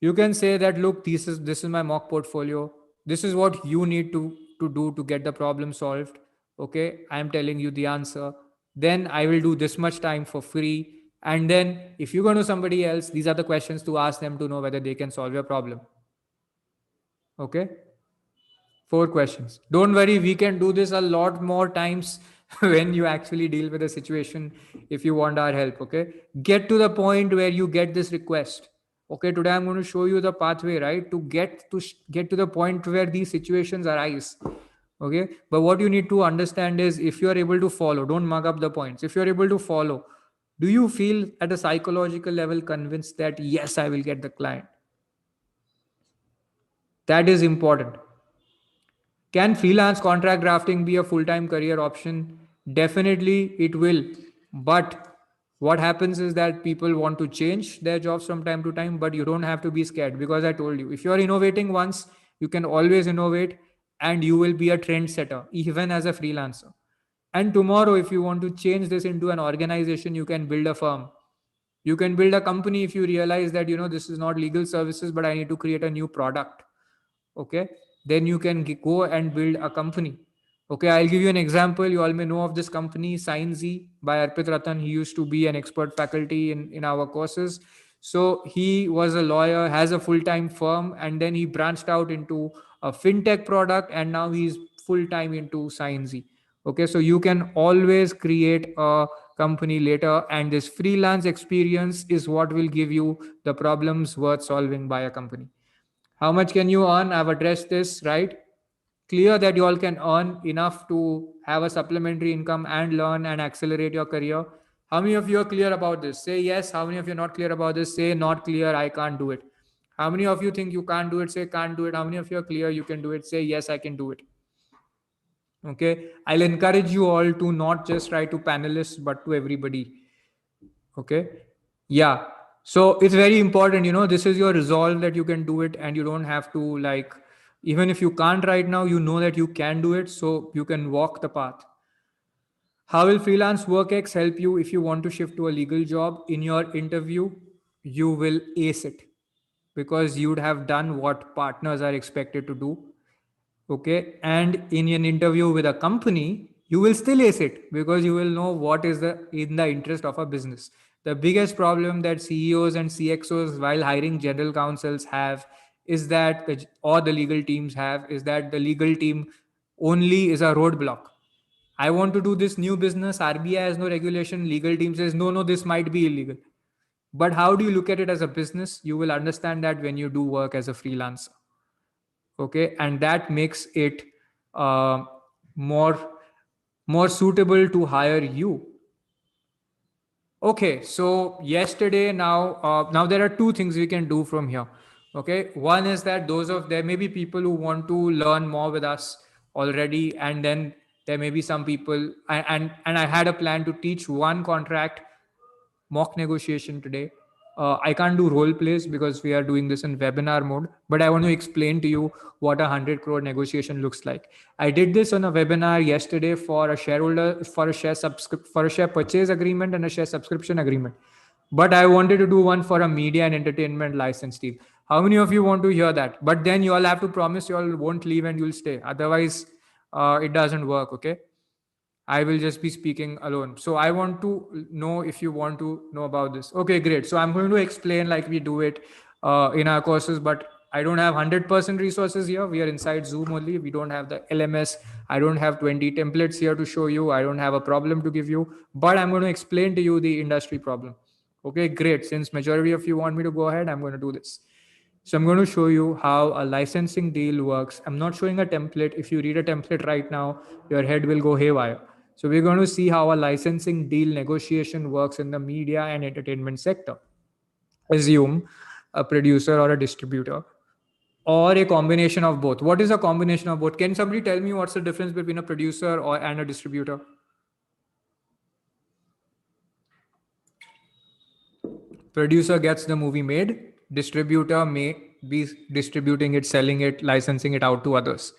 [SPEAKER 1] You can say that, look, this is my mock portfolio. This is what you need to do to get the problem solved. Okay, I am telling you the answer. Then I will do this much time for free. And then if you go to somebody else, these are the questions to ask them to know whether they can solve your problem. Okay. 4 questions. Don't worry, we can do this a lot more times when you actually deal with a situation if you want our help. Okay. Get to the point where you get this request. Okay. Today I'm going to show you the pathway, right? To get to the point where these situations arise. Okay. But what you need to understand is if you are able to follow, don't mug up the points. If you're able to follow, do you feel at a psychological level convinced that yes, I will get the client? That is important. Can freelance contract drafting be a full time career option? Definitely, it will. But what happens is that people want to change their jobs from time to time, but you don't have to be scared because I told you, if you're innovating once, you can always innovate and you will be a trendsetter, even as a freelancer. And tomorrow, if you want to change this into an organization, you can build a firm. You can build a company if you realize that, this is not legal services, but I need to create a new product. Okay. Then you can go and build a company. Okay, I'll give you an example. You all may know of this company, ScienceZ by Arpit Ratan. He used to be an expert faculty in our courses. So he was a lawyer, has a full-time firm, and then he branched out into a fintech product, and now he's full-time into ScienceZ. Okay, so you can always create a company later, and this freelance experience is what will give you the problems worth solving by a company. How much can you earn? I've addressed this, right? Clear that you all can earn enough to have a supplementary income and learn and accelerate your career. How many of you are clear about this? Say yes. How many of you are not clear about this? Say not clear, I can't do it. How many of you think you can't do it? Say can't do it. How many of you are clear you can do it? Say yes, I can do it. Okay. I'll encourage you all to not just write to panelists, but to everybody. Okay. Yeah. So it's very important, this is your resolve that you can do it and you don't have to even if you can't right now, you know that you can do it. So you can walk the path. How will freelance WorkX help you if you want to shift to a legal job? In your interview, you will ace it because you'd have done what partners are expected to do. Okay. And in an interview with a company, you will still ace it because you will know what is in the interest of a business. The biggest problem that CEOs and CXOs while hiring general counsels have is that or the legal teams have is that the legal team only is a roadblock. I want to do this new business. RBI has no regulation. Legal team says, no, this might be illegal. But how do you look at it as a business? You will understand that when you do work as a freelancer. Okay. And that makes it uh, more suitable to hire you. Okay, so yesterday now there are 2 things we can do from here. Okay, one is that there may be people who want to learn more with us already, and then there may be some people and I had a plan to teach one contract mock negotiation today. I can't do role plays because we are doing this in webinar mode, but I want to explain to you what 100 crore negotiation looks like. I did this on a webinar yesterday for a share purchase agreement and a share subscription agreement. But I wanted to do one for a media and entertainment license team. How many of you want to hear that? But then you all have to promise you all won't leave and you'll stay. Otherwise, it doesn't work. Okay. I will just be speaking alone. So I want to know if you want to know about this. Okay, great. So I'm going to explain like we do it in our courses, but I don't have 100% resources here. We are inside Zoom only. We don't have the LMS. I don't have 20 templates here to show you. I don't have a problem to give you, but I'm going to explain to you the industry problem. Okay, great. Since majority of you want me to go ahead, I'm going to do this. So I'm going to show you how a licensing deal works. I'm not showing a template. If you read a template right now, your head will go haywire. So we're going to see how a licensing deal negotiation works in the media and entertainment sector. Assume a producer or a distributor or a combination of both. What is a combination of both? Can somebody tell me what's the difference between a producer or and a distributor? Producer gets the movie made, distributor may be distributing it, selling it, licensing it out to others.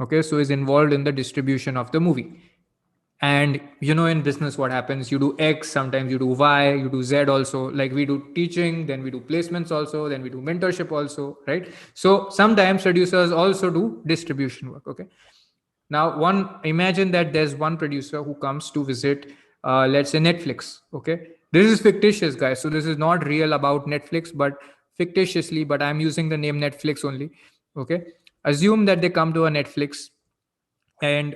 [SPEAKER 1] Okay, so is involved in the distribution of the movie. And you know, in business, what happens? You do X, sometimes you do Y, you do Z also. Like we do teaching, then we do placements also, then we do mentorship also, right? So sometimes producers also do distribution work. Okay. Now, imagine that there's one producer who comes to visit, let's say Netflix. Okay, this is fictitious, guys. So this is not real about Netflix, but fictitiously. But I'm using the name Netflix only. Okay, assume that they come to a Netflix and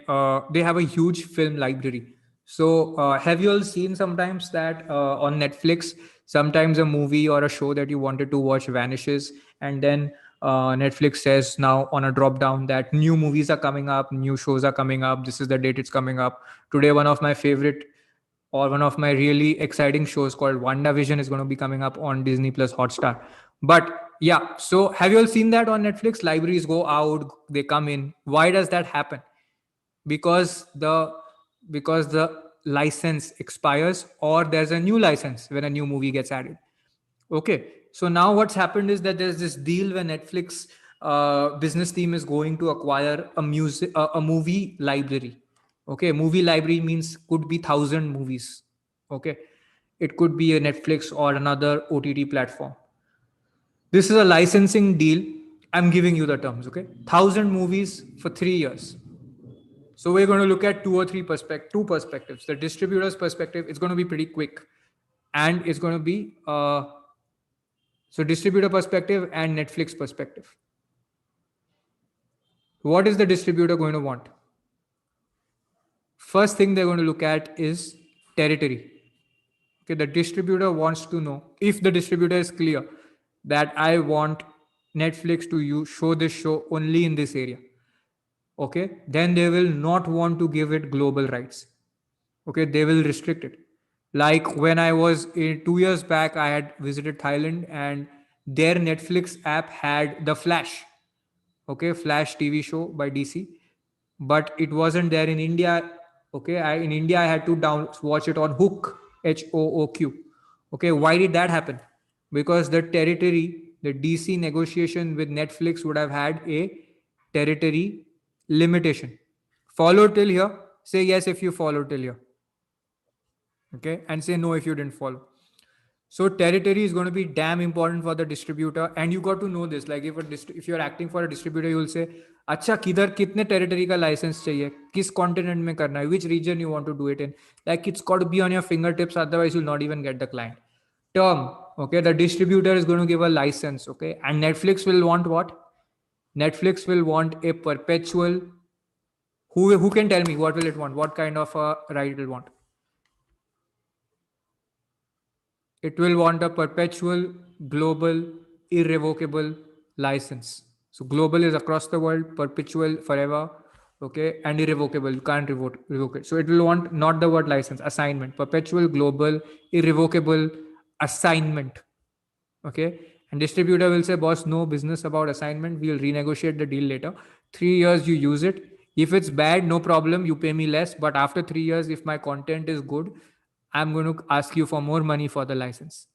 [SPEAKER 1] they have a huge film library. So have you all seen sometimes that on Netflix, sometimes a movie or a show that you wanted to watch vanishes, and then Netflix says now on a drop down that new movies are coming up, new shows are coming up, this is the date it's coming up. Today one of my favorite or one of my really exciting shows called WandaVision is going to be coming up on Disney Plus Hotstar. But yeah, so have you all seen that on Netflix? Libraries go out, they come in. Why does that happen? Because the license expires or there's a new license when a new movie gets added. Okay, so now what's happened is that there's this deal where Netflix business team is going to acquire a movie library. Okay, movie library means could be 1,000 movies. Okay, it could be a Netflix or another OTT platform. This is a licensing deal. I'm giving you the terms. Okay, 1,000 movies for 3 years. So we're going to look at two perspectives. The distributor's perspective, it's going to be pretty quick, and it's going to be so distributor perspective and Netflix perspective. What is the distributor going to want? First thing they're going to look at is territory. Okay, the distributor wants to know, if the distributor is clear that I want Netflix to show this show only in this area. Okay, then they will not want to give it global rights. Okay, they will restrict it. Like when I was 2 years back, I had visited Thailand and their Netflix app had The Flash. Okay, Flash TV show by DC, but it wasn't there in India. Okay, in India I had to watch it on Hook, HOOQ. Okay, why did that happen? Because the territory, the DC negotiation with Netflix would have had a territory limitation. Follow till here. Say yes if you follow till here. Okay, and say no if you didn't follow. So territory is going to be damn important for the distributor, and you got to know this. Like if you're acting for a distributor, you will say, "अच्छा किधर कितने territory का license चाहिए? किस continent में करना है? Which region you want to do it in?" Like it's got to be on your fingertips, otherwise you'll not even get the client. Term, okay. The distributor is going to give a license, okay, and Netflix will want what? Netflix will want a perpetual. Who can tell me what will it want? What kind of a right it will want? It will want a perpetual, global, irrevocable license. So global is across the world, perpetual, forever, okay, and irrevocable. You can't revoke it. So it will want not the word license, assignment, perpetual, global, irrevocable assignment. Okay. And distributor will say, boss, no business about assignment. We'll renegotiate the deal later. 3 years you use it. If it's bad, no problem. You pay me less. But after 3 years, if my content is good, I'm going to ask you for more money for the license.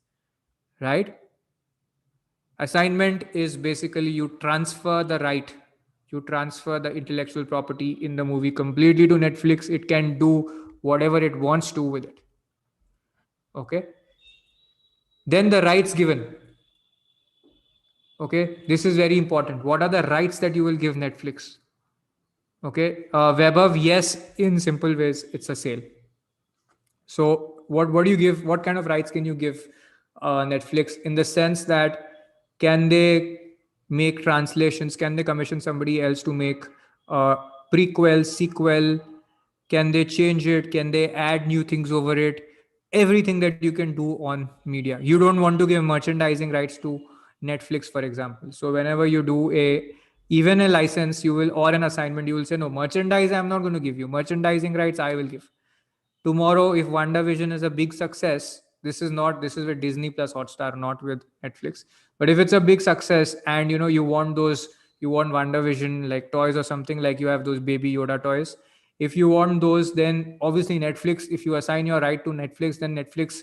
[SPEAKER 1] Right? Assignment is basically you transfer the right. You transfer the intellectual property in the movie completely to Netflix. It can do whatever it wants to with it. Okay. Then the rights given. Okay, this is very important. What are the rights that you will give Netflix? Okay. Web of yes, in simple ways, it's a sale. So what do you give? What kind of rights can you give Netflix in the sense that can they make translations? Can they commission somebody else to make uh, prequel, sequel? Can they change it? Can they add new things over it? Everything that you can do on media. You don't want to give merchandising rights to Netflix, for example. So whenever you do a even a license, you will or an assignment, you will say no merchandise. I'm not going to give you merchandising rights. I will give tomorrow. If WandaVision is a big success, this is with Disney plus Hotstar, not with Netflix. But if it's a big success and you want those, you want WandaVision like toys or something, like you have those baby Yoda toys. If you want those, then obviously Netflix, if you assign your right to Netflix, then Netflix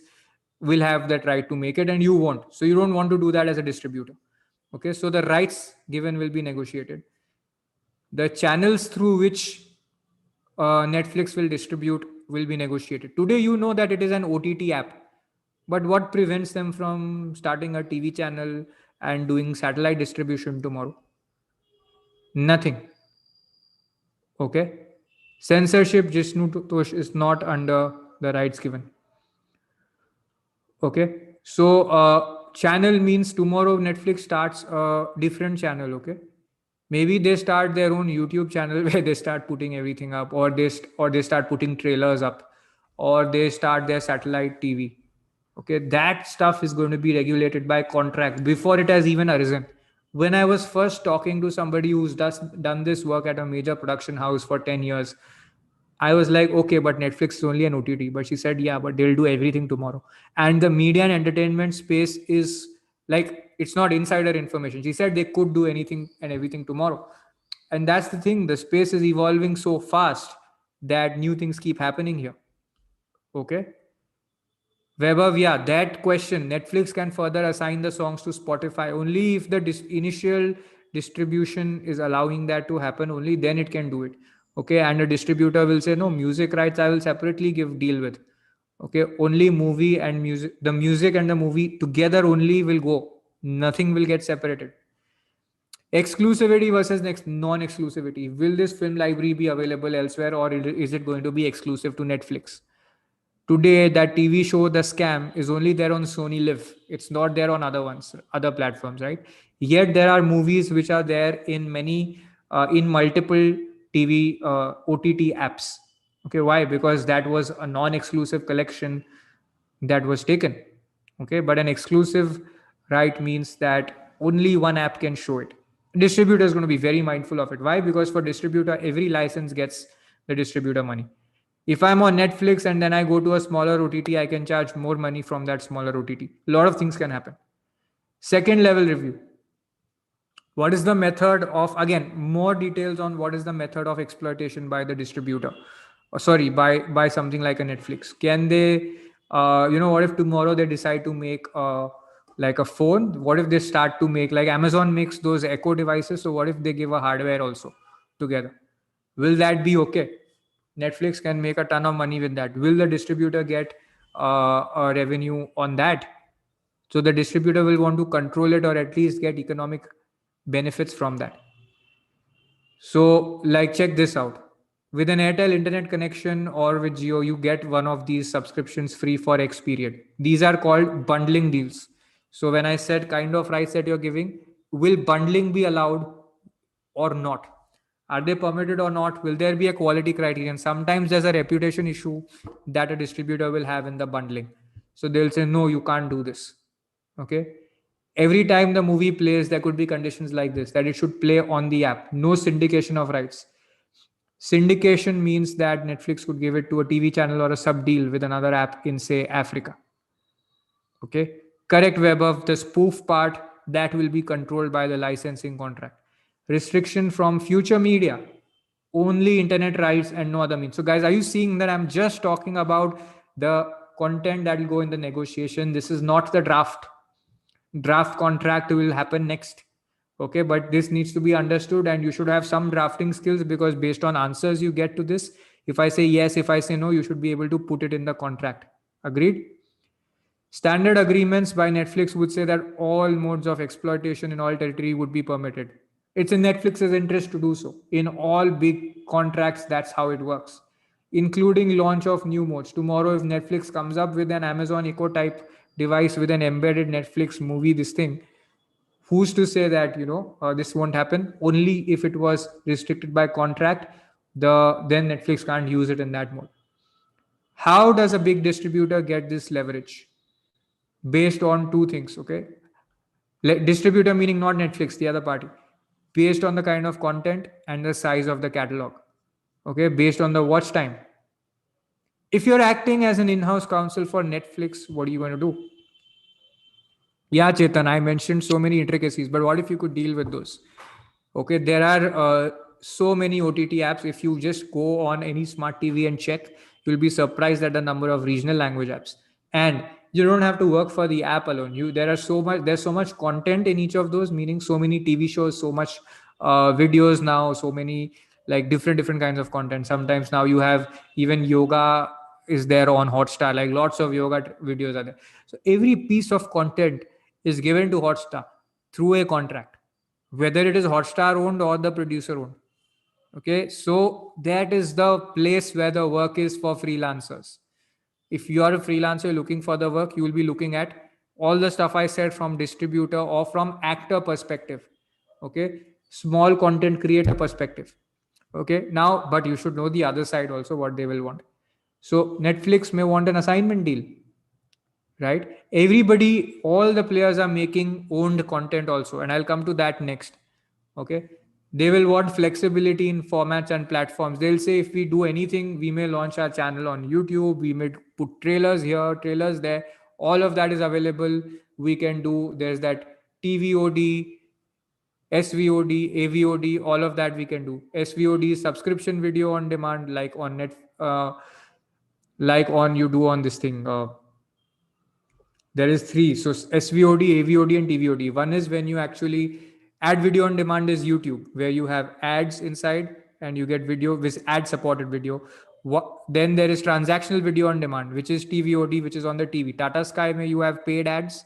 [SPEAKER 1] will have that right to make it and you won't. So you don't want to do that as a distributor. Okay, so the rights given will be negotiated. The channels through which Netflix will distribute will be negotiated. Today, you know that it is an OTT app, but what prevents them from starting a TV channel and doing satellite distribution tomorrow? Nothing. Okay. Censorship, Jishnu Tosh, is not under the rights given. Okay. So, channel means tomorrow Netflix starts a different channel. Okay. Maybe they start their own YouTube channel where they start putting everything up, or they start putting trailers up, or they start their satellite TV. Okay, that stuff is going to be regulated by contract before it has even arisen. When I was first talking to somebody who's done this work at a major production house for 10 years, I was like, okay, but Netflix is only an OTT. But she said, yeah, but they'll do everything tomorrow. And the media and entertainment space is like, it's not insider information. She said they could do anything and everything tomorrow. And that's the thing. The space is evolving so fast that new things keep happening here. Okay. Weber, yeah, that question. Netflix can further assign the songs to Spotify only if the initial distribution is allowing that to happen. Only then it can do it. Okay, and a distributor will say, no, music rights I will separately give deal with. Okay, only movie and music, the music and the movie together only will go. Nothing will get separated. Exclusivity versus next non-exclusivity. Will this film library be available elsewhere, or is it going to be exclusive to Netflix? Today, that TV show The Scam is only there on Sony Live. It's not there on other platforms, right? Yet there are movies which are there in in multiple TV OTT apps. Okay, why? Because that was a non-exclusive collection that was taken. Okay, but an exclusive right means that only one app can show it. Distributor is going to be very mindful of it. Why? Because for distributor, every license gets the distributor money. If I'm on Netflix and then I go to a smaller OTT, I can charge more money from that smaller OTT. A lot of things can happen. Second level review. What is the method of, again, more details on what is the method of exploitation by the distributor? Or sorry, by something like a Netflix. Can they, what if tomorrow they decide to make like a phone? What if they start to make, like Amazon makes those Echo devices? So what if they give a hardware also together? Will that be okay? Netflix can make a ton of money with that. Will the distributor get a revenue on that? So the distributor will want to control it or at least get economic benefits from that. So, like, check this out. With an Airtel internet connection or with Jio, you get one of these subscriptions free for X period. These are called bundling deals. So, when I said kind of rights that you're giving, will bundling be allowed or not? Are they permitted or not? Will there be a quality criterion? Sometimes there's a reputation issue that a distributor will have in the bundling. So, they'll say, no, you can't do this. Okay. Every time the movie plays, there could be conditions like this, that it should play on the app. No syndication of rights. Syndication means that Netflix could give it to a TV channel or a sub deal with another app in, say, Africa. Okay. Correct, web of the spoof part that will be controlled by the licensing contract. Restriction from future media, only internet rights and no other means. So, guys, are you seeing that I'm just talking about the content that will go in the negotiation? This is not the draft contract will happen next. Okay, but this needs to be understood and you should have some drafting skills, because based on answers you get to this, if I say yes, if I say no, you should be able to put it in the contract. Agreed? Standard agreements by Netflix would say that all modes of exploitation in all territory would be permitted. It's in Netflix's interest to do so in all big contracts, that's how it works, including launch of new modes. Tomorrow, if Netflix comes up with an Amazon Echo type device with an embedded Netflix movie, this thing, who's to say that this won't happen? Only if it was restricted by contract, then Netflix can't use it in that mode. How does a big distributor get this leverage? Based on two things, okay? Distributor meaning not Netflix, the other party. Based on the kind of content and the size of the catalog, okay? Based on the watch time. If you're acting as an in-house counsel for Netflix, what are you going to do? Yeah, Chetan, I mentioned so many intricacies, but what if you could deal with those? Okay, there are so many OTT apps. If you just go on any smart TV and check, you'll be surprised at the number of regional language apps. And you don't have to work for the app alone. There's so much content in each of those, meaning so many TV shows, so much videos now, so many like different kinds of content. Sometimes now you have even yoga is there on Hotstar, like lots of yoga videos are there. So every piece of content is given to Hotstar through a contract, whether it is Hotstar owned or the producer owned. Okay, so that is the place where the work is for freelancers. If you are a freelancer looking for the work, you will be looking at all the stuff I said from distributor or from actor perspective. Okay, small content creator perspective. Okay, now, but you should know the other side also, what they will want. So Netflix may want an assignment deal, right? Everybody, all the players are making owned content also, and I'll come to that next. Okay, they will want flexibility in formats and platforms. They'll say if we do anything, we may launch our channel on YouTube, we may put trailers here, trailers there. All of that is available. We can do, there's that TVOD, SVOD, AVOD, all of that we can do. SVOD is subscription video on demand, like on like on you do on this thing. There is three. So SVOD, AVOD, and TVOD. One is when you actually add video on demand is YouTube, where you have ads inside and you get video with ad supported video. Then there is transactional video on demand, which is TVOD, which is on the TV. Tata Sky, where you have paid ads,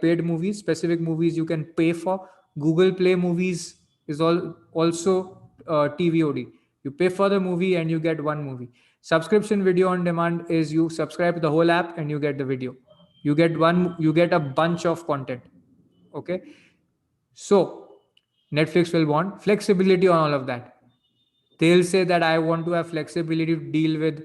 [SPEAKER 1] paid movies, specific movies you can pay for. Google Play movies is also TVOD. You pay for the movie and you get one movie. Subscription video on demand is you subscribe to the whole app and you get the video. You get a bunch of content. Okay, so Netflix will want flexibility on all of that. They'll say that I want to have flexibility to deal with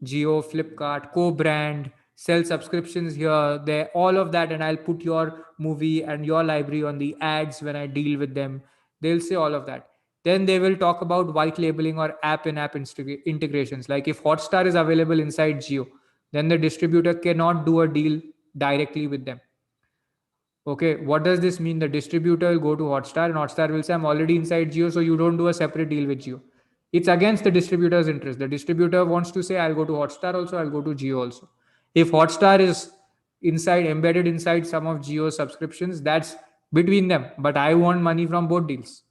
[SPEAKER 1] Jio, Flipkart, co-brand, sell subscriptions here, there, all of that, and I'll put your movie and your library on the ads when I deal with them. They'll say all of that. Then they will talk about white labeling or app-in-app integrations. Like if Hotstar is available inside Jio, then the distributor cannot do a deal directly with them. Okay, what does this mean? The distributor will go to Hotstar and Hotstar will say, I'm already inside Jio, so you don't do a separate deal with Jio. It's against the distributor's interest. The distributor wants to say, I'll go to Hotstar also, I'll go to Jio also. If Hotstar is embedded inside some of Jio's subscriptions, that's between them. But I want money from both deals.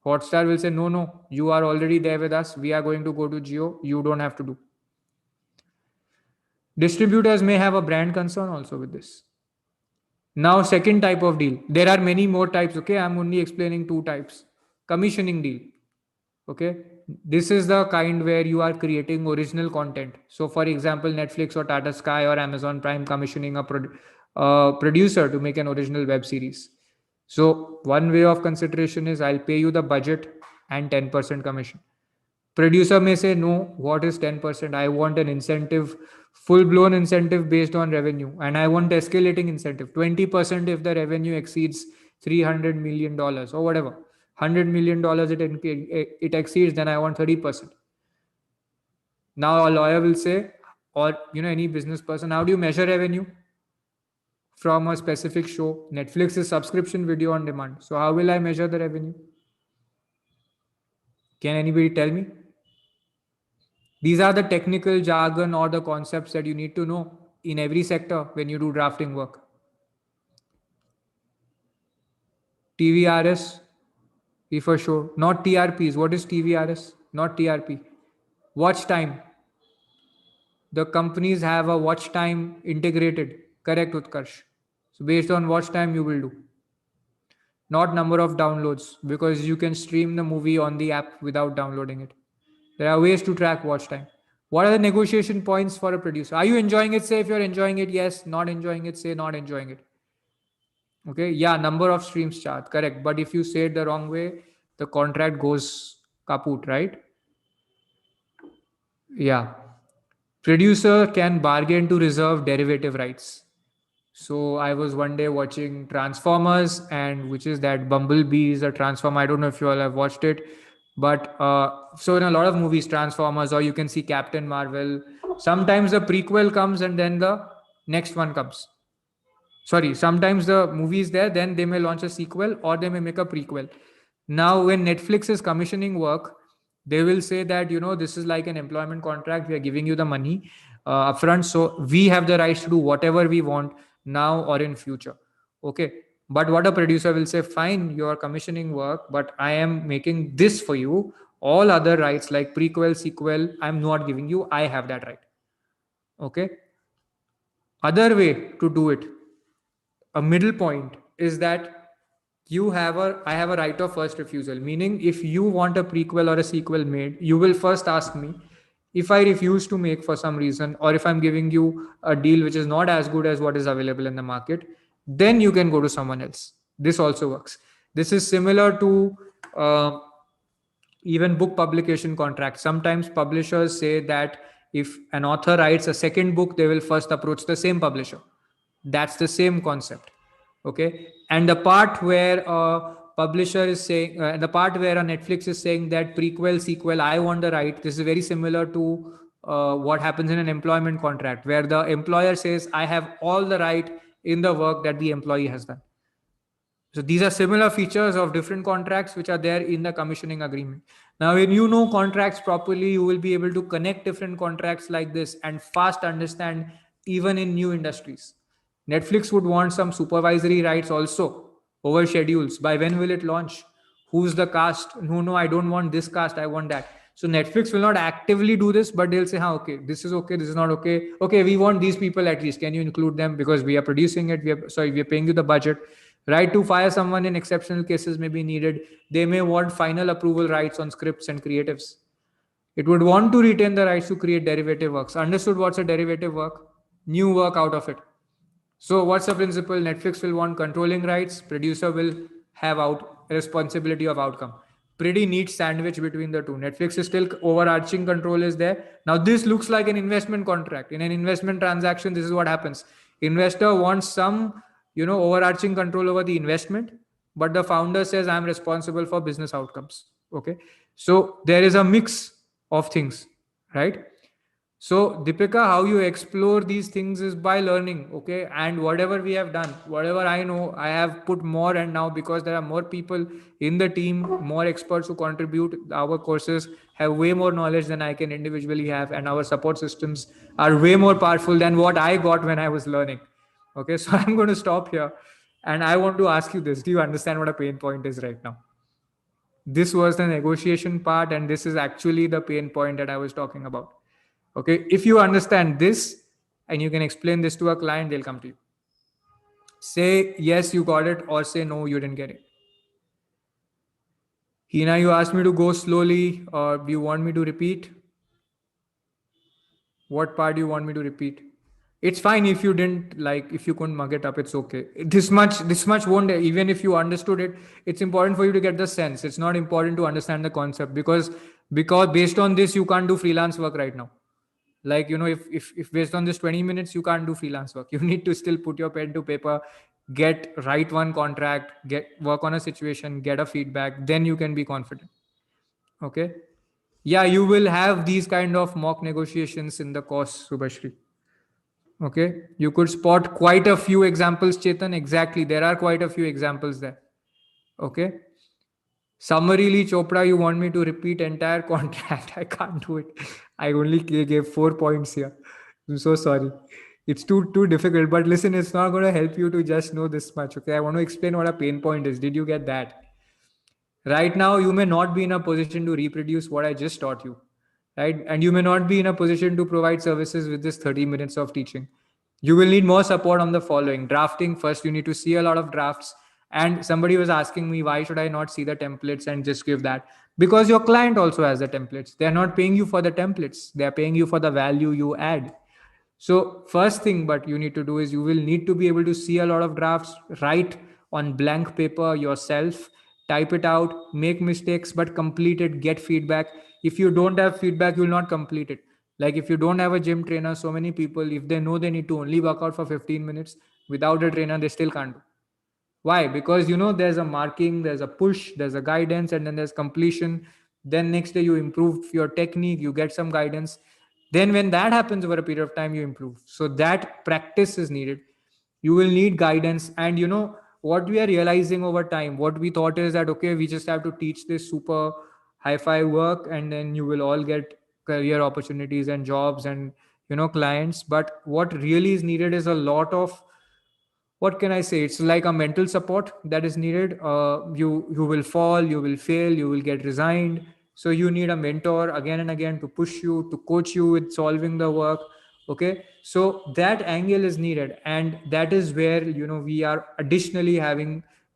[SPEAKER 1] Hotstar will say, no, you are already there with us. We are going to go to Jio. You don't have to do. Distributors may have a brand concern also with this. Now, second type of deal. There are many more types. Okay, I'm only explaining two types. Commissioning deal. Okay, this is the kind where you are creating original content. So, for example, Netflix or Tata Sky or Amazon Prime commissioning a producer to make an original web series. So, one way of consideration is I'll pay you the budget and 10% commission. Producer may say, no, what is 10%? I want an incentive, full-blown incentive based on revenue. And I want escalating incentive, 20% if the revenue exceeds $300 million or whatever. $100 million it exceeds, then I want 30%. Now a lawyer will say, or any business person, how do you measure revenue from a specific show? Netflix is subscription video on demand. So how will I measure the revenue? Can anybody tell me? These are the technical jargon or the concepts that you need to know in every sector when you do drafting work. TVRS, if a show, not TRPs. What is TVRS? Not TRP. Watch time. The companies have a watch time integrated. Correct, Utkarsh. So based on watch time you will do. Not number of downloads, because you can stream the movie on the app without downloading it. There are ways to track watch time. What are the negotiation points for a producer? Are you enjoying it? Say if you're enjoying it, yes. Not enjoying it, say not enjoying it. Okay, yeah, number of streams chart, correct. But if you say it the wrong way, the contract goes kaput, right? Yeah. Producer can bargain to reserve derivative rights. So I was one day watching Transformers, and which is that Bumblebee is a transformer. I don't know if you all have watched it, but so in a lot of movies, Transformers, or you can see Captain Marvel. Sometimes the prequel comes and then the next one comes. Sorry, sometimes the movie is there, then they may launch a sequel or they may make a prequel. Now, when Netflix is commissioning work, they will say that, this is like an employment contract. We are giving you the money upfront. So we have the rights to do whatever we want now or in future. Okay. But what a producer will say, fine, you are commissioning work, but I am making this for you. All other rights like prequel, sequel, I'm not giving you. I have that right. Okay. Other way to do it, a middle point, is that I have a right of first refusal, meaning if you want a prequel or a sequel made, you will first ask me. If I refuse to make for some reason, or if I'm giving you a deal which is not as good as what is available in the market, then you can go to someone else. This also works. This is similar to even book publication contracts. Sometimes publishers say that if an author writes a second book, they will first approach the same publisher. That's the same concept. Okay. And the part where a publisher is saying, the part where a Netflix is saying that prequel, sequel, I want the right, this is very similar to what happens in an employment contract, where the employer says, I have all the right in the work that the employee has done. So these are similar features of different contracts which are there in the commissioning agreement. Now, when you know contracts properly, you will be able to connect different contracts like this and fast understand even in new industries. Netflix would want some supervisory rights also over schedules. By when will it launch? Who's the cast? No, I don't want this cast. I want that. So Netflix will not actively do this, but they'll say, okay, this is okay, this is not okay. Okay, we want these people at least. Can you include them? Because we are producing it. We are paying you the budget. Right to fire someone in exceptional cases may be needed. They may want final approval rights on scripts and creatives. It would want to retain the rights to create derivative works. Understood what's a derivative work? New work out of it. So what's the principle? Netflix will want controlling rights. Producer will have responsibility of outcome. Pretty neat sandwich between the two. Netflix is still overarching control is there. Now this looks like an investment contract. In an investment transaction, this is what happens. Investor wants some overarching control over the investment, but the founder says I'm responsible for business outcomes. Okay, so there is a mix of things, right? So Deepika, how you explore these things is by learning. Okay, and whatever we have done, whatever I know, I have put more. And now because there are more people in the team, more experts who contribute, our courses have way more knowledge than I can individually have, and our support systems are way more powerful than what I got when I was learning. Okay, so I'm going to stop here. And I want to ask you this. Do you understand what a pain point is right now? This was the negotiation part, and this is actually the pain point that I was talking about. Okay, if you understand this and you can explain this to a client, they'll come to you. Say yes, you got it, or say no, you didn't get it. Hina, you asked me to go slowly, or do you want me to repeat? What part do you want me to repeat? It's fine if you didn't, like, if you couldn't mug it up, it's okay. This much won't, even if you understood it, it's important for you to get the sense. It's not important to understand the concept, because based on this, you can't do freelance work right now. Like, if based on this 20 minutes, you can't do freelance work. You need to still put your pen to paper, write one contract, work on a situation, get a feedback, then you can be confident. Okay. Yeah, you will have these kind of mock negotiations in the course, Subhashri. Okay. You could spot quite a few examples, Chetan. Exactly. There are quite a few examples there. Okay. Summarily, Chopra, you want me to repeat entire contract? I can't do it. I only gave 4 points here. I'm so sorry. It's too difficult. But listen, it's not going to help you to just know this much. Okay. I want to explain what a pain point is. Did you get that? Right now, you may not be in a position to reproduce what I just taught you. Right? And you may not be in a position to provide services with this 30 minutes of teaching. You will need more support on the following. Drafting. First, you need to see a lot of drafts And somebody was asking me, why should I not see the templates and just give that? Because your client also has the templates. They're not paying you for the templates, they're paying you for the value you add. So first thing but you need to do is you will need to be able to see a lot of drafts, write on blank paper yourself, type it out, make mistakes, but complete it, get feedback. If you don't have feedback, you will not complete it. Like if you don't have a gym trainer, so many people, if they know they need to only work out for 15 minutes without a trainer, they still can't do. Why? Because there's a marking, there's a push, there's a guidance, and then there's completion. Then next day you improve your technique, you get some guidance. Then when that happens over a period of time, you improve. So that practice is needed. You will need guidance. And what we are realizing over time, what we thought is that okay, we just have to teach this super high-fi work, and then you will all get career opportunities and jobs and clients. But what really is needed is a lot of, what can I say? It's like a mental support that is needed. You will fall, you will fail, you will get resigned. So you need a mentor again and again to push you, to coach you with solving the work. Okay, so that angle is needed, and that is where we are additionally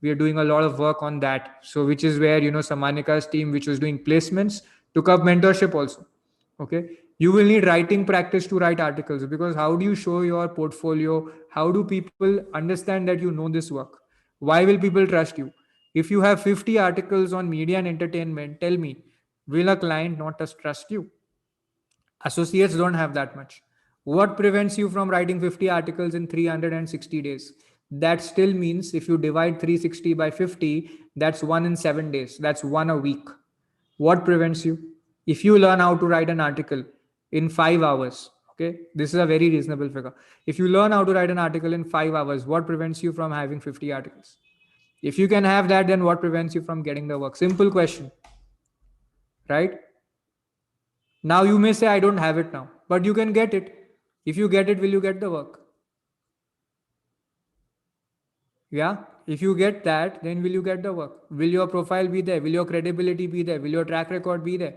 [SPEAKER 1] we are doing a lot of work on that. So which is where Samanika's team, which was doing placements, took up mentorship also. Okay, you will need writing practice to write articles, because how do you show your portfolio? How do people understand that you know this work? Why will people trust you? If you have 50 articles on media and entertainment, tell me, will a client not trust you? Associates don't have that much. What prevents you from writing 50 articles in 360 days? That still means if you divide 360 by 50, that's 1 in 7 days. That's one a week. What prevents you? If you learn how to write an article in 5 hours, okay, this is a very reasonable figure. If you learn how to write an article in 5 hours, what prevents you from having 50 articles? If you can have that, then what prevents you from getting the work? Simple question, right? Now you may say, I don't have it now, but you can get it. If you get it, will you get the work? Yeah. If you get that, then will you get the work? Will your profile be there? Will your credibility be there? Will your track record be there?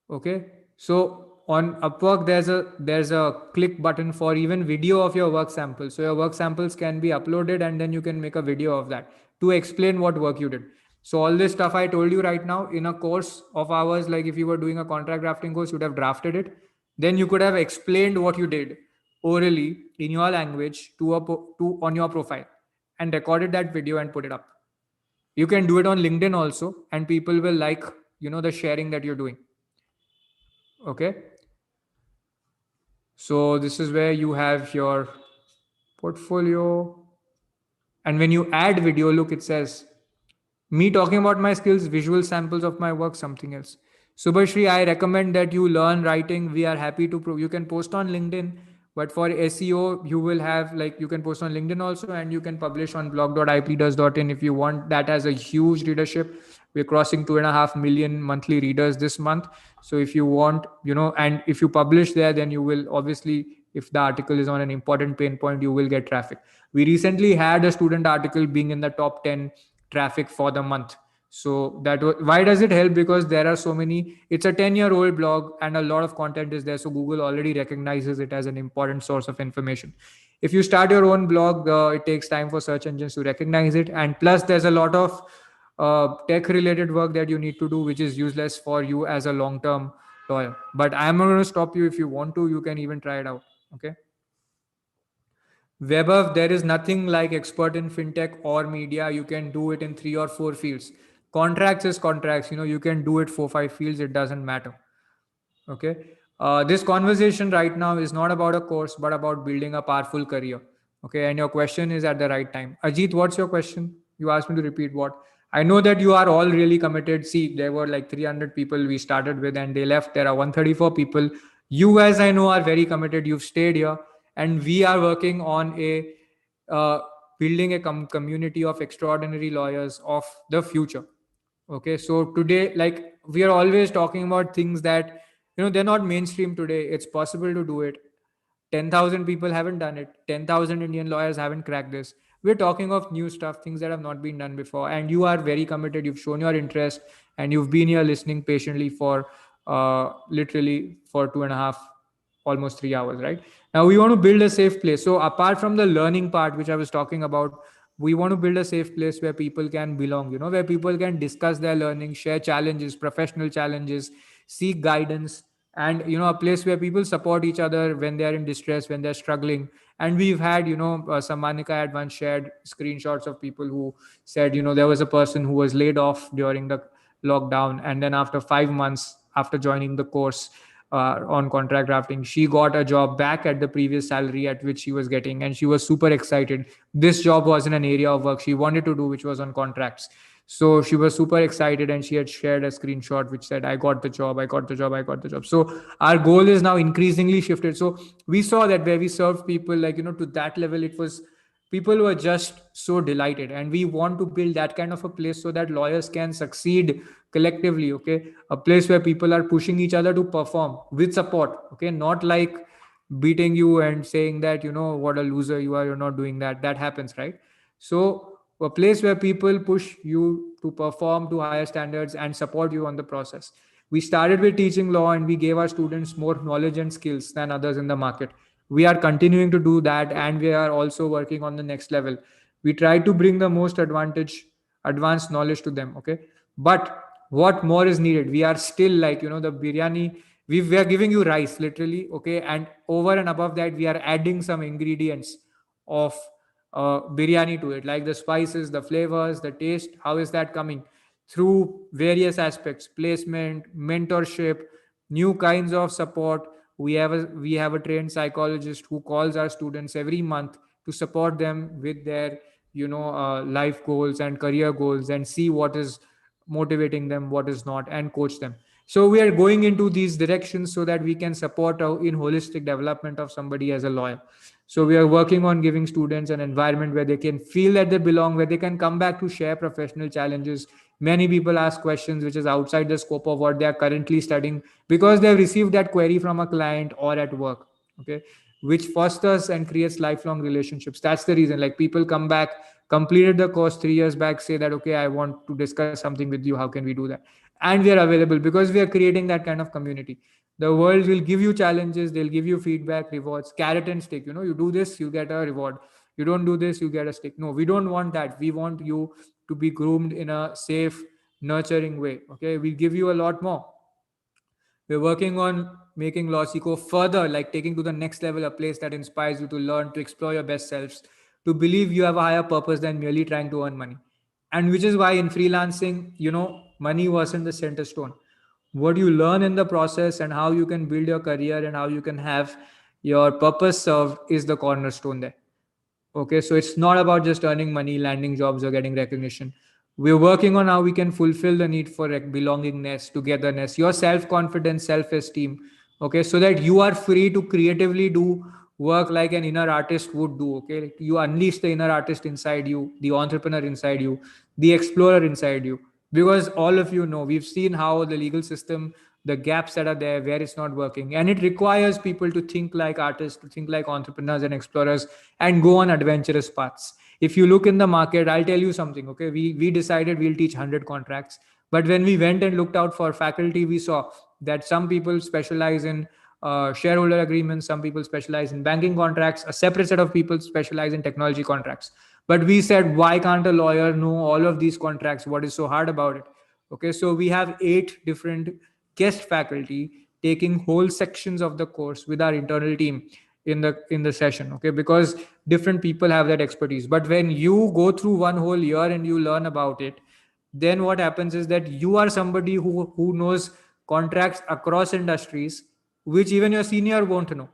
[SPEAKER 1] Okay. So on Upwork, there's a click button for even video of your work samples. So your work samples can be uploaded, and then you can make a video of that to explain what work you did. So all this stuff I told you right now in a course of ours, like if you were doing a contract drafting course, you'd have drafted it. Then you could have explained what you did orally in your language to on your profile, and recorded that video and put it up. You can do it on LinkedIn also, and people will like the sharing that you're doing. Okay. So this is where you have your portfolio. And when you add video, look, it says me talking about my skills, visual samples of my work, something else. Subhashri, I recommend that you learn writing. We are happy to you can post on LinkedIn, but for SEO, you will have, like, you can post on LinkedIn also, and you can publish on blog.ipleaders.in if you want. That has a huge readership. We're crossing 2.5 million monthly readers this month. So if you want, and if you publish there, then you will obviously, if the article is on an important pain point, you will get traffic. We recently had a student article being in the top 10 traffic for the month. So why does it help? Because there are so many, it's a 10-year-old blog and a lot of content is there. So Google already recognizes it as an important source of information. If you start your own blog, it takes time for search engines to recognize it. And plus there's a lot of tech related work that you need to do, which is useless for you as a long-term lawyer. But I'm not going to stop you. If you want to, you can even try it out. Okay. Weber, there is nothing like expert in fintech or media. You can do it in 3 or 4 fields. Contracts is contracts. You can do it 4, 5 fields. It doesn't matter. Okay. This conversation right now is not about a course, but about building a powerful career. Okay. And your question is at the right time. Ajit, what's your question? You asked me to repeat what? I know that you are all really committed. See, there were like 300 people we started with and they left. There are 134 people. You guys, I know, are very committed. You've stayed here, and we are working on uh, building a community of extraordinary lawyers of the future. Okay, so today, like, we are always talking about things that they're not mainstream today. It's possible to do it. 10,000 people haven't done it. 10,000 Indian lawyers haven't cracked this. We're talking of new stuff, things that have not been done before, and you are very committed. You've shown your interest, and you've been here listening patiently for literally for 2.5 almost 3 hours, right? Now we want to build a safe place. So apart from the learning part, which I was talking about, we want to build a safe place where people can belong, where people can discuss their learning, share challenges, professional challenges, seek guidance, and a place where people support each other when they're in distress, when they're struggling. And we've had, Samanika had once shared screenshots of people who said, there was a person who was laid off during the lockdown, and then after 5 months after joining the course on contract drafting, she got a job back at the previous salary at which she was getting, and she was super excited. This job was in an area of work she wanted to do, which was on contracts. So she was super excited, and she had shared a screenshot which said, I got the job, I got the job, I got the job. So our goal is now increasingly shifted. So we saw that where we served people, like, to that level, it was people were just so delighted. And we want to build that kind of a place so that lawyers can succeed collectively. Okay, a place where people are pushing each other to perform with support. Okay, not like beating you and saying that, what a loser you are, you're not doing that. That happens, right? So a place where people push you to perform to higher standards and support you on the process. We started with teaching law, and we gave our students more knowledge and skills than others in the market. We are continuing to do that, and we are also working on the next level. We try to bring the most advanced knowledge to them. Okay, but what more is needed? We are still like, the biryani, we are giving you rice literally. Okay, and over and above that, we are adding some ingredients of biryani to it, like the spices, the flavors, the taste. How is that coming? Through various aspects: placement, mentorship, new kinds of support. We have a trained psychologist who calls our students every month to support them with their life goals and career goals, and see what is motivating them, what is not, and coach them. So we are going into these directions so that we can support in holistic development of somebody as a lawyer. So we are working on giving students an environment where they can feel that they belong, where they can come back to share professional challenges. Many people ask questions which is outside the scope of what they are currently studying, because they have received that query from a client or at work. Okay, which fosters and creates lifelong relationships. That's the reason, like, people come back, completed the course 3 years back, say that, okay, I want to discuss something with you, how can we do that? And we are available because we are creating that kind of community. The world will give you challenges, they'll give you feedback, rewards, carrot and stick. You do this, you get a reward. You don't do this, you get a stick. No, we don't want that. We want you to be groomed in a safe, nurturing way. Okay, we'll give you a lot more. We're working on making Lawsico further, like taking to the next level, a place that inspires you to learn, to explore your best selves, to believe you have a higher purpose than merely trying to earn money. And which is why in freelancing, money wasn't the center stone. What you learn in the process and how you can build your career and how you can have your purpose served is the cornerstone there. Okay, so it's not about just earning money, landing jobs, or getting recognition. We're working on how we can fulfill the need for belongingness, togetherness, your self confidence, self esteem. Okay, so that you are free to creatively do work like an inner artist would do. Okay, like, you unleash the inner artist inside you, the entrepreneur inside you, the explorer inside you. Because all of we've seen how the legal system, the gaps that are there where it's not working, and it requires people to think like artists, to think like entrepreneurs and explorers, and go on adventurous paths. If you look in the market, I'll tell you something. Okay, we decided we'll teach 100 contracts, but when we went and looked out for faculty, we saw that some people specialize in shareholder agreements, some people specialize in banking contracts, a separate set of people specialize in technology contracts. But we said, why can't a lawyer know all of these contracts? What is so hard about it? Okay, so we have 8 different guest faculty taking whole sections of the course with our internal team in the session. Okay, because different people have that expertise. But when you go through one whole year and you learn about it, then what happens is that you are somebody who knows contracts across industries, which even your senior won't know.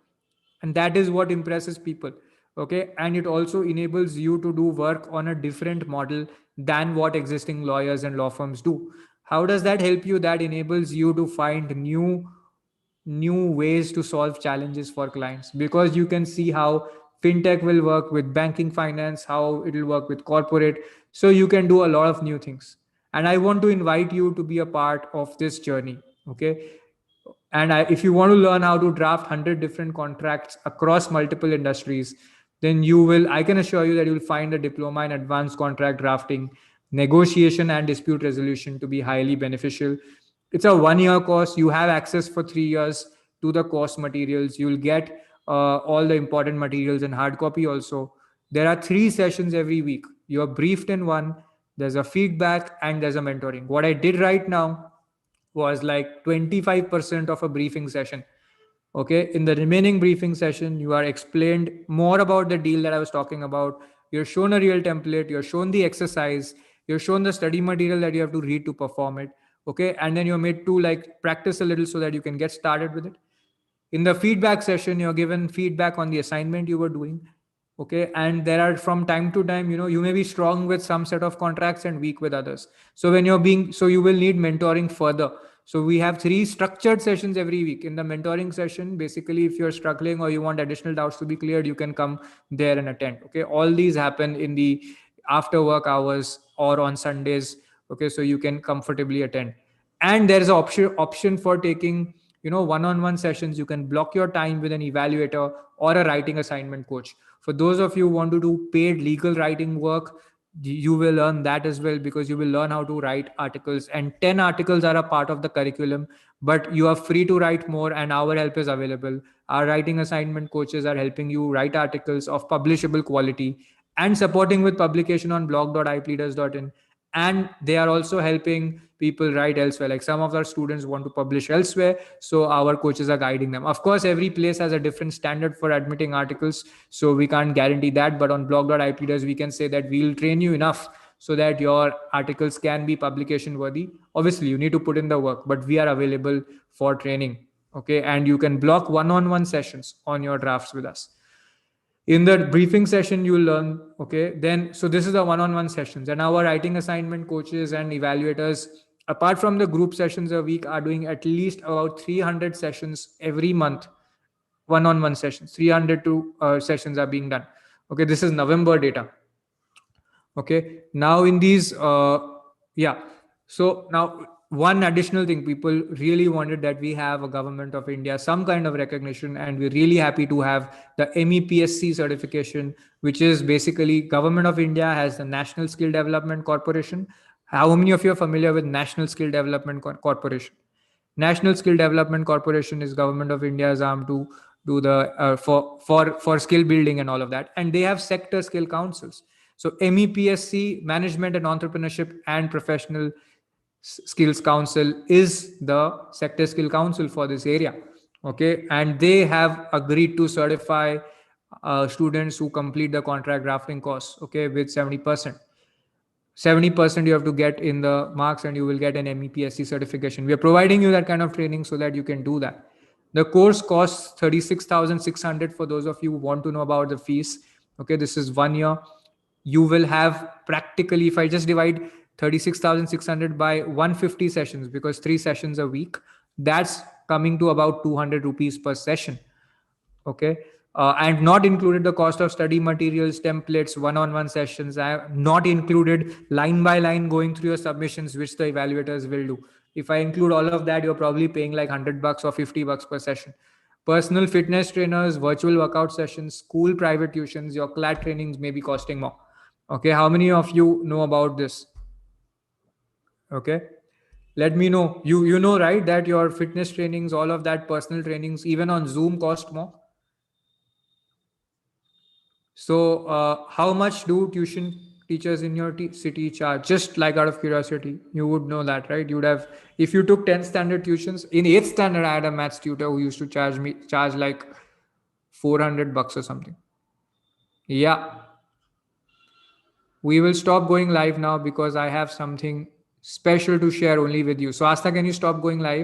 [SPEAKER 1] And that is what impresses people. Okay, and it also enables you to do work on a different model than what existing lawyers and law firms do. How does that help you? That enables you to find new ways to solve challenges for clients, because you can see how fintech will work with banking finance, how it will work with corporate. So you can do a lot of new things, and I want to invite you to be a part of this journey. Okay, and if you want to learn how to draft 100 different contracts across multiple industries, then I can assure you that you'll find a diploma in advanced contract drafting, negotiation, and dispute resolution to be highly beneficial. It's a 1 year course. You have access for 3 years to the course materials. You'll get all the important materials in hard copy also. There are 3 sessions every week. You're briefed in one, there's a feedback, and there's a mentoring. What I did right now was like 25% of a briefing session. Okay, in the remaining briefing session, you are explained more about the deal that I was talking about. You're shown a real template, you're shown the exercise, you're shown the study material that you have to read to perform it. Okay, and then you're made to like practice a little so that you can get started with it. In the feedback session, you're given feedback on the assignment you were doing. Okay, and there are, from time to time, you may be strong with some set of contracts and weak with others. So when you're being, so you will need mentoring further. So we have 3 structured sessions every week. In the mentoring session, basically, if you're struggling or you want additional doubts to be cleared, you can come there and attend. Okay, all these happen in the after work hours or on Sundays. Okay, so you can comfortably attend. And there is an option for taking one-on-one sessions. You can block your time with an evaluator or a writing assignment coach. For those of you who want to do paid legal writing work, you will learn that as well, because you will learn how to write articles, and 10 articles are a part of the curriculum, but you are free to write more, and our help is available. Our writing assignment coaches are helping you write articles of publishable quality and supporting with publication on blog.ipleaders.in. And they are also helping people write elsewhere. Like some of our students want to publish elsewhere, so our coaches are guiding them. Of course, every place has a different standard for admitting articles, so we can't guarantee that, but on blog.ipleaders we can say that we'll train you enough so that your articles can be publication worthy. Obviously you need to put in the work, but we are available for training. Okay, and you can block one-on-one sessions on your drafts with us. In the briefing session you learn. Okay, then so this is the one-on-one sessions, and our writing assignment coaches and evaluators, apart from the group sessions a week, are doing at least about 300 sessions every month. One-on-one sessions, 300 to sessions are being done. Okay, this is November data. Okay, now in these yeah, so now one additional thing, people really wanted that we have a government of India, some kind of recognition, and we're really happy to have the MEPSC certification, which is basically government of India has the National Skill Development Corporation. How many of you are familiar with National Skill Development Corporation? National Skill Development Corporation is government of India's arm to do the for skill building and all of that, and they have sector skill councils. So MEPSC, Management and Entrepreneurship and Professional Skills Council, is the sector skill council for this area. Okay, and they have agreed to certify students who complete the contract drafting course. Okay, with 70%. 70% you have to get in the marks, and you will get an MEPSC certification. We are providing you that kind of training so that you can do that. The course costs 36,600 for those of you who want to know about the fees. Okay, this is 1 year. You will have practically, if I just divide 36,600 by 150 sessions, because 3 sessions a week, that's coming to about 200 rupees per session. Okay, and not included the cost of study materials, templates, one-on-one sessions. I have not included line by line going through your submissions, which the evaluators will do. If I include all of that, you're probably paying like $100 or $50 per session. Personal fitness trainers, virtual workout sessions, school private tuitions, your CLAT trainings may be costing more. Okay, how many of you know about this? Okay, let me know. You know, right, that your fitness trainings, all of that, personal trainings, even on Zoom, cost more. So how much do tuition teachers in your city charge? Just like out of curiosity, you would know that, right? You would have, if you took 10th standard tuitions, in 8th standard I had a maths tutor who used to charge like $400 or something. Yeah, we will stop going live now because I have something special to share only with you. So Asta, can you stop going live?